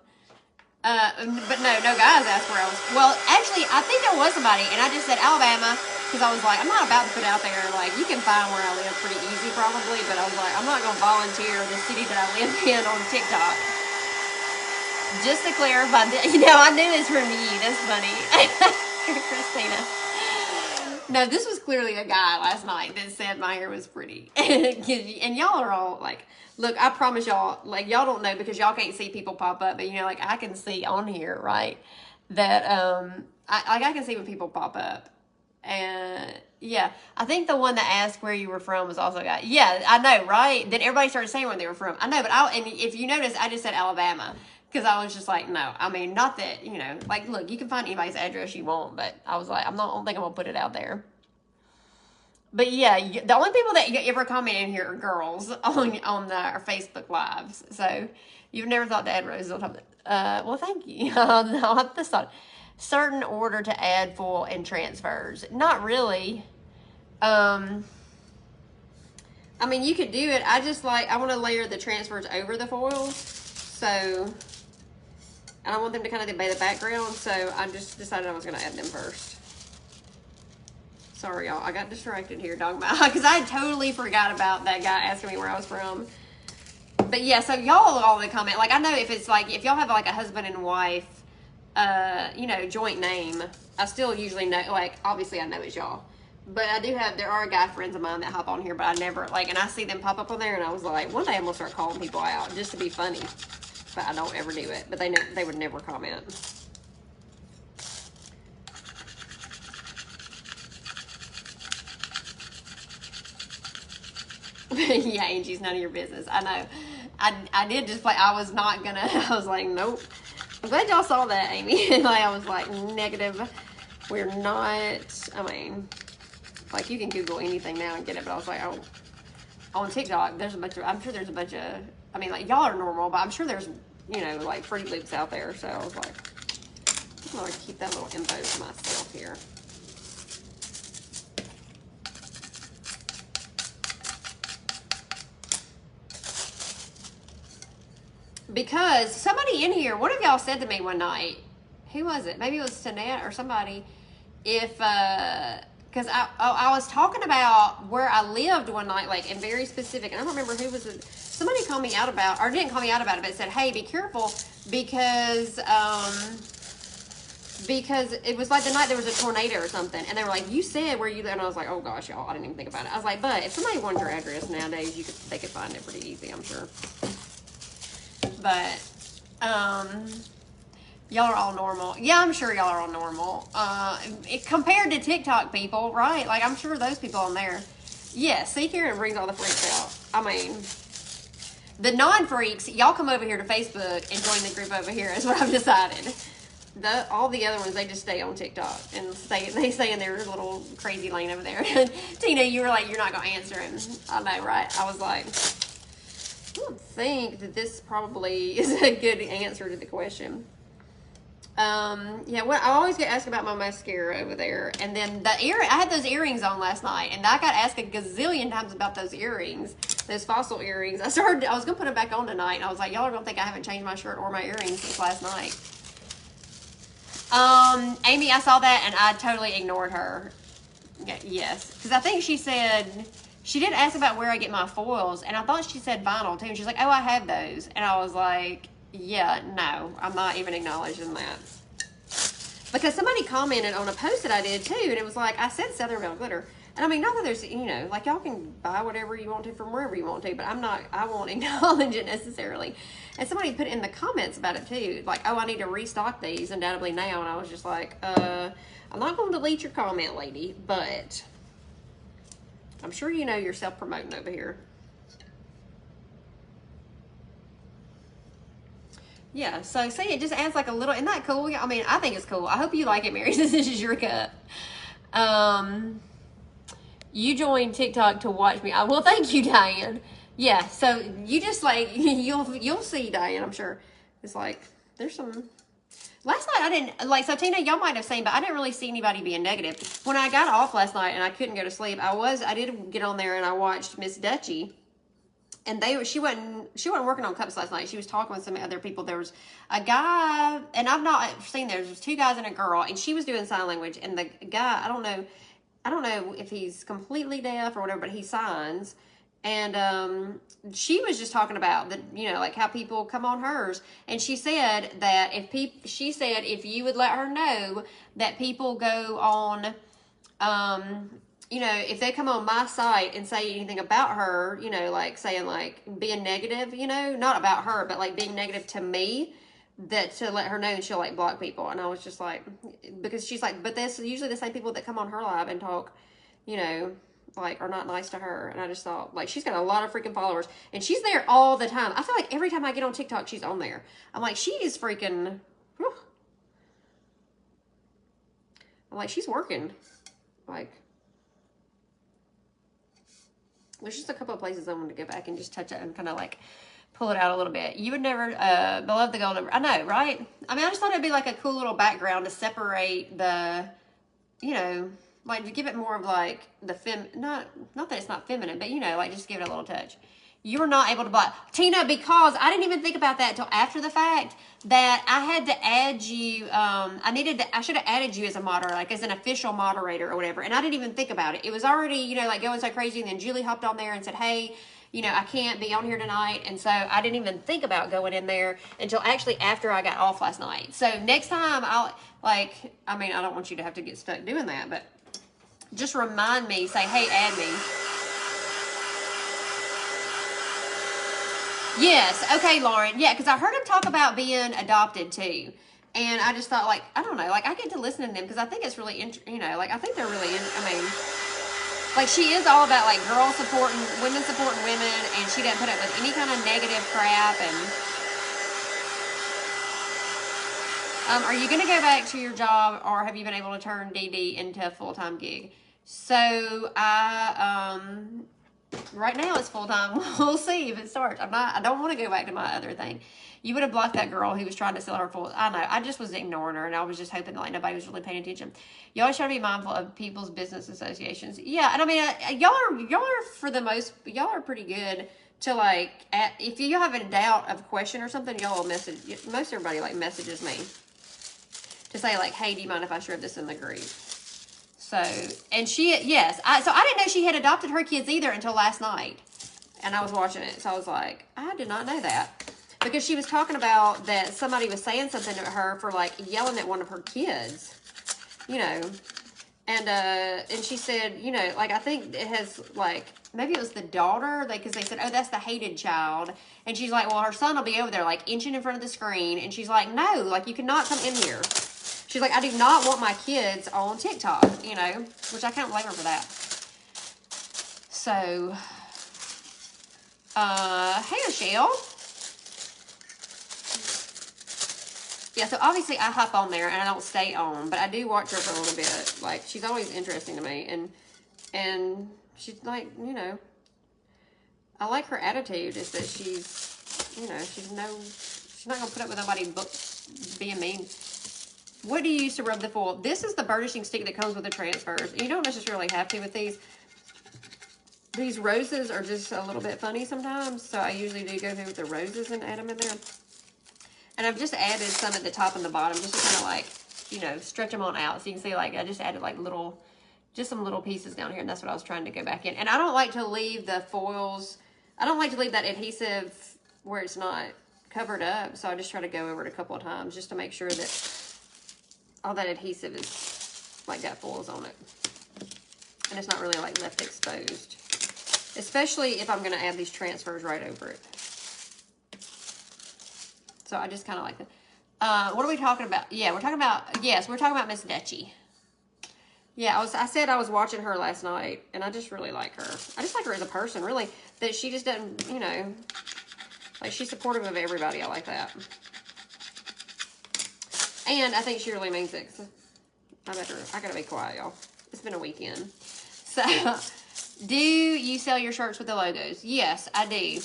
But no guys asked where I was. Well, actually, I think there was somebody, and I just said Alabama, because I was like, I'm not about to put out there, like, you can find where I live pretty easy probably, but I was like, I'm not going to volunteer the city that I live in on TikTok. Just to clarify, I knew this from you. That's funny. Christina. No, this was clearly a guy last night that said my hair was pretty. And y'all are all like, look, I promise y'all, like, y'all don't know because y'all can't see people pop up, but like, I can see on here, right, that I can see when people pop up. And yeah, I think the one that asked where you were from was also a guy. Yeah, I know, right? Then everybody started saying where they were from. I know, but and if you notice, I just said Alabama. Because I was just like, no, I mean, not that, like, look, you can find anybody's address you want, but I was like, I don't think I'm going to put it out there. But yeah, the only people that ever comment in here are girls on our Facebook Lives. So you've never thought to add roses on top of it. Well, thank you. I'll have to start. certain order to add foil and transfers. Not really. I mean, you could do it. I want to layer the transfers over the foil. So, and I want them to kind of be the background. So I just decided I was going to add them first. Sorry, y'all. I got distracted here talking about, because I totally forgot about that guy asking me where I was from. But yeah, so y'all all in the comment. Like, I know if it's like, if y'all have like a husband and wife, you know, joint name, I still usually know, like, obviously I know it's y'all. But there are guy friends of mine that hop on here, but I never, like, and I see them pop up on there, and I was like, one day I'm going to start calling people out just to be funny. But I don't ever do it. But they would never comment. Yeah, Angie's none of your business. I know. I did just play. I was not going to, I was like, nope. I'm glad y'all saw that, Amy. Like, I was like, negative. We're not, I mean... Like, you can Google anything now and get it, but I was like, oh, on TikTok, there's a bunch of, I'm sure there's a bunch of, I mean, like, y'all are normal, but I'm sure there's, you know, like, Fruit Loops out there, so I was like, I'm going to keep that little info to myself here. Because somebody in here, one of y'all said to me one night, who was it? Maybe it was Tanette or somebody, if, because I was talking about where I lived one night, like, and very specific, and I don't remember who was it. Somebody called me out about, or didn't call me out about it, but said, hey, be careful, because it was like the night there was a tornado or something, and they were like, you said where you live, and I was like, oh gosh, y'all, I didn't even think about it. I was like, but if somebody wanted your address nowadays, they could find it pretty easy, I'm sure. But, y'all are all normal. Yeah, I'm sure y'all are all normal. Compared to TikTok people, right? Like, I'm sure those people on there. Yeah, see, Karen brings all the freaks out. I mean, the non-freaks, y'all come over here to Facebook and join the group over here is what I've decided. All the other ones, they just stay on TikTok and they stay in their little crazy lane over there. Tina, you were like, you're not going to answer him. I know, right? I was like, I don't think that this probably is a good answer to the question. Yeah, I always get asked about my mascara over there, and then I had those earrings on last night, and I got asked a gazillion times about those earrings, those fossil earrings. I was gonna put them back on tonight, and I was like, y'all are gonna think I haven't changed my shirt or my earrings since last night. Amy, I saw that, and I totally ignored her. Yes, because I think she said, she did ask about where I get my foils, and I thought she said vinyl too, and she's like, oh, I have those, and I was like, yeah, no, I'm not even acknowledging that. Because somebody commented on a post that I did too, and it was like, I said Southern Belle Glitter. And I mean, not that there's, you know, like, y'all can buy whatever you want to from wherever you want to, but I won't acknowledge it necessarily. And somebody put in the comments about it too, like, oh, I need to restock these undoubtedly now. And I was just like, I'm not going to delete your comment, lady, but I'm sure you know you're self-promoting over here. Yeah, so see, it just adds like a little, isn't that cool? I mean, I think it's cool. I hope you like it, Mary, since this is your cup. You joined TikTok to watch me. Well, thank you, Diane. Yeah, so you just like, you'll see, Diane, I'm sure. It's like, there's some, last night I didn't, like, so Tina, y'all might have seen, but I didn't really see anybody being negative. When I got off last night and I couldn't go to sleep, I did get on there and I watched Miss Dutchie. And she wasn't working on cups last night. She was talking with some other people. There was a guy, and I've not seen there was 2 guys and a girl, and she was doing sign language. And the guy, I don't know if he's completely deaf or whatever, but he signs. And she was just talking about the, you know, like how people come on hers. And she said that if you would let her know that people go on, you know, if they come on my site and say anything about her, you know, like saying like being negative, you know, not about her, but like being negative to me, that to let her know, and she'll like block people. And I was just like, because she's like, but that's usually the same people that come on her live and talk, you know, like are not nice to her. And I just thought, like, she's got a lot of freaking followers and she's there all the time. I feel like every time I get on TikTok, she's on there. I'm like, she is freaking, whew. I'm like, she's working. Like, there's just a couple of places I want to go back and just touch it and kind of like pull it out a little bit. You would never, beloved the golden, I know, right? I mean, I just thought it'd be like a cool little background to separate the, you know, like to give it more of like the not that it's not feminine, but you know, like just give it a little touch. You were not able to buy Tina, because I didn't even think about that until after the fact, that I had to add you. I should have added you as a moderator, like as an official moderator or whatever. And I didn't even think about it. It was already, you know, like going so crazy. And then Julie hopped on there and said, hey, you know, I can't be on here tonight. And so I didn't even think about going in there until actually after I got off last night. So next time I'll I mean, I don't want you to have to get stuck doing that, but just remind me, say, hey, add me. Yes. Okay, Lauren. Yeah, because I heard him talk about being adopted too. And I just thought, like, I don't know, like, I get to listen to them because I think it's really, you know, like, I think they're really, I mean, like, she is all about, like, girls supporting women, and she doesn't put up with any kind of negative crap. And are you going to go back to your job, or have you been able to turn DD into a full-time gig? So, right now it's full-time. We'll see if it starts. I don't want to go back to my other thing. You would have blocked that girl who was trying to sell her full. I know. I just was ignoring her, and I was just hoping that like nobody was really paying attention. You always try to be mindful of people's business associations. Yeah, and I mean, y'all are for the most, y'all are pretty good to like. If you have a doubt of a question or something, y'all will message. Most everybody like messages me to say like, hey, do you mind if I share this in the group? So, and she, yes, so I didn't know she had adopted her kids either until last night. And I was watching it, so I was like, I did not know that. Because she was talking about that somebody was saying something to her for like yelling at one of her kids, you know. And she said, you know, like I think it has like, maybe it was the daughter, because they said, oh, that's the hated child. And she's like, well, her son will be over there like inching in front of the screen. And she's like, no, like you cannot come in here. She's like, I do not want my kids on TikTok, you know, which I can't blame her for that. So, hey, Michelle. Yeah, so obviously I hop on there and I don't stay on, but I do watch her for a little bit. Like, she's always interesting to me. And she's like, you know, I like her attitude is that she's, you know, she's not going to put up with nobody being mean. What do you use to rub the foil? This is the burnishing stick that comes with the transfers. You don't necessarily have to with these. These roses are just a little bit funny sometimes, so I usually do go through with the roses and add them in there. And I've just added some at the top and the bottom just to kind of like, you know, stretch them on out. So you can see like I just added like just some little pieces down here, and that's what I was trying to go back in. And I don't like to leave the foils, I don't like to leave that adhesive where it's not covered up, so I just try to go over it a couple of times just to make sure that all that adhesive is like got foils on it. And it's not really like left exposed. Especially if I'm going to add these transfers right over it. So I just kind of like that. What are we talking about? Yeah, we're talking about Miss Dutchie. Yeah, I said I was watching her last night, and I just really like her. I just like her as a person, really. That she just doesn't, you know, like she's supportive of everybody. I like that. And I think she really means it. I gotta be quiet, y'all. It's been a weekend. So, do you sell your shirts with the logos? Yes, I do.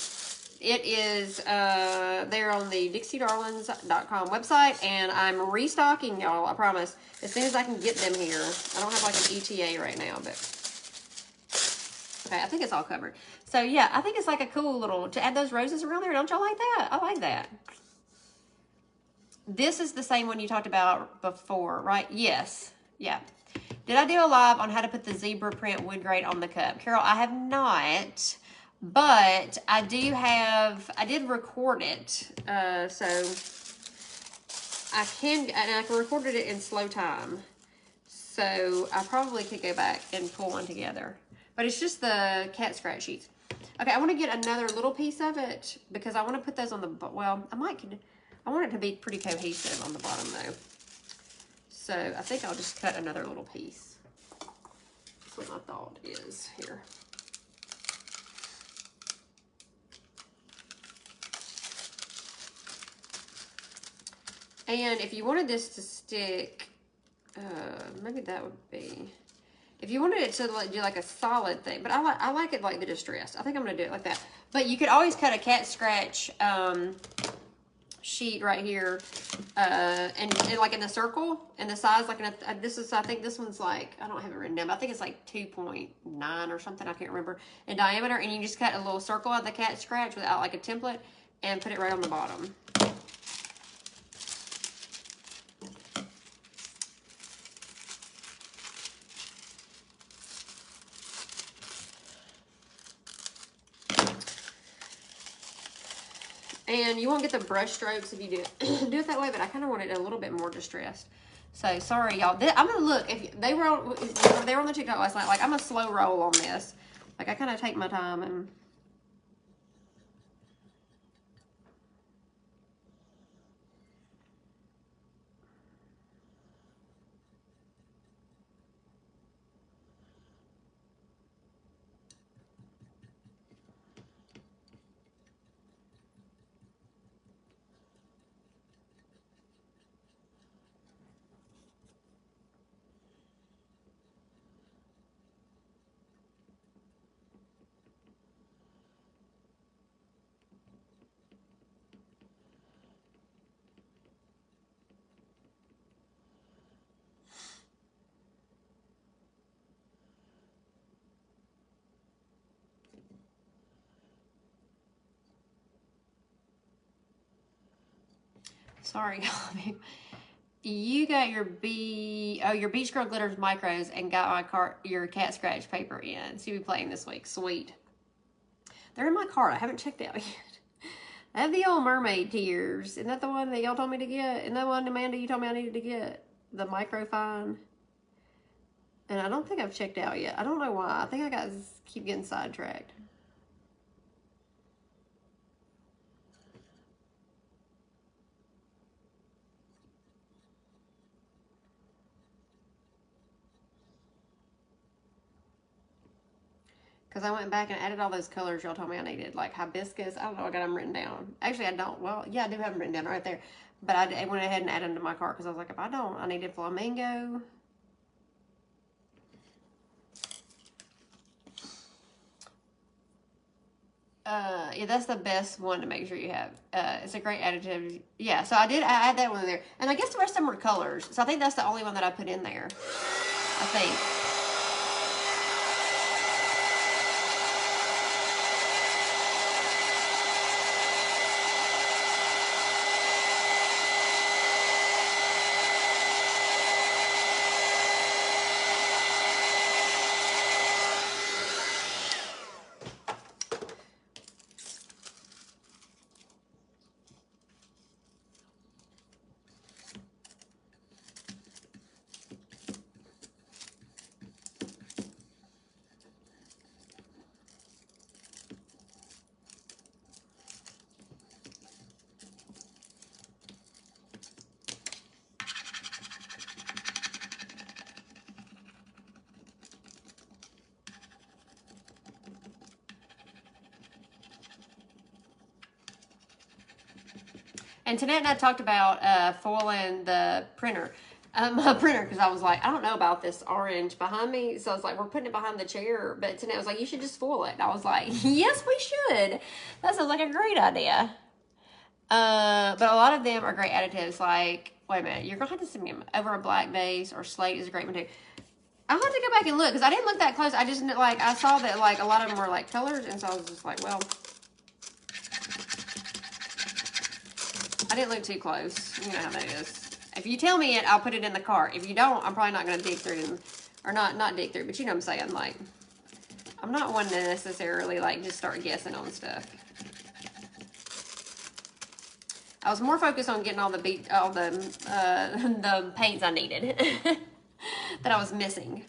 It is there on the DixieDarlins.com website, and I'm restocking, y'all, I promise. As soon as I can get them here. I don't have like an ETA right now, but okay, I think it's all covered. So yeah, I think it's like a cool little, to add those roses around there. Don't y'all like that? I like that. This is the same one you talked about before, right? Yes. Yeah. Did I do a live on how to put the zebra print wood grade on the cup? Carol, I have not, but I did record it. So I can recorded it in slow time. So I probably could go back and pull one together. But it's just the cat scratch sheets. Okay, I want to get another little piece of it because I want to put those on the, well, I want it to be pretty cohesive on the bottom though. So I think I'll just cut another little piece. That's what my thought is here. And if you wanted this to stick, maybe that would be, If you wanted it to like, do like a solid thing, but I like it like the distressed. I think I'm gonna do it like that. But you could always cut a cat scratch sheet right here, and like in the circle and the size, like this is, I think this one's like, I don't have it written down, but I think it's like 2.9 or something, I can't remember, in diameter, and you just cut a little circle out of the cat scratch without like a template and put it right on the bottom. And you won't get the brush strokes if you do it, do it that way, but I kind of want it a little bit more distressed. So sorry, y'all. I'm gonna look. If they were on the TikTok last night, like I'm a slow roll on this. Like I kind of take my time and. Sorry, y'all. You got your your Beach Girl Glitters micros and got your cat scratch paper in. So you'll be playing this week. Sweet. They're in my cart. I haven't checked out yet. I have the old mermaid tears. Isn't that the one that y'all told me to get? Isn't that one, Amanda, you told me I needed to get? The micro fine. And I don't think I've checked out yet. I don't know why. I think I keep getting sidetracked. Because I went back and added all those colors y'all told me I needed, like hibiscus. I don't know, I got them written down. Actually, I don't. Well, yeah, I do have them written down right there. But I went ahead and added them to my cart because I was like, if I don't, I needed flamingo. Yeah, that's the best one to make sure you have. It's a great additive. Yeah, so I add that one in there. And I guess the rest of them were colors. So I think that's the only one that I put in there, I think. And Tanette and I talked about foiling the printer. Because I was like, I don't know about this orange behind me. So I was like, we're putting it behind the chair. But Tanette was like, you should just foil it. And I was like, yes, we should. That sounds like a great idea. But a lot of them are great additives. Like, wait a minute, you're going to have to send me over a black base, or slate is a great one too. I'll have to go back and look because I didn't look that close. I just, like, I saw that, like, a lot of them were, like, colors. And so I was just like, well, I didn't look too close. You know how that is. If you tell me it, I'll put it in the cart. If you don't, I'm probably not going to dig through it. Or not dig through, but you know what I'm saying. Like, I'm not one to necessarily, like, just start guessing on stuff. I was more focused on getting all the paints I needed that I was missing.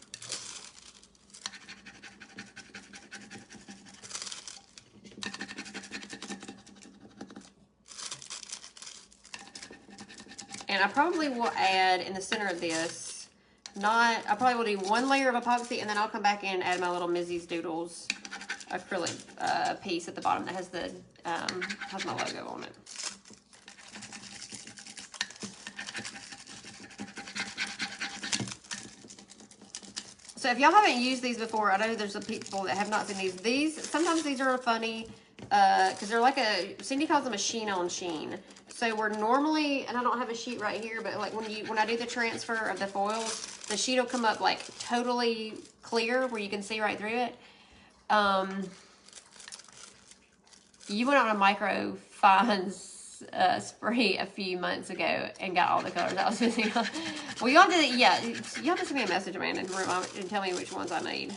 And I probably will add in the center of this, I probably will do one layer of epoxy, and then I'll come back in and add my little Mizzy's Doodles acrylic piece at the bottom that has has my logo on it. So So if y'all haven't used these before, I know there's some people that have not seen these. Sometimes these are funny because they're like Cindy calls them a sheen on sheen. So we're normally, and I don't have a sheet right here, but like when I do the transfer of the foils, the sheet will come up like totally clear where you can see right through it. You went on a micro fines spree a few months ago and got all the colors I was missing. Well, y'all did it, yeah. Y'all just send me a message, man, and tell me which ones I need.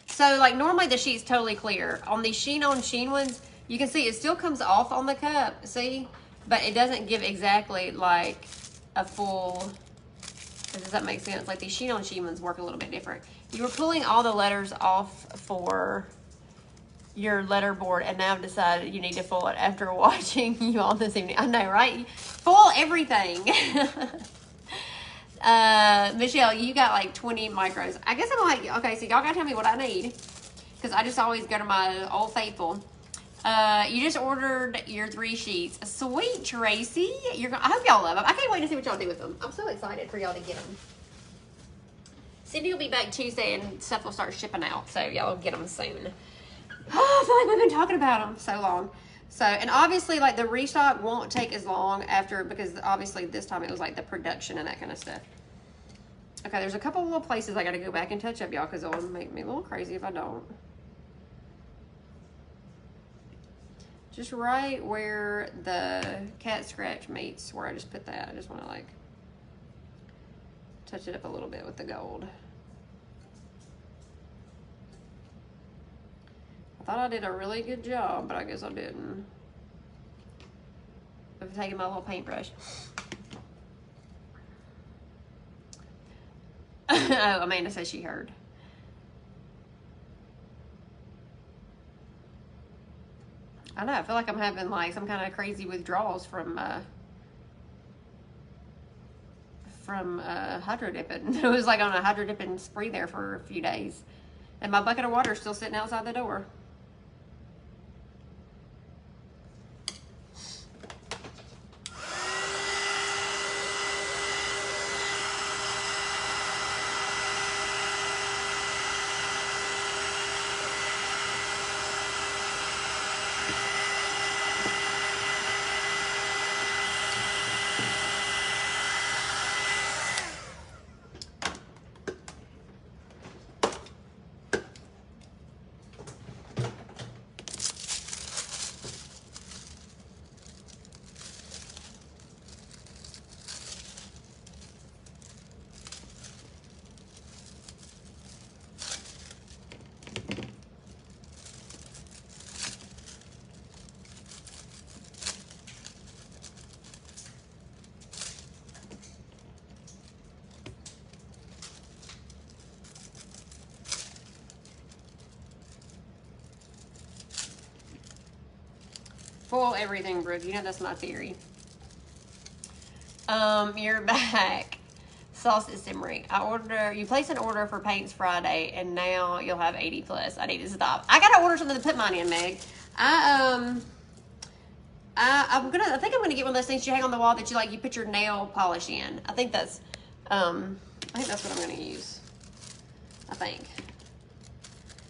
So, like, normally the sheet's totally clear. On these sheen on sheen ones, you can see it still comes off on the cup, see? But it doesn't give exactly, like, a full... Does that make sense? Like, these sheen on sheen ones work a little bit different. You were pulling all the letters off for your letter board, and now I've decided you need to foil it after watching you all this evening. I know, right? Foil everything. Michelle, you got like 20 micros. I guess I'm like, okay, so y'all gotta tell me what I need, because I just always go to my Old Faithful. You just ordered your 3 sheets. Sweet, Tracy. I hope y'all love them. I can't wait to see what y'all do with them. I'm so excited for y'all to get them. Cindy will be back Tuesday and stuff will start shipping out, so y'all will get them soon. Oh, I feel like we've been talking about them so long. So, and obviously, like, the restock won't take as long after, because obviously this time it was like the production and that kind of stuff. Okay, there's a couple little places I got to go back and touch up, y'all, because it'll make me a little crazy if I don't. Just right where the cat scratch meets, where I just put that. I just want to, like, touch it up a little bit with the gold. I thought I did a really good job, but I guess I didn't. I'm taking my little paintbrush. Oh, Amanda says she heard. I know, I feel like I'm having like some kind of crazy withdrawals from hydro dipping. It was like on a hydro dipping spree there for a few days. And my bucket of water is still sitting outside the door. Foil everything, Brooke. You know that's my theory. You're back. Sauce is simmering. You placed an order for paints Friday, and now you'll have 80 plus. I need to stop. I gotta order something to put mine in, Meg. I think I'm gonna get one of those things you hang on the wall that you put your nail polish in. I think that's what I'm gonna use. I think.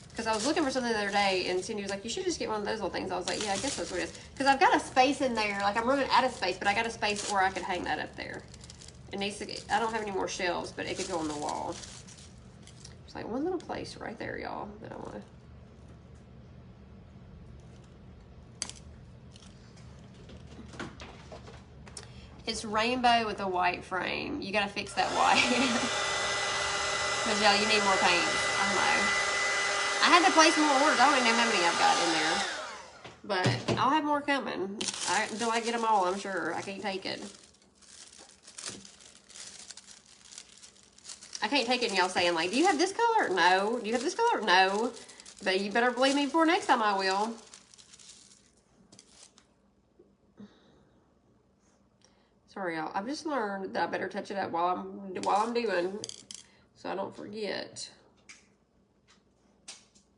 Because I was looking for something the other day, and Cindy was like, you should just get one of those little things. I was like, yeah, I guess that's what it is. Because I've got a space in there. Like, I'm running out of space, but I got a space where I could hang that up there. It needs to I don't have any more shelves, but it could go on the wall. There's like one little place right there, y'all, that I want to... It's rainbow with a white frame. You got to fix that white. Michelle, you need more paint. I don't know. I had to place more orders. I don't even know how many I've got in there. But I'll have more coming. Until I get them all, I'm sure. I can't take it. I can't take it and y'all saying, like, do you have this color? No. Do you have this color? No. But you better believe me for next time I will. Sorry, y'all. I've just learned that I better touch it up while I'm doing, so I don't forget.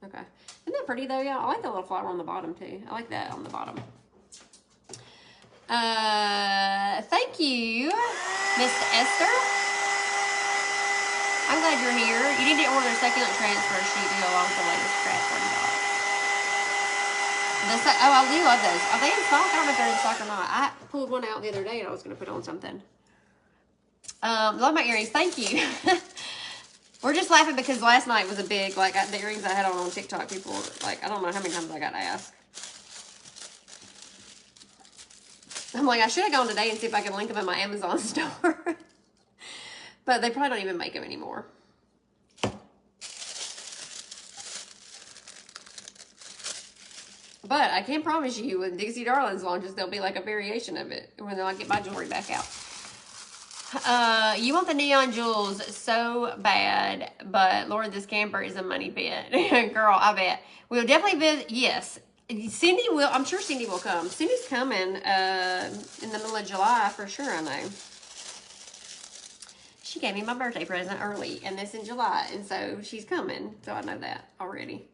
Okay. Isn't that pretty though, y'all? I like the little flower on the bottom too. I like that on the bottom. Thank you, Miss Esther. I'm glad you're here. You need to order a succulent transfer sheet to go along with the latest craft party box. Oh, I do love those. Are they in stock? I don't know if they're in stock or not. I pulled one out the other day and I was going to put on something. Love my earrings. Thank you. We're just laughing because last night was a big, like, the earrings I had on TikTok, people, like, I don't know how many times I got asked. I'm like, I should have gone today and see if I could link them in my Amazon store. But they probably don't even make them anymore. But I can promise you, when Dixie Darlins launches, there'll be like a variation of it when I get my jewelry back out. You want the neon jewels so bad, but Lord, this camper is a money pit. Girl, I bet. We'll definitely visit. Yes. Cindy will. I'm sure Cindy will come. Cindy's coming in the middle of July for sure, I know. She gave me my birthday present early, and this in July, and so she's coming. So I know that already.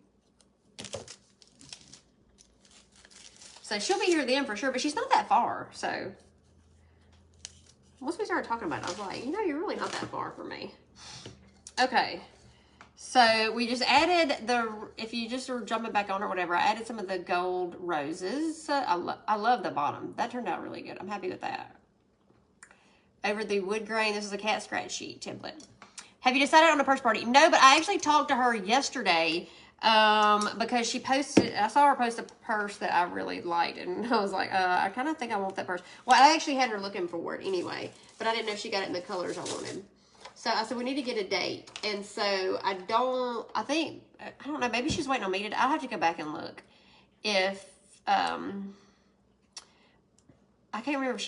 So she'll be here then for sure, but she's not that far, so. Once we started talking about it, I was like, you know, you're really not that far from me. Okay. So we just added if you just were jumping back on or whatever, I added some of the gold roses. I love the bottom. That turned out really good. I'm happy with that. Over the wood grain, this is a cat scratch sheet template. Have you decided on a purse party? No, but I actually talked to her yesterday because she posted, I saw her post a purse that I really liked, and I was like, I kind of think I want that purse. Well, I actually had her looking for it anyway, but I didn't know if she got it in the colors I wanted. So I said, we need to get a date. And so I don't know, maybe she's waiting on me to, I'll have to go back and look. If, I can't remember if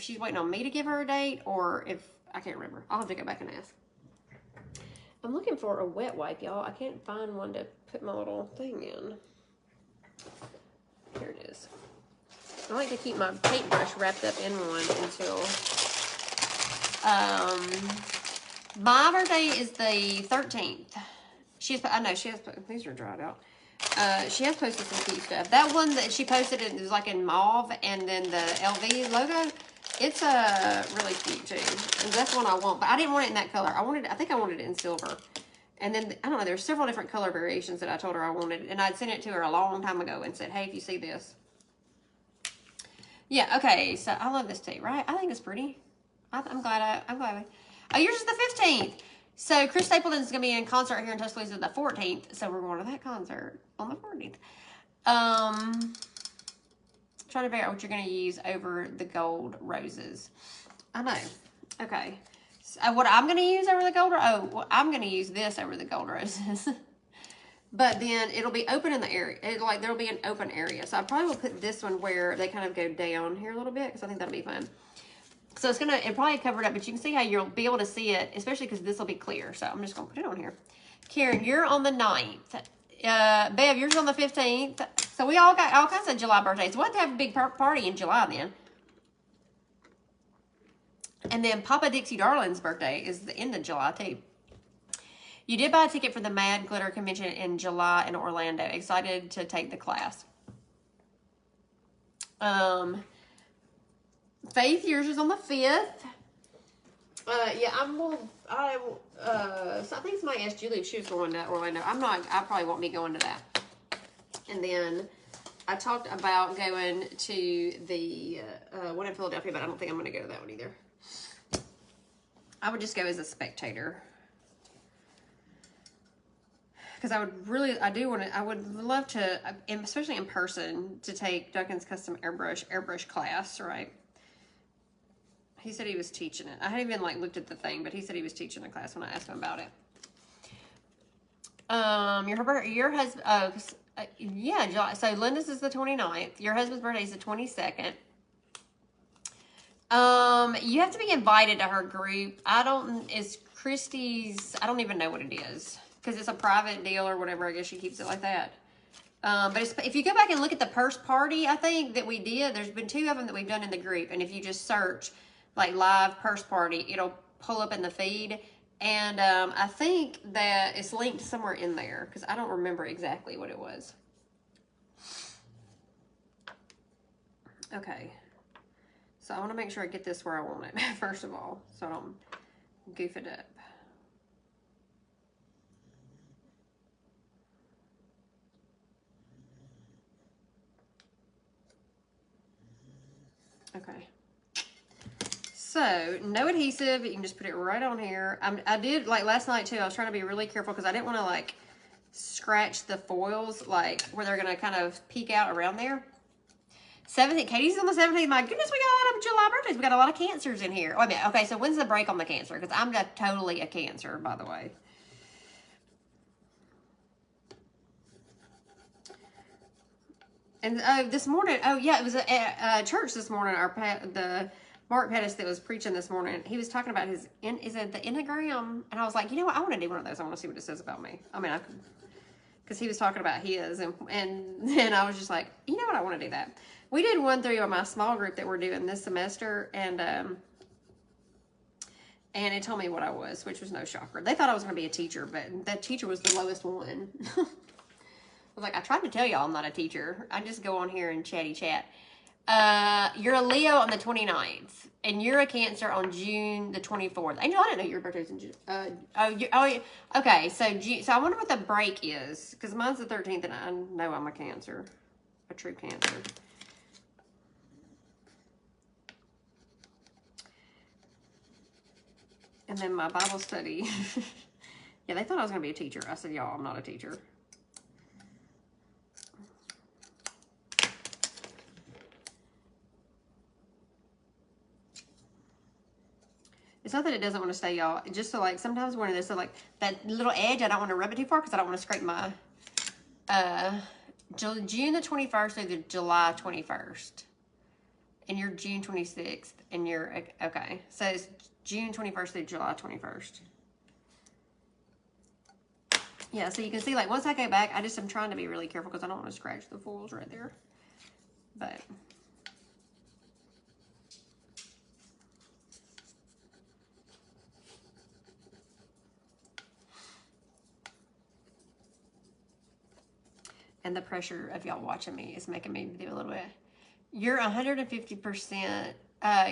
she's waiting on me to give her a date or if, I can't remember. I'll have to go back and ask. I'm looking for a wet wipe, y'all. I can't find one to put my little thing in. Here it is. I like to keep my paintbrush wrapped up in one until, my birthday is the 13th. I know she has, these are dried out. She has posted some cute stuff. That one that she posted, it was like in mauve and then the LV logo. It's really cute too. And that's one I want, but I didn't want it in that color. I think I wanted it in silver. And then, I don't know, there's several different color variations that I told her I wanted. And I'd sent it to her a long time ago and said, hey, if you see this. Yeah, okay, so I love this too, right? I think it's pretty. I'm glad. Oh, yours is the 15th. So Chris Stapleton's going to be in concert here in Tuscaloosa the 14th. So we're going to that concert on the 14th. Trying to figure out what you're going to use over the gold roses. I know. Okay. So what I'm going to use over the gold roses? Oh, I'm going to use this over the gold roses. But then it'll be open in the area. There'll be an open area. So I probably will put this one where they kind of go down here a little bit because I think that'll be fun. So it'll probably cover it up, but you can see how you'll be able to see it, especially because this will be clear. So I'm just going to put it on here. Karen, you're on the 9th. Bev, yours is on the 15th. So we all got all kinds of July birthdays. We'll have to have a big party in July then. And then Papa Dixie Darlins' birthday is the end of July too. You did buy a ticket for the Mad Glitter Convention in July in Orlando. Excited to take the class. Faith, yours is on the 5th. Yeah, so I think somebody asked Julie if she was going to Orlando. I probably won't be going to that. And then I talked about going to the one in Philadelphia, but I don't think I'm going to go to that one either. I would just go as a spectator. Because I would love to, especially in person, to take Duncan's custom airbrush class, right? He said he was teaching it. I hadn't even looked at the thing, but he said he was teaching a class when I asked him about it. Your husband, yeah, July. So Linda's is the 29th. Your husband's birthday is the 22nd. You have to be invited to her group. It's Christie's, I don't even know what it is. Because it's a private deal or whatever. I guess she keeps it like that. But if you go back and look at the purse party, I think, that we did, there's been 2 of them that we've done in the group. And if you just search, live purse party, it'll pull up in the feed. And I think that it's linked somewhere in there. Because I don't remember exactly what it was. Okay. So I want to make sure I get this where I want it, first of all. So I don't goof it up. Okay. So, no adhesive. You can just put it right on here. I did, like last night too, I was trying to be really careful because I didn't want to like scratch the foils like where they're going to kind of peek out around there. 17th, Katie's on the 17th. My goodness, we got a lot of July birthdays. We got a lot of Cancers in here. Oh, I mean, okay, so when's the break on the Cancer? Because I'm totally a Cancer, by the way. And this morning, oh yeah, it was at church this morning. The Mark Pettis that was preaching this morning, he was talking about is it the Enneagram? And I was like, you know what, I want to do one of those. I want to see what it says about me. I mean, because he was talking about his, and then I was just like, you know what, I want to do that. We did one through my small group that we're doing this semester, and it told me what I was, which was no shocker. They thought I was going to be a teacher, but that teacher was the lowest one. I was like, I tried to tell y'all I'm not a teacher. I just go on here and chatty chat. You're a Leo on the 29th, and you're a Cancer on June the 24th. Angel, I didn't know your birthday's in June. Okay, so I wonder what the break is, because mine's the 13th, and I know I'm a Cancer, a true Cancer. And then my Bible study. Yeah, they thought I was going to be a teacher. I said, y'all, I'm not a teacher. It's not that it doesn't want to stay, y'all. Just so like sometimes when there's so like that little edge, I don't want to rub it too far because I don't want to scrape my June the 21st through the July 21st. And you're June 26th, and you're okay. So it's June 21st through July 21st. Yeah, so you can see like once I go back, I'm trying to be really careful because I don't want to scratch the foils right there. But and the pressure of y'all watching me is making me do a little bit. You're 150%.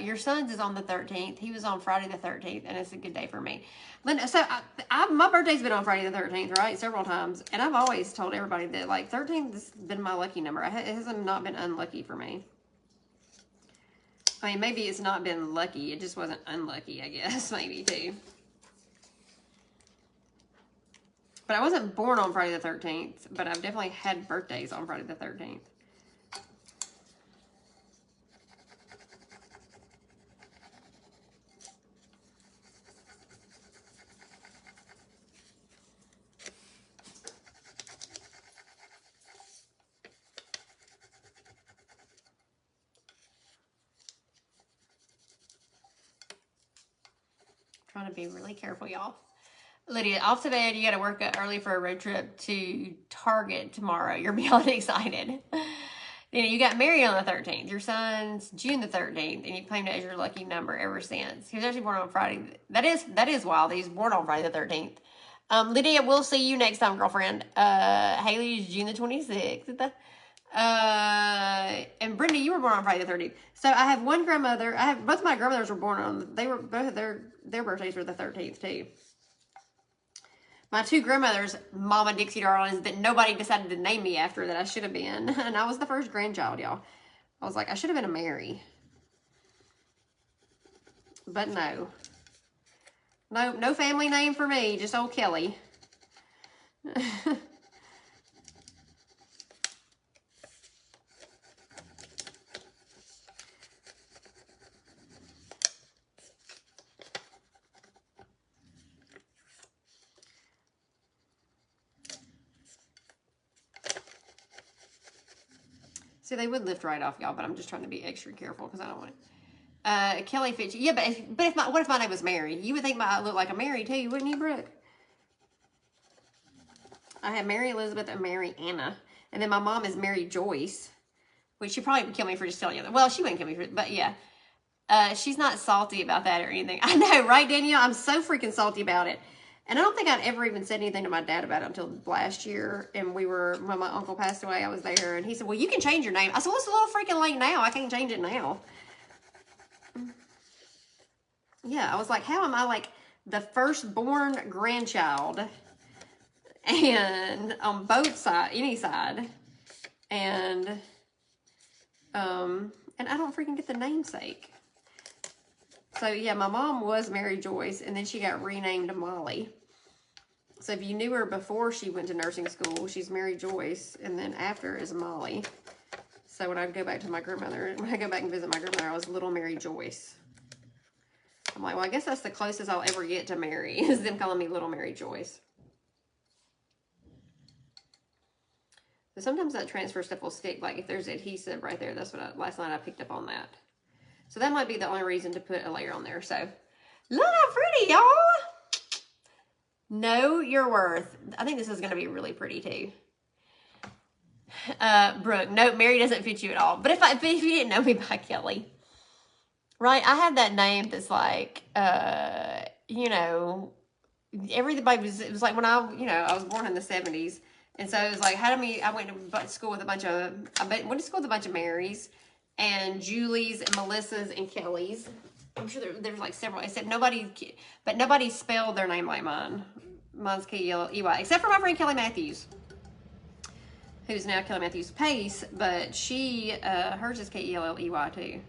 Your son's is on the 13th. He was on Friday the 13th, and it's a good day for me. Linda, so my birthday's been on Friday the 13th, right? Several times. And I've always told everybody that, like, 13th has been my lucky number. It has not been unlucky for me. I mean, maybe it's not been lucky. It just wasn't unlucky, I guess, maybe, too. But I wasn't born on Friday the 13th, but I've definitely had birthdays on Friday the 13th. Trying to be really careful, y'all. Lydia, off to bed. You got to work early for a road trip to Target tomorrow. You're beyond excited. You know, you got married on the 13th. Your son's June the 13th, and you claimed it as your lucky number ever since. He was actually born on Friday. That is wild. He's born on Friday the 13th. Lydia, we'll see you next time, girlfriend. Haley's June the 26th. And Brenda, you were born on Friday the 13th. So I have one grandmother. Both my grandmothers were born on. They were both their birthdays were the 13th too. My two grandmothers, Mama Dixie Darlins, that nobody decided to name me after that I should have been. And I was the first grandchild, y'all. I was like, I should have been a Mary. But no. No family name for me, just old Kelly. See, they would lift right off, y'all, but I'm just trying to be extra careful because I don't want it. Kelly Fitch. Yeah, but what if my name was Mary? You would think I look like a Mary too, wouldn't you, Brooke? I have Mary Elizabeth and Mary Anna. And then my mom is Mary Joyce, which she probably would kill me for just telling you that. Well, she wouldn't kill me for it, but yeah. She's not salty about that or anything. I know, right, Danielle? I'm so freaking salty about it. And I don't think I'd ever even said anything to my dad about it until last year. And when my uncle passed away, I was there. And he said, well, you can change your name. I said, well, it's a little freaking late now. I can't change it now. Yeah, I was like, how am I like the firstborn grandchild? And on both sides, any side. And And I don't freaking get the namesake. So, yeah, my mom was Mary Joyce, and then she got renamed Molly. So, if you knew her before she went to nursing school, she's Mary Joyce, and then after is Molly. So, when I go back to my grandmother, when I go back and visit my grandmother, I was Little Mary Joyce. I'm like, well, I guess that's the closest I'll ever get to Mary, is them calling me Little Mary Joyce. So sometimes that transfer stuff will stick. Like if there's adhesive right there, that's what last night I picked up on that. So that might be the only reason to put a layer on there. So look how pretty, y'all. Know your worth. I think this is going to be really pretty too. Brooke, no, Mary doesn't fit you at all. But if you didn't know me by Kelly, right? I have that name that's like, you know, everybody was, it was like when I was born in the 70s. And so it was like, I went to school with a bunch of Marys and Julies and Melissas and Kellys. I'm sure there's like several, except nobody spelled their name like mine. Mine's K-E-L-E-Y, except for my friend Kelly Matthews, who's now Kelly Matthews Pace, but hers is K-E-L-L-E-Y too.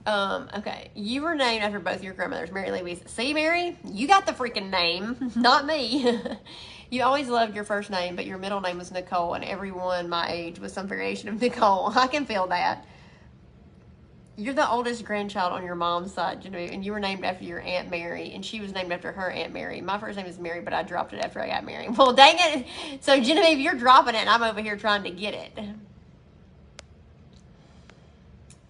Okay. You were named after both your grandmothers, Mary Louise. See, Mary? You got the freaking name, not me. You always loved your first name, but your middle name was Nicole, and everyone my age was some variation of Nicole. I can feel that. You're the oldest grandchild on your mom's side, Genevieve, and you were named after your Aunt Mary, and she was named after her Aunt Mary. My first name is Mary, but I dropped it after I got married. Well, dang it. So, Genevieve, you're dropping it, and I'm over here trying to get it.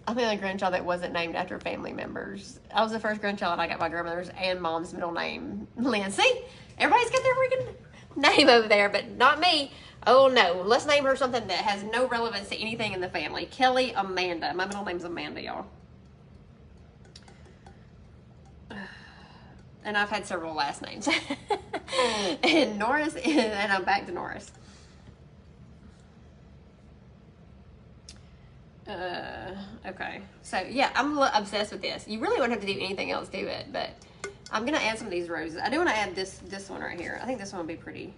I'm the only grandchild that wasn't named after family members. I was the first grandchild. I got my grandmother's and mom's middle name, Lynn. See? Everybody's got their freaking name over there, but not me. Oh, no. Let's name her something that has no relevance to anything in the family. Kelly Amanda. My middle name's Amanda, y'all. And I've had several last names. And Norris, and I'm back to Norris. Okay. So, yeah, I'm obsessed with this. You really wouldn't have to do anything else to it, but I'm going to add some of these roses. I do want to add this one right here. I think this one will be pretty.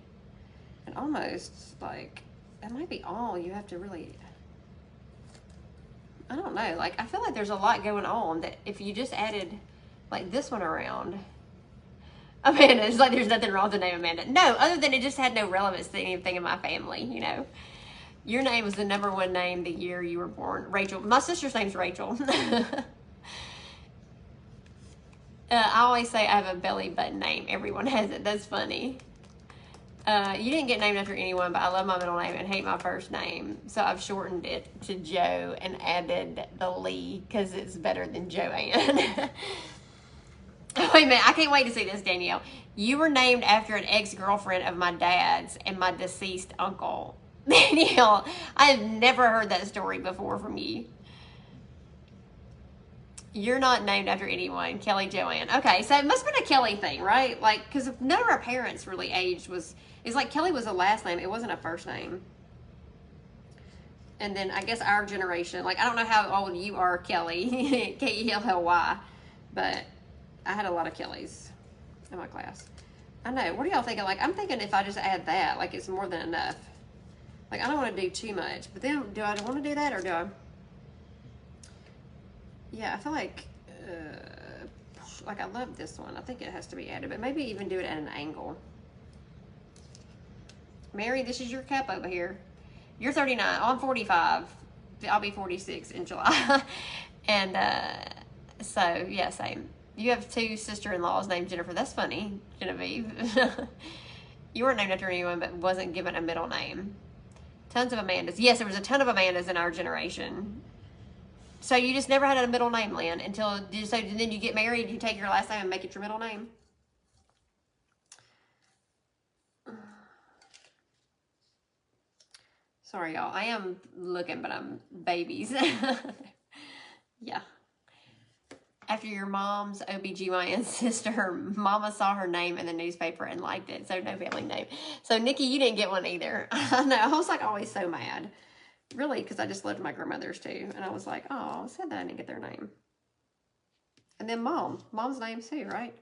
And almost, like, that might be all you have to really, I don't know. Like, I feel like there's a lot going on that if you just added, like, this one around. Amanda, it's like there's nothing wrong with the name Amanda. No, other than it just had no relevance to anything in my family, you know. Your name was the #1 name the year you were born. Rachel. My sister's name's Rachel. I always say I have a belly button name. Everyone has it. That's funny. You didn't get named after anyone, but I love my middle name and hate my first name. So I've shortened it to Joe and added the Lee because it's better than Joanne. Wait a minute. I can't wait to see this, Danielle. You were named after an ex-girlfriend of my dad's and my deceased uncle. Danielle, I have never heard that story before from you. You're not named after anyone. Kelly Joanne. Okay, so it must have been a Kelly thing, right? Like, because none of our parents really aged it's like Kelly was a last name. It wasn't a first name. And then I guess our generation, like, I don't know how old you are, Kelly, K-E-L-L-Y, but I had a lot of Kellys in my class. I know. What are y'all thinking? Like, I'm thinking if I just add that, like, it's more than enough. Like, I don't want to do too much, but then do I want to do that or do I? Yeah, I feel like I love this one. I think it has to be added, but maybe even do it at an angle. Mary, this is your cup over here. You're 39. Oh, I'm 45. I'll be 46 in July. And so, yeah, same. You have 2 sister-in-laws named Jennifer. That's funny, Genevieve. You weren't named after anyone, but wasn't given a middle name. Tons of Amandas. Yes, there was a ton of Amandas in our generation. So you just never had a middle name, Lynn, so then you get married, you take your last name and make it your middle name? Sorry, y'all. I am looking, but I'm babies. Yeah. After your mom's OBGYN sister, Mama saw her name in the newspaper and liked it, so no family name. So, Nikki, you didn't get one either. I know. I was, like, always so mad. Really, because I just loved my grandmothers, too. And I was like, oh, sad that I didn't get their name. And then Mom's name, too, right?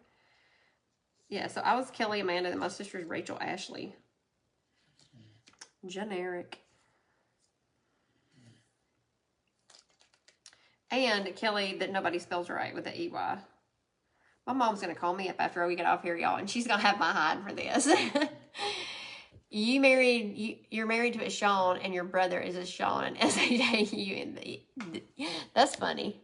Yeah, so I was Kelly Amanda, and my sister's Rachel Ashley. Generic. And Kelly, that nobody spells right with the EY. My mom's going to call me up after we get off here, y'all, and she's going to have my hide for this. You're married to a Sean, and your brother is a Sean, and S-H-A-U-N. That's funny.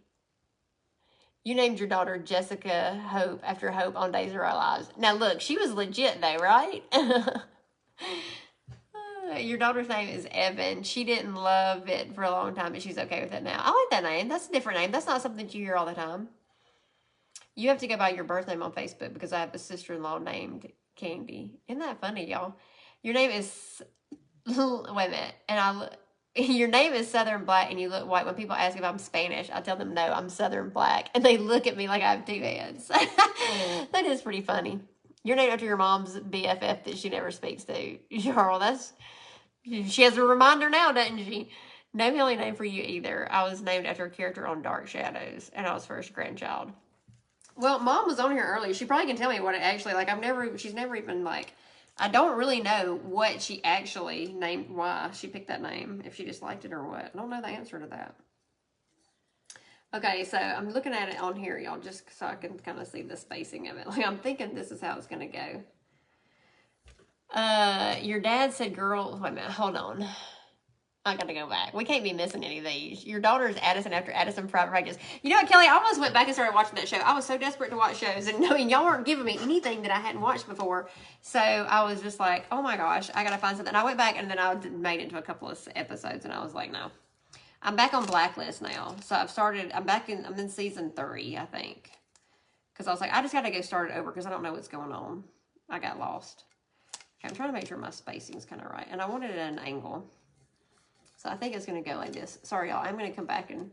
You named your daughter Jessica Hope after Hope on Days of Our Lives. Now, look, she was legit, though, right? Your daughter's name is Evan. She didn't love it for a long time, but she's okay with it now. I like that name. That's a different name. That's not something that you hear all the time. You have to go by your birth name on Facebook because I have a sister-in-law named Candy. Isn't that funny, y'all? Your name is... Wait a minute. Your name is Southern Black and you look white. When people ask if I'm Spanish, I tell them no, I'm Southern Black. And they look at me like I have two heads. That is pretty funny. You're named after your mom's BFF that she never speaks to. Charles, she has a reminder now, doesn't she? No family name for you either. I was named after a character on Dark Shadows, and I was first grandchild. Well, Mom was on here earlier. She probably can tell me what it actually, like, she's never even, like, I don't really know what she actually named, why she picked that name, if she just liked it or what. I don't know the answer to that. Okay, so I'm looking at it on here, y'all, just so I can kind of see the spacing of it. Like, I'm thinking this is how it's going to go. Your dad said girls, wait a minute, hold on. I gotta go back. We can't be missing any of these. Your daughter is Addison after Addison Private Practice. You know what, Kelly? I almost went back and started watching that show. I was so desperate to watch shows, and knowing y'all weren't giving me anything that I hadn't watched before. So I was just like, oh my gosh, I gotta find something. I went back, and then I made it into a couple of episodes, and I was like, no. I'm back on Blacklist now. So I'm in season 3, I think. Because I was like, I just gotta go start it over because I don't know what's going on. I got lost. Okay, I'm trying to make sure my spacing's kind of right. And I wanted it at an angle. So I think it's going to go like this. Sorry, y'all. I'm going to come back and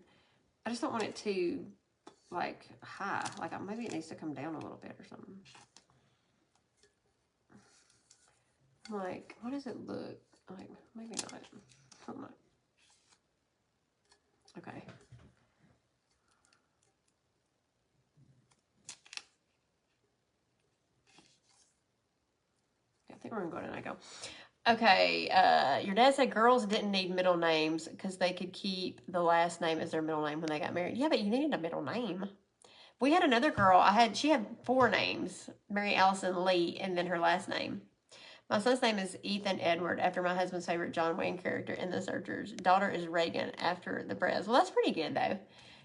I just don't want it too, like, high. Like, maybe it needs to come down a little bit or something. Like, what does it look like? Maybe not. Hold on. Okay. I think we're going to go ahead and go. Okay, your dad said girls didn't need middle names because they could keep the last name as their middle name when they got married. Yeah, but you needed a middle name. We had another girl. She had 4 names. Mary Allison Lee, and then her last name. My son's name is Ethan Edward, after my husband's favorite John Wayne character in The Searchers. Daughter is Reagan, after the Brez. Well, that's pretty good, though.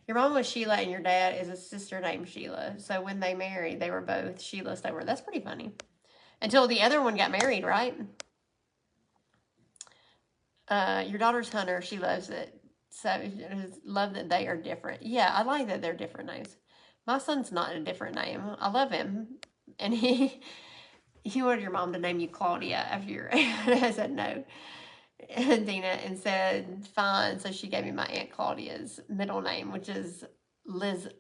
Your mom was Sheila, and your dad is a sister named Sheila. So when they married, they were both Sheila Stover. That's pretty funny. Until the other one got married, right? Your daughter's Hunter. She loves it. So, love that they are different. Yeah, I like that they're different names. My son's not a different name. I love him. And he wanted your mom to name you Claudia after your aunt. I said no. Dina, and said fine. So she gave me my Aunt Claudia's middle name, which is Lizeth.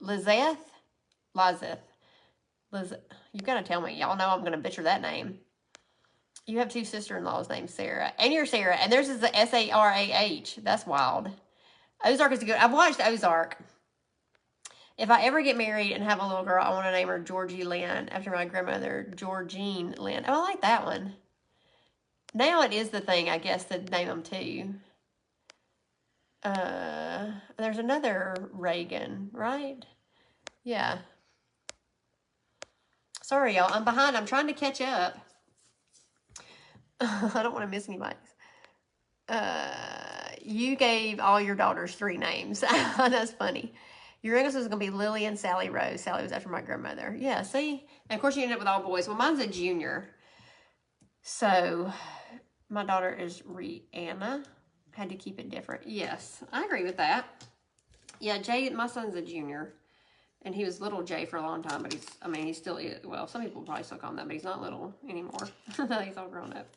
You've got to tell me. Y'all know I'm going to butcher that name. You have 2 sister-in-laws named Sarah. And you're Sarah. And theirs is the S-A-R-A-H. That's wild. Ozark is good. I've watched Ozark. If I ever get married and have a little girl, I want to name her Georgie Lynn after my grandmother, Georgine Lynn. Oh, I like that one. Now it is the thing, I guess, to name them too. There's another Reagan, right? Yeah. Sorry, y'all. I'm behind. I'm trying to catch up. I don't want to miss anybody. You gave all your daughters 3 names. That's funny. Your youngest was going to be Lily and Sally Rose. Sally was after my grandmother. Yeah, see? And of course you ended up with all boys. Well, mine's a junior. So, my daughter is Rihanna. Had to keep it different. Yes, I agree with that. Yeah, Jay, my son's a junior. And he was little Jay for a long time, but he's still, well, some people probably still call him that, but he's not little anymore. He's all grown up.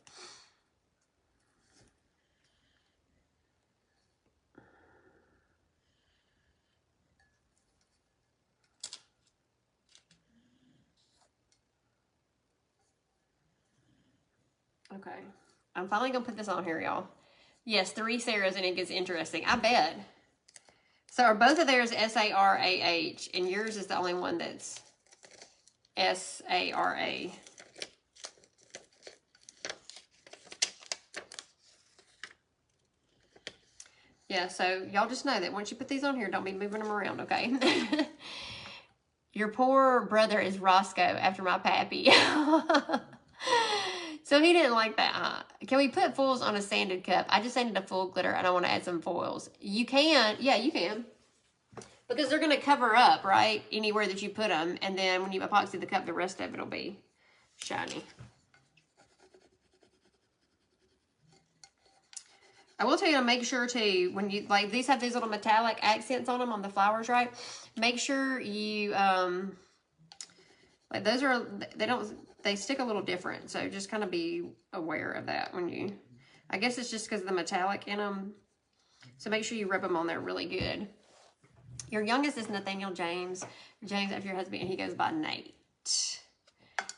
Okay. I'm finally going to put this on here, y'all. Yes, 3 Sarahs, and it gets interesting. I bet. So are both of theirs S-A-R-A-H, and yours is the only one that's S-A-R-A. Yeah, so y'all just know that once you put these on here, don't be moving them around, okay? Your poor brother is Roscoe after my pappy. So he didn't like that, huh? Can we put foils on a sanded cup? I just sanded a full glitter and I want to add some foils. You can. Yeah, you can. Because they're going to cover up, right? Anywhere that you put them. And then when you epoxy the cup, the rest of it will be shiny. I will tell you to make sure to, when you, like, these have these little metallic accents on them on the flowers, right? Make sure you, like, those are, they stick a little different. So just kind of be aware of that when you, I guess it's just because of the metallic in them. So make sure you rub them on there really good. Your youngest is Nathaniel James. James after your husband, and he goes by Nate.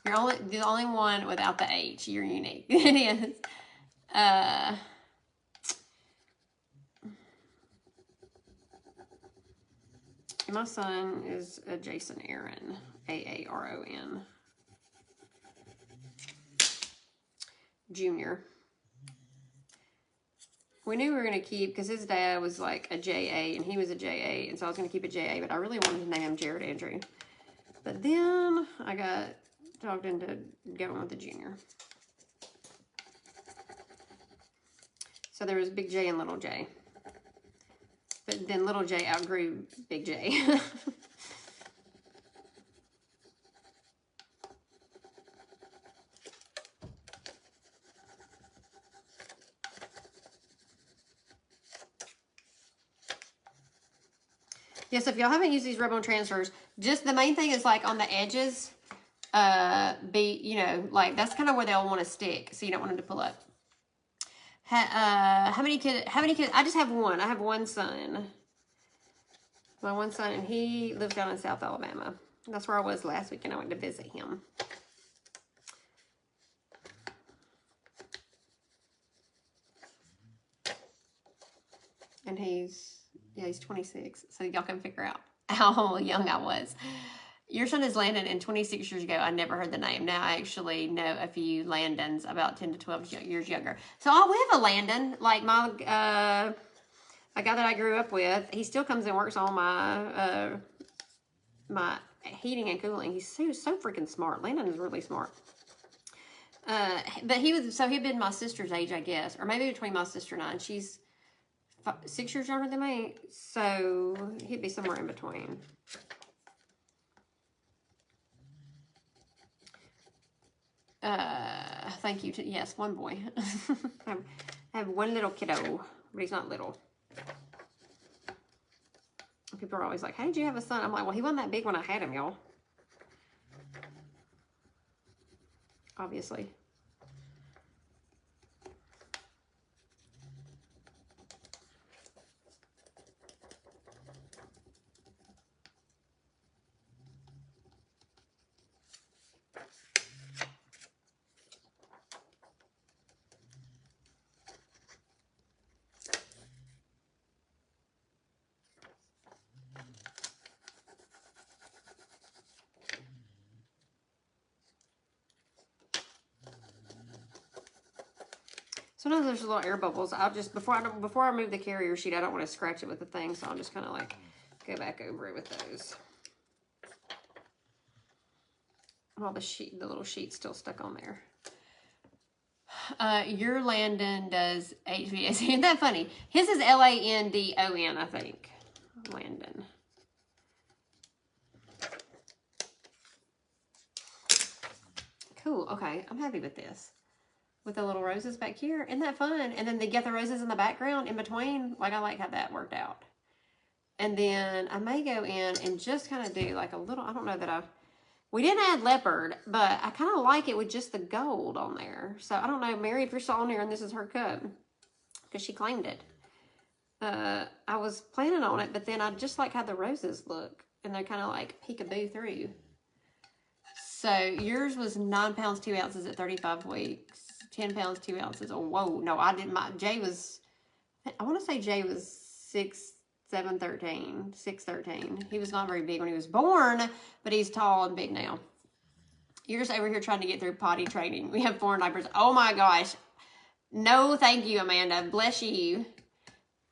You're the only one without the H. You're unique. It is. My son is Jason Aaron, Aaron, Junior. We knew we were going to keep, because his dad was like a JA, and he was a JA, and so I was going to keep a JA, but I really wanted to name him Jared Andrew. But then I got talked into going with the Junior. So there was Big J and Little J. But then Little J outgrew Big J. Yes, if y'all haven't used these rub-on transfers, just the main thing is like on the edges, you know, like that's kind of where they'll want to stick, so you don't want them to pull up. How many kids? I just have one. I have one son. My one son, and he lives down in South Alabama. That's where I was last week, and I went to visit him. And he's 26, so y'all can figure out how young I was. Your son is Landon, and 26 years ago, I never heard the name. Now I actually know a few Landons about 10 to 12 years younger. So we have a Landon, like my a guy that I grew up with. He still comes and works on my my heating and cooling. He's so freaking smart. Landon is really smart. But he'd been my sister's age, I guess, or maybe between my sister and I. And she's 6 years younger than me, so he'd be somewhere in between. Thank you. Yes, one boy. I have one little kiddo, but he's not little. People are always like, how did you have a son? I'm like, well, he wasn't that big when I had him, y'all. Obviously. Sometimes there's little air bubbles. I'll just, before I move the carrier sheet, I don't want to scratch it with the thing, so I'll just kind of like go back over it with those. All the little sheet's still stuck on there. Your Landon does HVAC. Isn't that funny? His is Landon, I think. Landon. Cool. Okay, I'm happy with this. With the little roses back here. Isn't that fun? And then they get the roses in the background in between. Like, I like how that worked out. And then I may go in and just kind of do like a little, I don't know that we didn't add leopard, but I kind of like it with just the gold on there. So I don't know, Mary, if you're still on there and this is her cup, because she claimed it. I was planning on it, but then I just like how the roses look. And they're kind of like peekaboo through. So yours was 9 pounds, 2 ounces at 35 weeks. 10 pounds, 2 ounces. Oh, whoa. No, I didn't. Jay was, I want to say Jay was 6'13". He was not very big when he was born, but he's tall and big now. You're just over here trying to get through potty training. We have 4 diapers. Oh my gosh. No, thank you, Amanda. Bless you.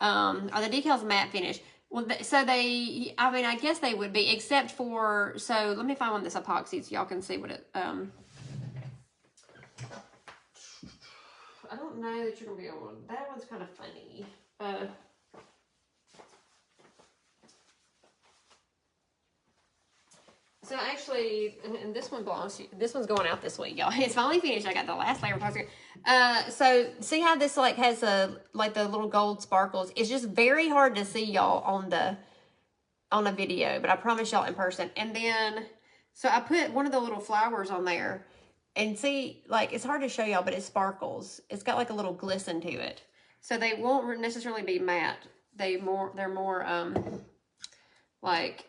Are the decals matte finish? Well, so they, I mean, I guess they would be, except for, so let me find one that's epoxy so y'all can see what it, I don't know that you're going to be able to, that one's kind of funny. So actually, and this one belongs to, this one's going out this week, y'all. It's finally finished. I got the last layer of epoxy. So see how this like has like the little gold sparkles? It's just very hard to see y'all on a video, but I promise y'all in person. And then, so I put one of the little flowers on there, and see, like, it's hard to show y'all, but it sparkles. It's got like a little glisten to it. So they won't necessarily be matte. They're more like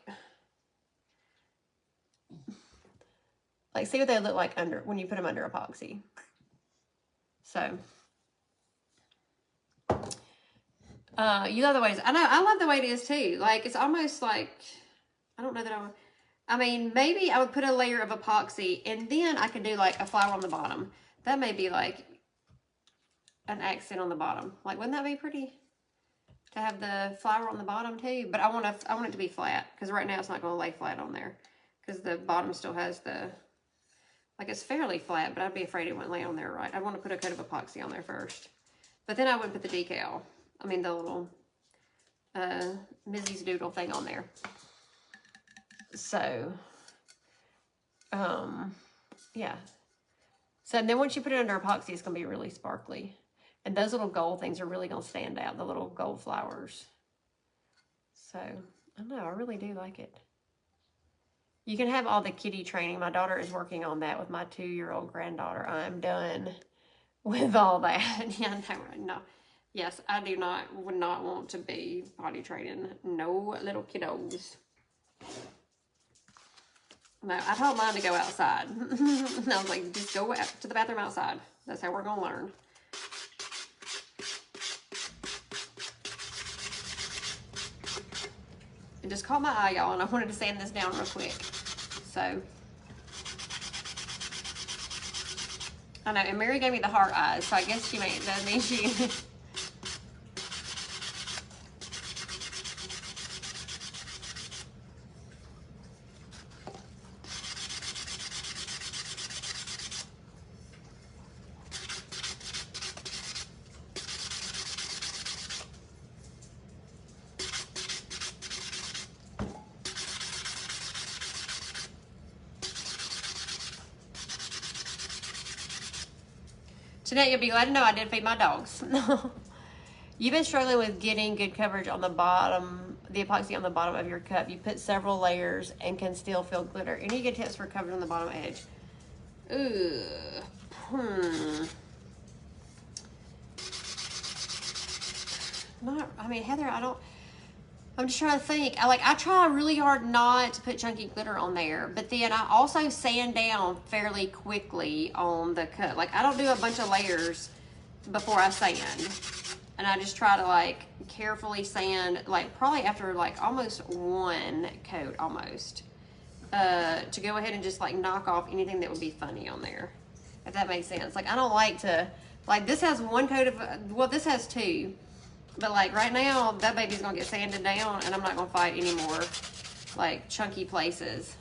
see what they look like under when you put them under epoxy. So you love the way it is. I know, I love the way it is too. Like, it's almost like, I don't know that I mean, maybe I would put a layer of epoxy and then I could do like a flower on the bottom. That may be like an accent on the bottom. Like, wouldn't that be pretty to have the flower on the bottom too? But I want it to be flat, because right now it's not going to lay flat on there, because the bottom still has the, like, it's fairly flat, but I'd be afraid it wouldn't lay on there right. I'd want to put a coat of epoxy on there first. But then I would put the decal. I mean, the little Missy's Doodle thing on there. So, yeah. So then once you put it under epoxy, it's going to be really sparkly. And those little gold things are really going to stand out, the little gold flowers. So, I don't know, I really do like it. You can have all the kitty training. My daughter is working on that with my 2-year-old granddaughter. I'm done with all that. Yeah, no. Yes, I would not want to be potty training no little kiddos. No, I told mine to go outside. And I was like, just go to the bathroom outside. That's how we're going to learn. It just caught my eye, y'all, and I wanted to sand this down real quick. So, I know, and Mary gave me the heart eyes, so I guess that means she... Tonight you'll be glad to know I did feed my dogs. You've been struggling with getting good coverage on the bottom, the epoxy on the bottom of your cup. You put several layers and can still feel glitter. Any good tips for coverage on the bottom edge? I mean, Heather, I'm just trying to think. I try really hard not to put chunky glitter on there, but then I also sand down fairly quickly on the cup. Like, I don't do a bunch of layers before I sand. And I just try to, like, carefully sand, like, probably after, like, almost one coat, almost, to go ahead and just, like, knock off anything that would be funny on there, if that makes sense. Like, I don't like to, like, this has one coat of, well, this has two. But, like, right now, that baby's going to get sanded down, and I'm not going to fight any more, like, chunky places.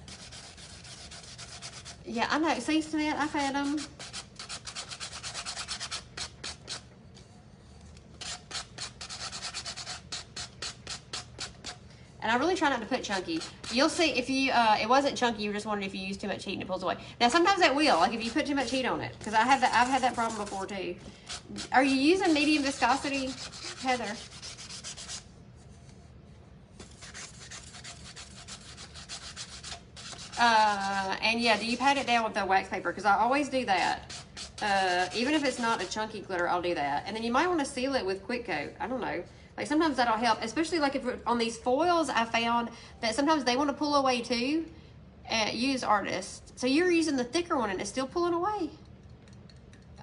Yeah, I know. See, Smith, I fed them. And I really try not to put chunky. You'll see if you, it wasn't chunky, you were just wondering if you use too much heat and it pulls away. Now, sometimes that will, like if you put too much heat on it, because I've had that problem before too. Are you using medium viscosity, Heather? And yeah, do you pat it down with the wax paper? Because I always do that. Even if it's not a chunky glitter, I'll do that. And then you might want to seal it with quick coat. I don't know. Like, sometimes that'll help, especially like if on these foils, I found that sometimes they want to pull away too. Use Artist. So you're using the thicker one and it's still pulling away.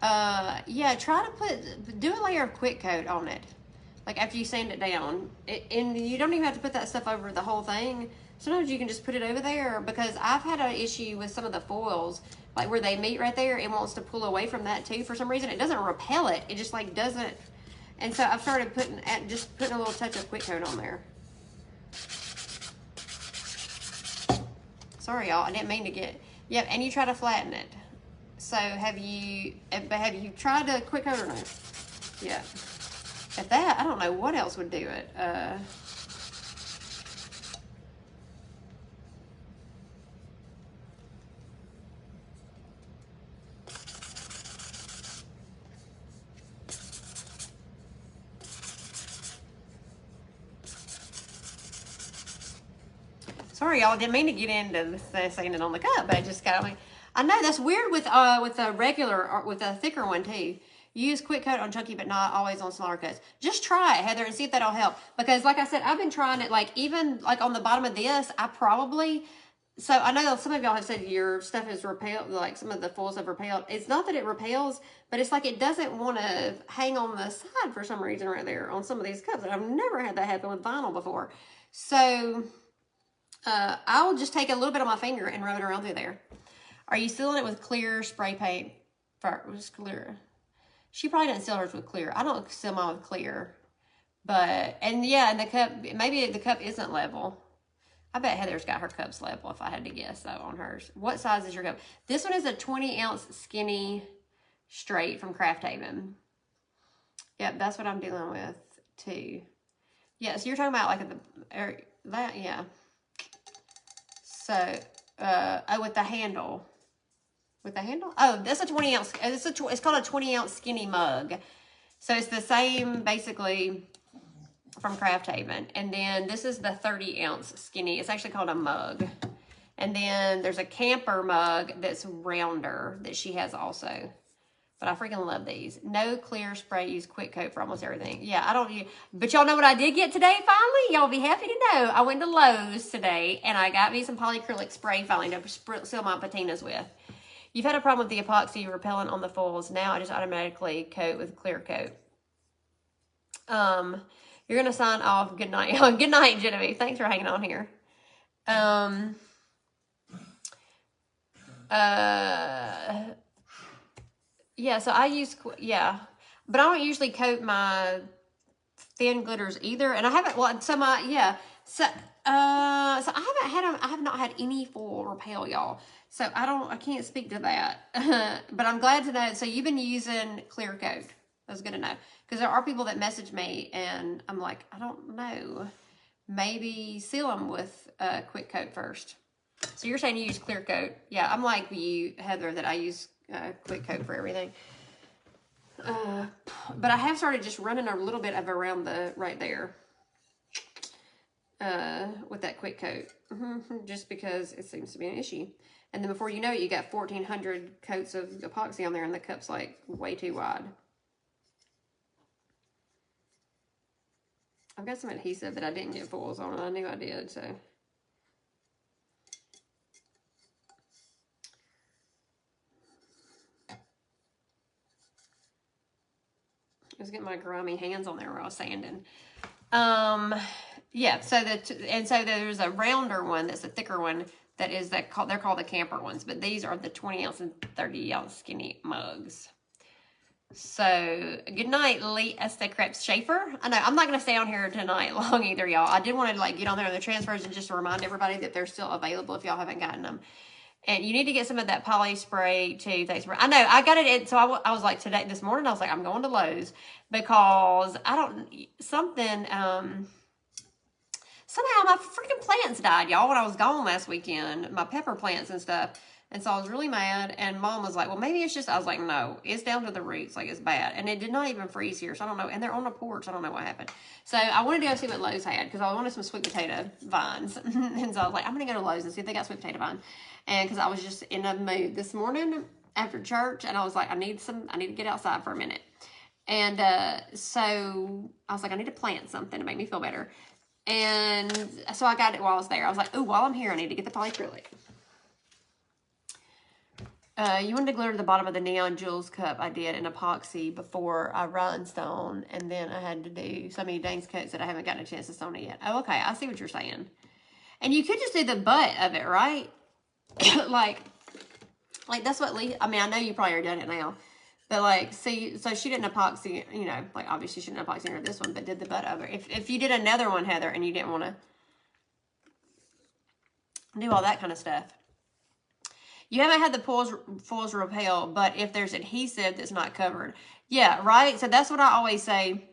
Yeah, try to do a layer of quick coat on it. Like after you sand it down. And you don't even have to put that stuff over the whole thing. Sometimes you can just put it over there, because I've had an issue with some of the foils, like where they meet right there, it wants to pull away from that too for some reason. It doesn't repel it. It just like doesn't. And so I've started just putting a little touch of quick coat on there. Sorry, y'all. I didn't mean to get. Yep, and you try to flatten it. So have you tried to quick coat or no? Yeah. At that, I don't know what else would do it. Sorry, y'all. Didn't mean to get into saying it on the cup, but I just got me. I know that's weird with a regular or with a thicker one too. Use quick coat on chunky, but not always on smaller cuts. Just try it, Heather, and see if that'll help. Because, like I said, I've been trying it. Like even like on the bottom of this, So I know some of y'all have said your stuff is repelled. Like some of the foils have repelled. It's not that it repels, but it's like it doesn't want to hang on the side for some reason right there on some of these cups. And I've never had that happen with vinyl before. So. I'll just take a little bit of my finger and rub it around through there. Are you sealing it with clear spray paint? First, clear. She probably didn't seal hers with clear. I don't seal mine with clear. But, and yeah, and the cup, maybe the cup isn't level. I bet Heather's got her cups level if I had to guess though on hers. What size is your cup? This one is a 20-ounce skinny straight from Craft Haven. Yep, that's what I'm dealing with too. Yeah, so you're talking about like that, yeah. So, with the handle. With the handle? Oh, that's a 20-ounce. It's called a 20-ounce skinny mug. So, it's the same, basically, from Craft Haven. And then this is the 30-ounce skinny. It's actually called a mug. And then there's a camper mug that's rounder that she has also. But I freaking love these. No clear spray. Use quick coat for almost everything. Yeah, I don't. But y'all know what I did get today finally? Y'all be happy to know. I went to Lowe's today and I got me some polyacrylic spray finally to seal my patinas with. You've had a problem with the epoxy repellent on the foils. Now I just automatically coat with clear coat. You're going to sign off. Good night. Good night, Genevieve. Thanks for hanging on here. Yeah, so I use, yeah, but I don't usually coat my thin glitters either. And I haven't, well, so so I have not had any foil repel, y'all. So I can't speak to that. But I'm glad to know. So you've been using clear coat. That's good to know. Because there are people that message me and I'm like, I don't know. Maybe seal them with quick coat first. So you're saying you use clear coat. Yeah, I'm like you, Heather, that I use quick coat for everything. But I have started just running a little bit of around right there with that quick coat. Just because it seems to be an issue. And then before you know it, you got 1,400 coats of epoxy on there and the cup's like way too wide. I've got some adhesive that I didn't get foils on and I knew I did, so. I was getting my grimy hands on there while I was sanding. Yeah, so there's a rounder one that's a thicker one they're called the camper ones, but these are the 20-ounce and 30-ounce skinny mugs. So, good night, Lee Estee Krebs Schaefer. I know, I'm not going to stay on here tonight long either, y'all. I did want to get on there on the transfers and just to remind everybody that they're still available if y'all haven't gotten them. And you need to get some of that poly spray too. Thanks for. I know I got it. So I was like this morning. I was like, I'm going to Lowe's because something. Somehow my freaking plants died, y'all. When I was gone last weekend, my pepper plants and stuff. And so I was really mad. And Mom was like, well, maybe it's just. I was like, no, it's down to the roots. Like it's bad. And it did not even freeze here, so I don't know. And they're on the porch. I don't know what happened. So I wanted to go see what Lowe's had because I wanted some sweet potato vines. And so I was like, I'm gonna go to Lowe's and see if they got sweet potato vines. And because I was just in a mood this morning after church, and I was like, I need to get outside for a minute. And so I was like, I need to plant something to make me feel better. And so I got it while I was there. I was like, oh, while I'm here, I need to get the polyacrylic. You wanted to glitter the bottom of the Neon Jewels cup. I did in epoxy before I rhinestone, and then I had to do so many dang coats that I haven't gotten a chance to stone it yet. Oh, okay, I see what you're saying. And you could just do the butt of it, right? like that's what Lee, I mean, I know you probably already done it now, But like, see, so she didn't epoxy, you know, like obviously she didn't epoxy her this one, but did the butt of it. If you did another one, Heather, and you didn't want to do all that kind of stuff. You haven't had the foils repel, but if there's adhesive that's not covered. Yeah, right? So that's what I always say.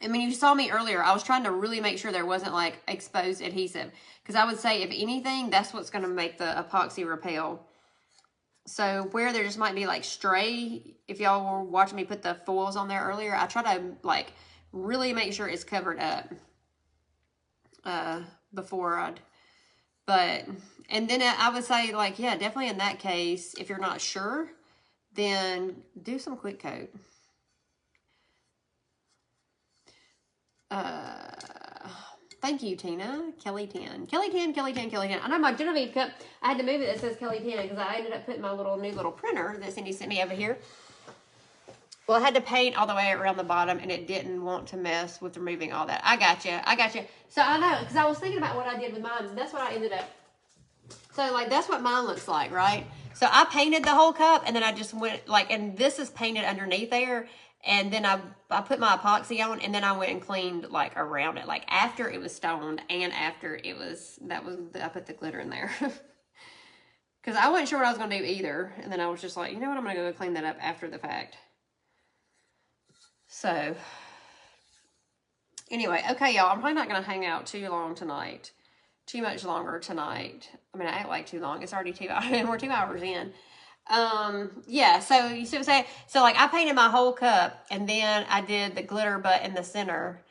I mean, you saw me earlier. I was trying to really make sure there wasn't like exposed adhesive. Because I would say, if anything, that's what's going to make the epoxy repel. So where there just might be like stray, if y'all were watching me put the foils on there earlier, I try to like really make sure it's covered up before I'd, but, and then I would say like, yeah, definitely in that case, if you're not sure, then do some quick coat. Thank you, Tina. Kelly 10. Kelly 10, Kelly 10, Kelly 10. I know my Genevieve cup, I had to move it that says Kelly 10 because I ended up putting my new little printer that Cindy sent me over here. Well, I had to paint all the way around the bottom, and it didn't want to mess with removing all that. I got you. I got you. So I know, because I was thinking about what I did with mine. That's what I ended up. So, like, that's what mine looks like, right? So I painted the whole cup, and then I just went, like, and this is painted underneath there. And then I put my epoxy on, and then I went and cleaned, like, around it. Like, after it was stoned and after it was, I put the glitter in there. Because I wasn't sure what I was going to do either. And then I was just like, you know what, I'm going to go clean that up after the fact. So, anyway, okay, y'all, I'm probably not going to hang out too long tonight. Too much longer tonight. I mean, I act like too long. It's already 2 hours. We're 2 hours in. Yeah, so you see what I'm saying? So like I painted my whole cup, and then I did the glitter butt in the center,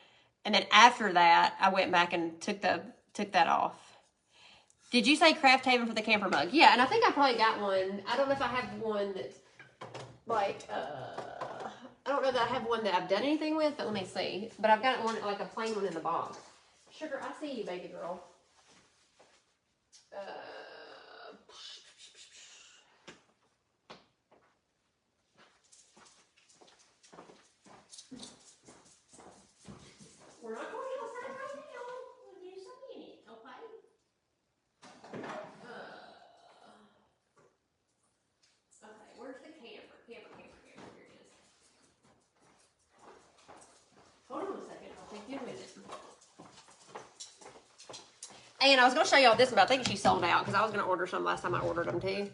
and then after that I went back and took that off. Did you say Craft Haven for the camper mug? Yeah, and I think I probably got one. I don't know if I have one that's like I don't know that I have one that I've done anything with, but let me see. But I've got one, like a plain one in the box. Sugar, I see you, baby girl. We're not going outside right now. We'll do some minute, okay? Okay, where's the camper? Camper. Here it is. Hold on a second. I'll take you with it. And I was going to show y'all this, but I think she sold out because I was going to order some last time I ordered them too.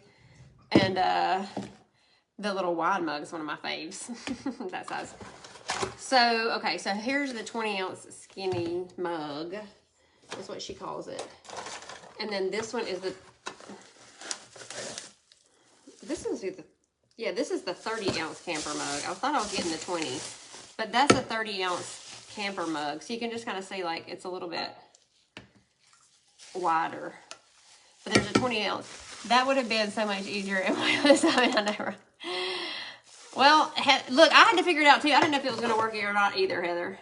And the little wine mug is one of my faves. That size. So, okay, so here's the 20-ounce skinny mug. That's what she calls it. And then this one is this is the 30-ounce camper mug. I thought I was getting the 20, but that's a 30-ounce camper mug. So you can just kind of see, like, it's a little bit wider. But there's a 20-ounce. That would have been so much easier if I never. Well, look, I had to figure it out too. I didn't know if it was going to work or not either, Heather.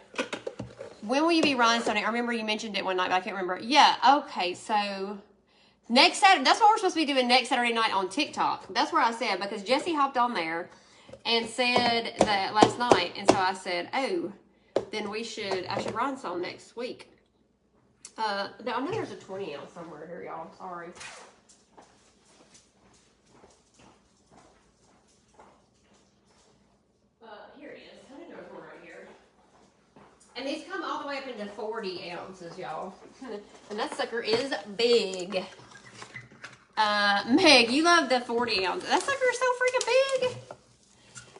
When will you be rhinestoning? I remember you mentioned it one night, but I can't remember. Yeah, okay, so next Saturday, that's what we're supposed to be doing next Saturday night on TikTok. That's where I said, because Jessie hopped on there and said that last night, and so I said, oh, then I should rhinestone next week. I know there's a 20-ounce somewhere here, y'all. Sorry. Here it is. I think there's one right here. And these come all the way up into 40 ounces, y'all. And that sucker is big. Meg, you love the 40 ounce. That sucker is so freaking big.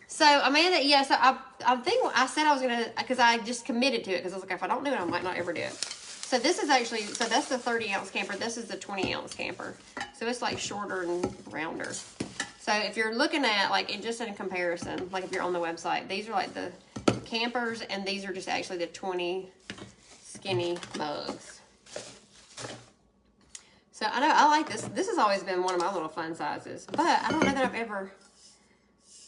So, Amanda, yeah, so I think I said I was going to, because I just committed to it, because I was like, if I don't do it, I might not ever do it. So this is actually, so that's the 30-ounce camper. This is the 20-ounce camper. So it's like shorter and rounder. So if you're looking at, like, just in comparison, like if you're on the website, these are like the campers, and these are just actually the 20 skinny mugs. So I know I like this. This has always been one of my little fun sizes, but I don't know that I've ever,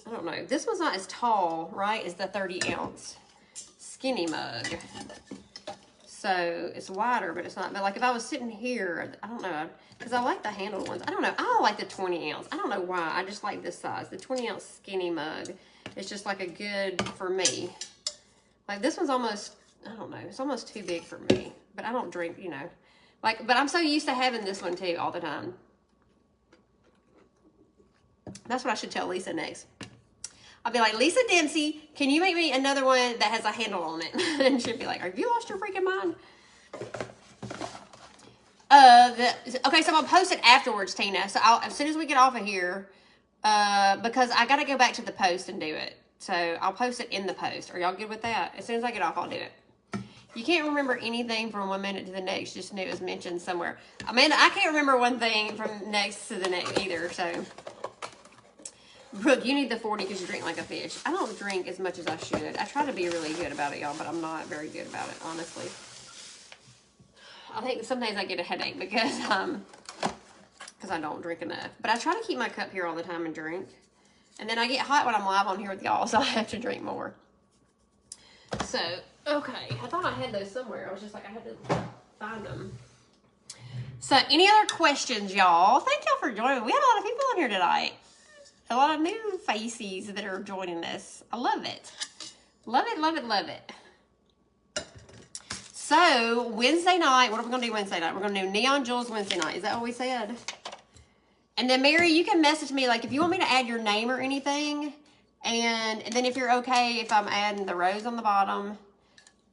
I don't know. This one's not as tall, right, as the 30-ounce skinny mug. So it's wider, but it's not. But like if I was sitting here, I don't know, because I like the handled ones. I don't know. I don't like the 20-ounce. I don't know why. I just like this size. The 20-ounce skinny mug. It's just like a good for me. Like this one's almost, I don't know. It's almost too big for me. But I don't drink, you know. Like, but I'm so used to having this one too all the time. That's what I should tell Lisa next. I'll be like, Lisa Dempsey, can you make me another one that has a handle on it? And she'll be like, have you lost your freaking mind? Okay, so I'm gonna post it afterwards, Tina. So as soon as we get off of here, because I gotta go back to the post and do it. So I'll post it in the post. Are y'all good with that? As soon as I get off, I'll do it. You can't remember anything from 1 minute to the next. Just knew it was mentioned somewhere. Amanda, I can't remember one thing from next to the next either. So, Brooke, you need the 40 because you drink like a fish. I don't drink as much as I should. I try to be really good about it, y'all, but I'm not very good about it, honestly. I think sometimes I get a headache because I don't drink enough. But I try to keep my cup here all the time and drink. And then I get hot when I'm live on here with y'all, so I have to drink more. So, okay. I thought I had those somewhere. I was just like, I had to find them. So, any other questions, y'all? Thank y'all for joining. We had a lot of people on here tonight. A lot of new faces that are joining us. I love it. Love it, love it, love it. So, Wednesday night, what are we going to do Wednesday night? We're going to do Neon Jewels Wednesday night. Is that what we said? And then, Mary, you can message me, like, if you want me to add your name or anything. And then if you're okay, if I'm adding the rose on the bottom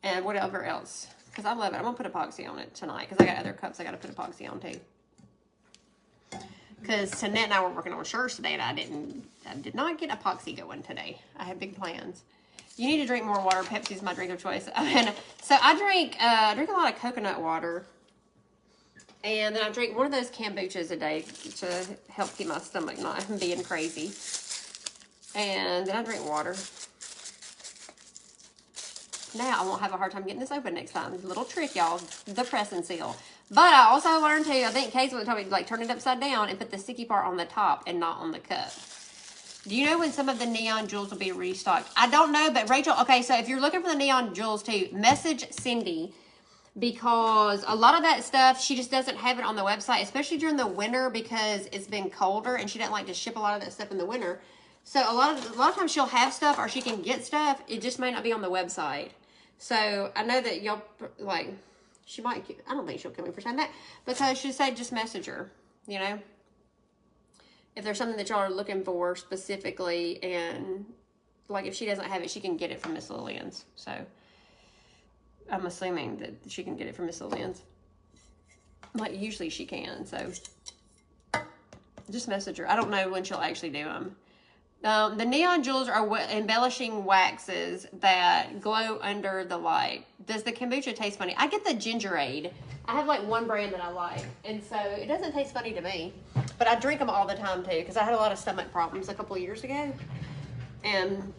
and whatever else. Because I love it. I'm going to put epoxy on it tonight because I got other cups I got to put epoxy on, too. Because Tanette and I were working on shirts today, and I did not get epoxy going today. I had big plans. You need to drink more water. Pepsi's my drink of choice. And so I drink a lot of coconut water. And then I drink one of those kombuchas a day to help keep my stomach not from being crazy. And then I drink water. Now I won't have a hard time getting this open next time. Little trick, y'all. The press and seal. But I also learned to, I think Casey would tell me, like, turn it upside down and put the sticky part on the top and not on the cup. Do you know when some of the Neon Jewels will be restocked? I don't know, but Rachel, okay, so if you're looking for the Neon Jewels too, message Cindy, because a lot of that stuff, she just doesn't have it on the website, especially during the winter because it's been colder and she doesn't like to ship a lot of that stuff in the winter. So a lot of times she'll have stuff or she can get stuff. It just may not be on the website. So I know that y'all, like, she might, I don't think she'll kill me for saying that, because she said just message her, you know, if there's something that y'all are looking for specifically, and like if she doesn't have it, she can get it from Miss Lillian's. So I'm assuming that she can get it from Miss Lillian's. Like usually she can, so just message her. I don't know when she'll actually do them. The Neon Jewels are embellishing waxes that glow under the light. Does the kombucha taste funny? I get the Gingerade. I have like one brand that I like, and so it doesn't taste funny to me. But I drink them all the time too, because I had a lot of stomach problems a couple of years ago. And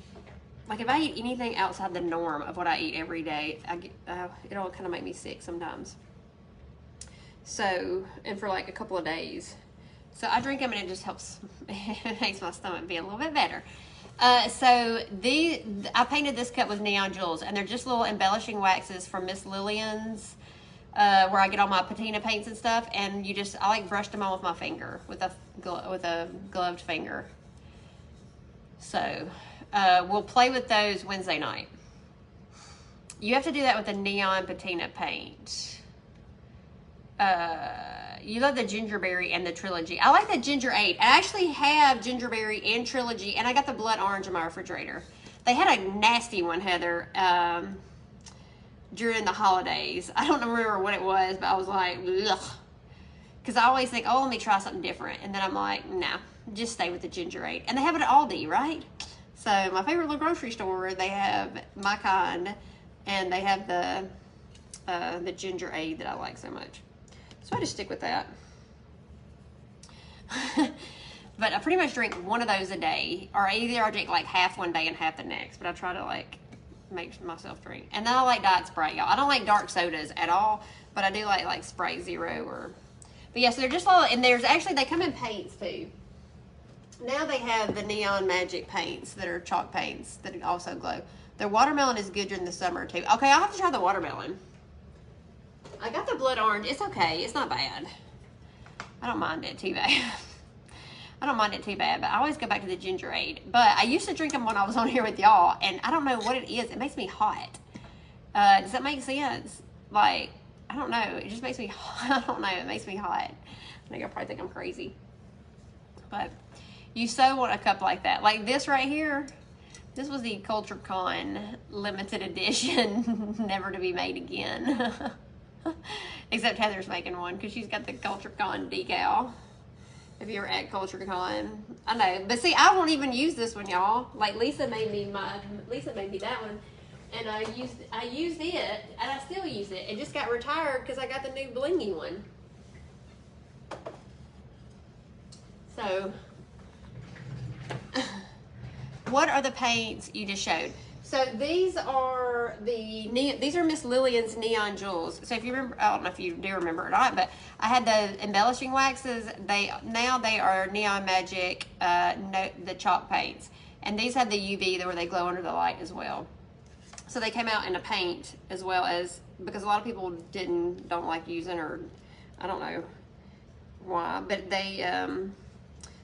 like if I eat anything outside the norm of what I eat every day, it'll kind of make me sick sometimes. So, and for like a couple of days. So I drink them and it just helps, it makes my stomach be a little bit better. So I painted this cup with Neon Jewels, and they're just little embellishing waxes from Miss Lillian's, where I get all my patina paints and stuff. And I like brushed them on with my finger, with a gloved finger. So we'll play with those Wednesday night. You have to do that with the neon patina paint. You love the gingerberry and the trilogy. I like the ginger 8. I actually have gingerberry and trilogy, and I got the blood orange in my refrigerator. They had a nasty one, Heather, during the holidays. I don't remember what it was, but I was like, ugh. Because I always think, oh, let me try something different. And then I'm like, nah, just stay with the ginger 8. And they have it at Aldi, right? So my favorite little grocery store, they have my kind, and they have the ginger 8 that I like so much. So I just stick with that. But I pretty much drink one of those a day, or either I drink like half one day and half the next, but I try to like make myself drink. And then I like Diet Sprite, y'all. I don't like dark sodas at all, but I do like Sprite Zero but yeah, so they're just little, and they come in paints too. Now they have the Neon Magic paints that are chalk paints that also glow. The watermelon is good during the summer too. Okay, I'll have to try the watermelon. I got the blood orange. It's okay. It's not bad. I don't mind it too bad. I don't mind it too bad, but I always go back to the Gingerade. But I used to drink them when I was on here with y'all, and I don't know what it is. It makes me hot. Does that make sense? Like, I don't know. It just makes me hot. I don't know. It makes me hot. I think I probably think I'm crazy. But you so want a cup like that. Like this right here. This was the Culture Con limited edition, never to be made again. Except Heather's making one because she's got the Culture Con decal. If you're at Culture Con, I know. But see, I won't even use this one, y'all. Like Lisa made me that one, and I used it, and I still use it. It just got retired because I got the new blingy one. So, what are the paints you just showed? So these are Miss Lillian's Neon Jewels. So if you remember, I don't know if you do remember or not, but I had the embellishing waxes. Now they are Neon Magic, the chalk paints, and these have the UV where they glow under the light as well. So they came out in a paint as well as, because a lot of people don't like using, or I don't know why, but they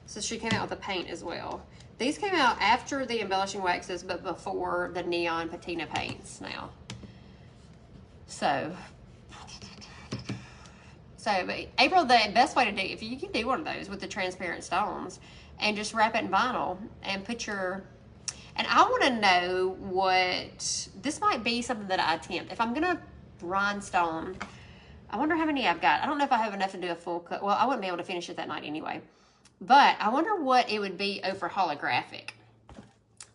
so she came out with a paint as well. These came out after the embellishing waxes, but before the neon patina paints now. So but April, the best way to do, if you can do one of those with the transparent stones and just wrap it in vinyl and put your, and I want to know what, this might be something that I attempt. If I'm going to rhinestone, I wonder how many I've got. I don't know if I have enough to do a full cut. Well, I wouldn't be able to finish it that night anyway. But I wonder what it would be over holographic.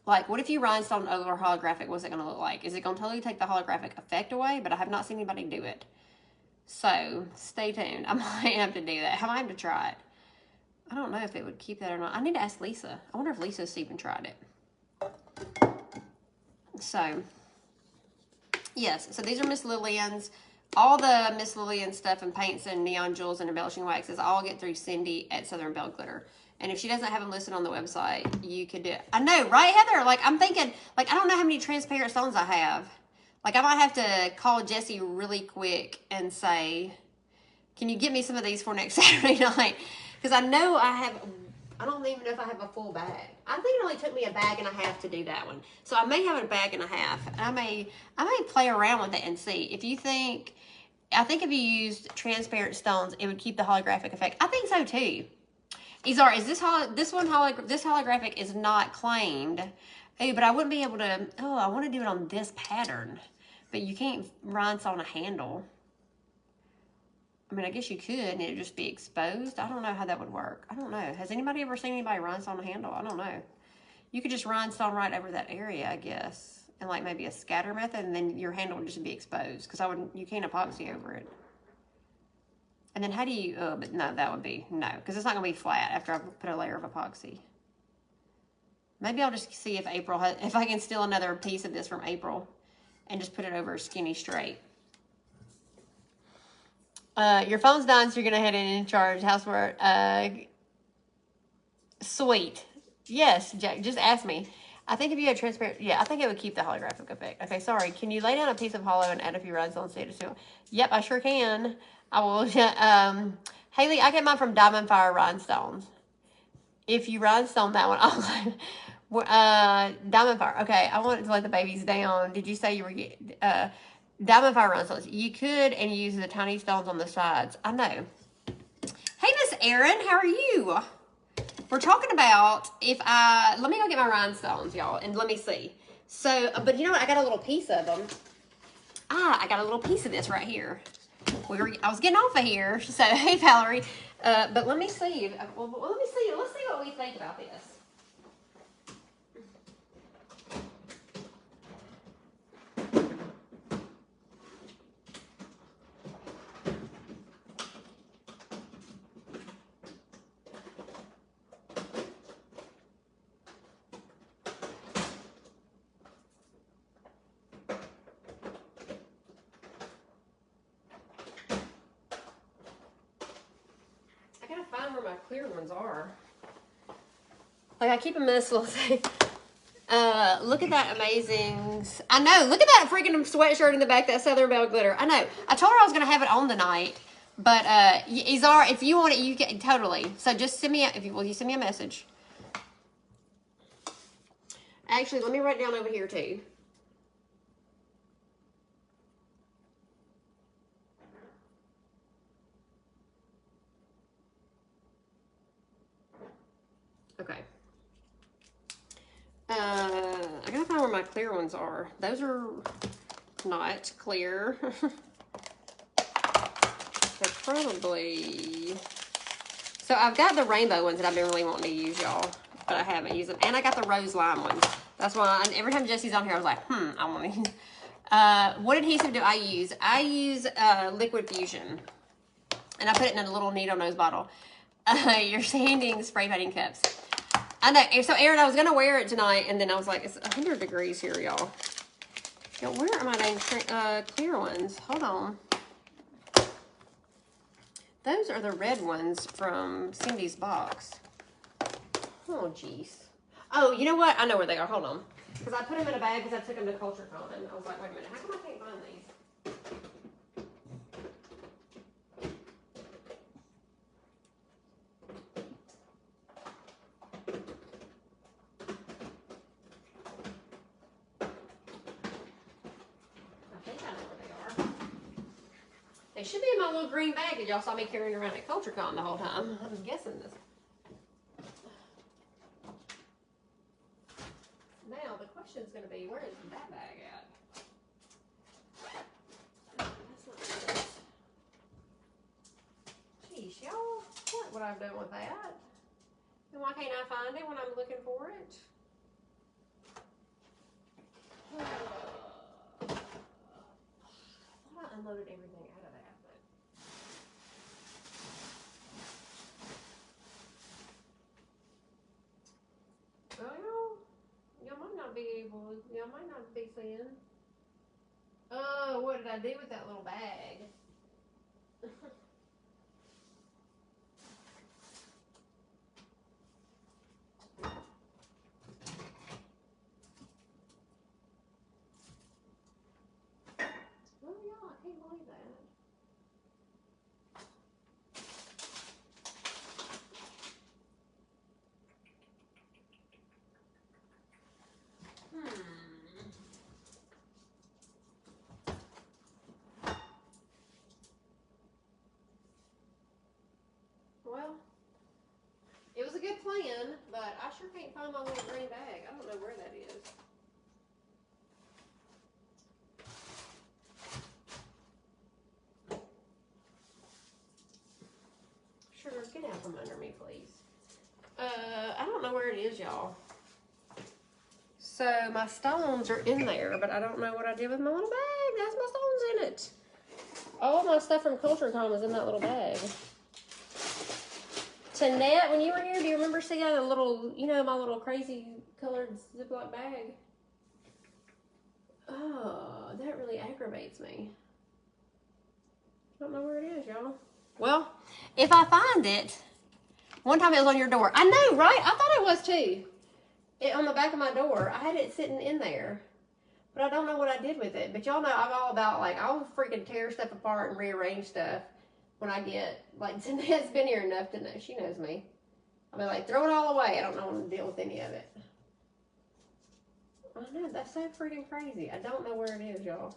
Like, what if you rhinestone over holographic? What's it going to look like? Is it going to totally take the holographic effect away? But I have not seen anybody do it. So, stay tuned. I might have to do that. I might have to try it. I don't know if it would keep that or not. I need to ask Lisa. I wonder if Lisa's even tried it. So, yes. So, these are Miss Lillian's. All the Miss Lillian stuff and paints and neon jewels and embellishing waxes, I'll get through Cindy at Southern Belle Glitter. And if she doesn't have them listed on the website, you could do it. I know, right, Heather? Like, I'm thinking, like, I don't know how many transparent stones I have. Like, I might have to call Jessie really quick and say, can you get me some of these for next Saturday night? Because I know I don't even know if I have a full bag. I think it only took me a bag and a half to do that one. So I may have a bag and a half. I may play around with it and see. I think if you used transparent stones, it would keep the holographic effect. I think so too. Izar, is this holographic is not claimed. Hey, but I wouldn't be able to, I want to do it on this pattern. But you can't rhinestone a handle. I mean, I guess you could and it would just be exposed. I don't know how that would work. I don't know. Has anybody ever seen anybody rhinestone a handle? I don't know. You could just rhinestone right over that area, I guess. And like maybe a scatter method, and then your handle would just be exposed. Because you can't epoxy over it. And then how do you, but no, that would be, no. Because it's not going to be flat after I put a layer of epoxy. Maybe I'll just see if if I can steal another piece of this from April. And just put it over Skinny Straight. Your phone's dying, so you're going to head in charge. Housework. Sweet. Yes, Jack, just ask me. I think if you had transparent, yeah, I think it would keep the holographic effect. Okay, sorry. Can you lay down a piece of hollow and add a few rhinestones to it? Yep, I sure can. I will. Haley, I get mine from Diamond Fire Rhinestones. If you rhinestone that one, Diamond Fire. Okay, I wanted to let the babies down. Did you say you were getting Diamond Fire Rhinestones? You could and use the tiny stones on the sides. I know. Hey, Miss Erin, how are you? We're talking about let me go get my rhinestones, y'all, and let me see. So, but you know what? I got a little piece of them. I got a little piece of this right here. I was getting off of here. So, hey, Valerie. But let me see. Well, let me see. Let's see what we think about this. Where my clear ones are. Like, I keep them in this little thing. Look at that amazing. I know. Look at that freaking sweatshirt in the back, that Southern Belle Glitter. I know. I told her I was going to have it on tonight. But, Izar, if you want it, you can totally. So just send me you send me a message. Actually, let me write it down over here, too. Okay. where my clear ones are. Those are not clear. They're probably... So I've got the rainbow ones that I've been really wanting to use, y'all. But I haven't used them. And I got the rose lime ones. That's why every time Jesse's on here, I was like, I want to use. What adhesive do I use? I use Liquid Fusion. And I put it in a little needle nose bottle. You're sanding spray painting cups. I know. So, Erin, I was going to wear it tonight. And then I was like, it's 100 degrees here, y'all. Yo, where are my dang clear ones? Hold on. Those are the red ones from Cindy's box. Oh, jeez. Oh, you know what? I know where they are. Hold on. Because I put them in a bag because I took them to Culture Con. And I was like, wait a minute. How come I can't find these? I think I know where they are. They should be in my little green bag that y'all saw me carrying around at Culture Con the whole time. I'm guessing this. Now, the question is going to be, where is that bag at? That's not good. Jeez, y'all, what would I have done with that? And why can't I find it when I'm looking for it? I thought I unloaded everything out of that, but... Well, y'all might not be able, y'all might not be seeing. Oh, what did I do with that little bag? Well, y'all, I can't believe that. Well, it was a good plan, but I sure can't find my little green bag. I don't know where that is. Sugar, get out from under me, please. I don't know where it is, y'all. So my stones are in there, but I don't know what I did with my little bag. That's my stones in it. All my stuff from Culture Con was in that little bag. Tanette, when you were here, do you remember seeing a little, you know, my little crazy colored Ziploc bag? Oh, that really aggravates me. I don't know where it is, y'all. Well, if I find it, one time it was on your door. I know, right? I thought it was too. On the back of my door. I had it sitting in there. But I don't know what I did with it. But y'all know I'm all about, like, I'll freaking tear stuff apart and rearrange stuff when I get, like, Tanette's been here enough to know. She knows me. I'll be like, throw it all away. I don't want to deal with any of it. I know, that's so freaking crazy. I don't know where it is, y'all.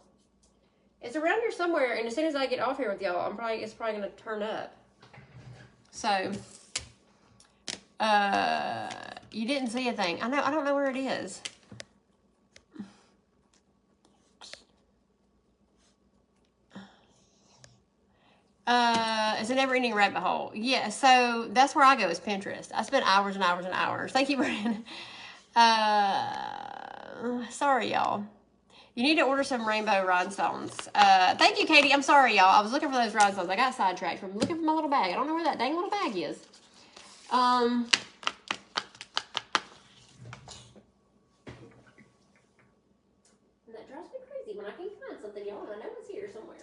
It's around here somewhere, and as soon as I get off here with y'all, it's probably going to turn up. So, you didn't see a thing. I don't know where it is. It's a never-ending rabbit hole. Yeah, so that's where I go is Pinterest. I spend hours and hours and hours. Thank you, Brandon. Sorry, y'all. You need to order some rainbow rhinestones. Thank you, Katie. I'm sorry, y'all. I was looking for those rhinestones. I got sidetracked from looking for my little bag. I don't know where that dang little bag is. And that drives me crazy when I can't find something, y'all. I know it's here somewhere.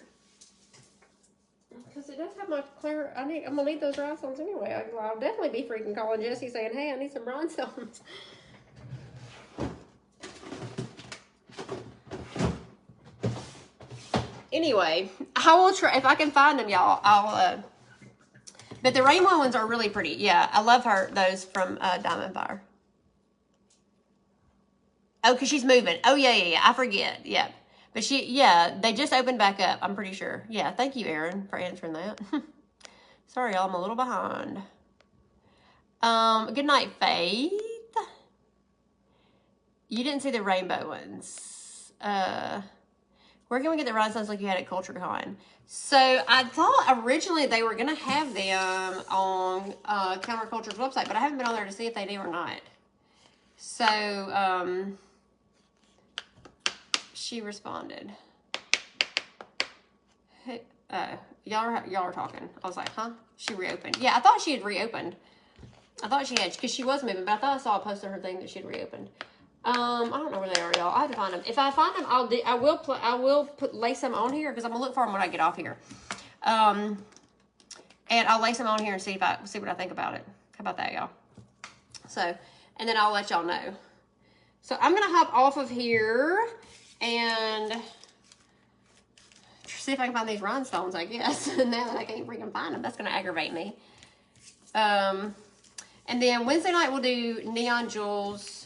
Because it does have my clear. I'm gonna need those rhinestones anyway. I'll definitely be freaking calling Jessie saying, "Hey, I need some rhinestones." Anyway, I will try if I can find them, y'all. I'll. But the rainbow ones are really pretty. Yeah, I love those from Diamond Fire. Oh, because she's moving. Oh yeah. I forget. Yeah. But they just opened back up, I'm pretty sure. Yeah, thank you, Erin, for answering that. Sorry, y'all, I'm a little behind. Good night, Faith. You didn't see the rainbow ones. Where can we get the rhinestones like you had at CultureCon? So I thought originally they were gonna have them on Counterculture's website, but I haven't been on there to see if they do or not. So she responded. Hey, y'all are talking. I was like, huh? She reopened. Yeah, I thought she had reopened. I thought she had, because she was moving, but I thought I saw a post on her thing that she had reopened. I don't know where they are, y'all. I have to find them. If I find them, I will lace them on here, because I'm gonna look for them when I get off here. And I'll lace them on here and see what I think about it. How about that, y'all? So, and then I'll let y'all know. So I'm gonna hop off of here and see if I can find these rhinestones, I guess. Now that I can't freaking find them, that's gonna aggravate me. And then Wednesday night we'll do Neon Jewels.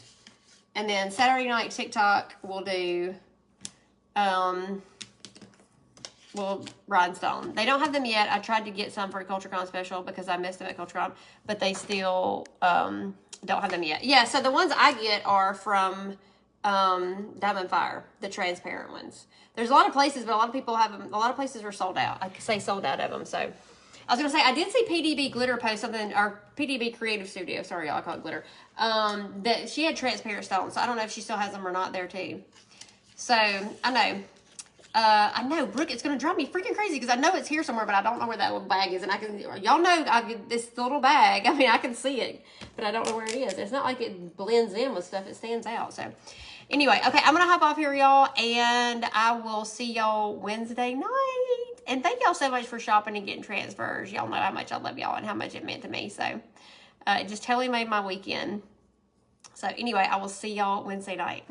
And then Saturday night TikTok we'll do rhinestone. They don't have them yet. I tried to get some for a CultureCon special because I missed them at CultureCon, but they still don't have them yet. Yeah, so the ones I get are from Diamond Fire, the transparent ones. There's a lot of places, but a lot of people have them. A lot of places are sold out. I could say sold out of them. So I was gonna say I did see PDB Glitter post something, or PDB Creative Studio. Sorry, y'all, I call it glitter. That she had transparent stones. So I don't know if she still has them or not there too. So I know, Brooke, it's gonna drive me freaking crazy because I know it's here somewhere, but I don't know where that little bag is. And y'all know this little bag. I mean, I can see it, but I don't know where it is. It's not like it blends in with stuff. It stands out. So anyway, okay, I'm gonna hop off here, y'all, and I will see y'all Wednesday night. And thank y'all so much for shopping and getting transfers. Y'all know how much I love y'all and how much it meant to me. So it just totally made my weekend. So anyway, I will see y'all Wednesday night.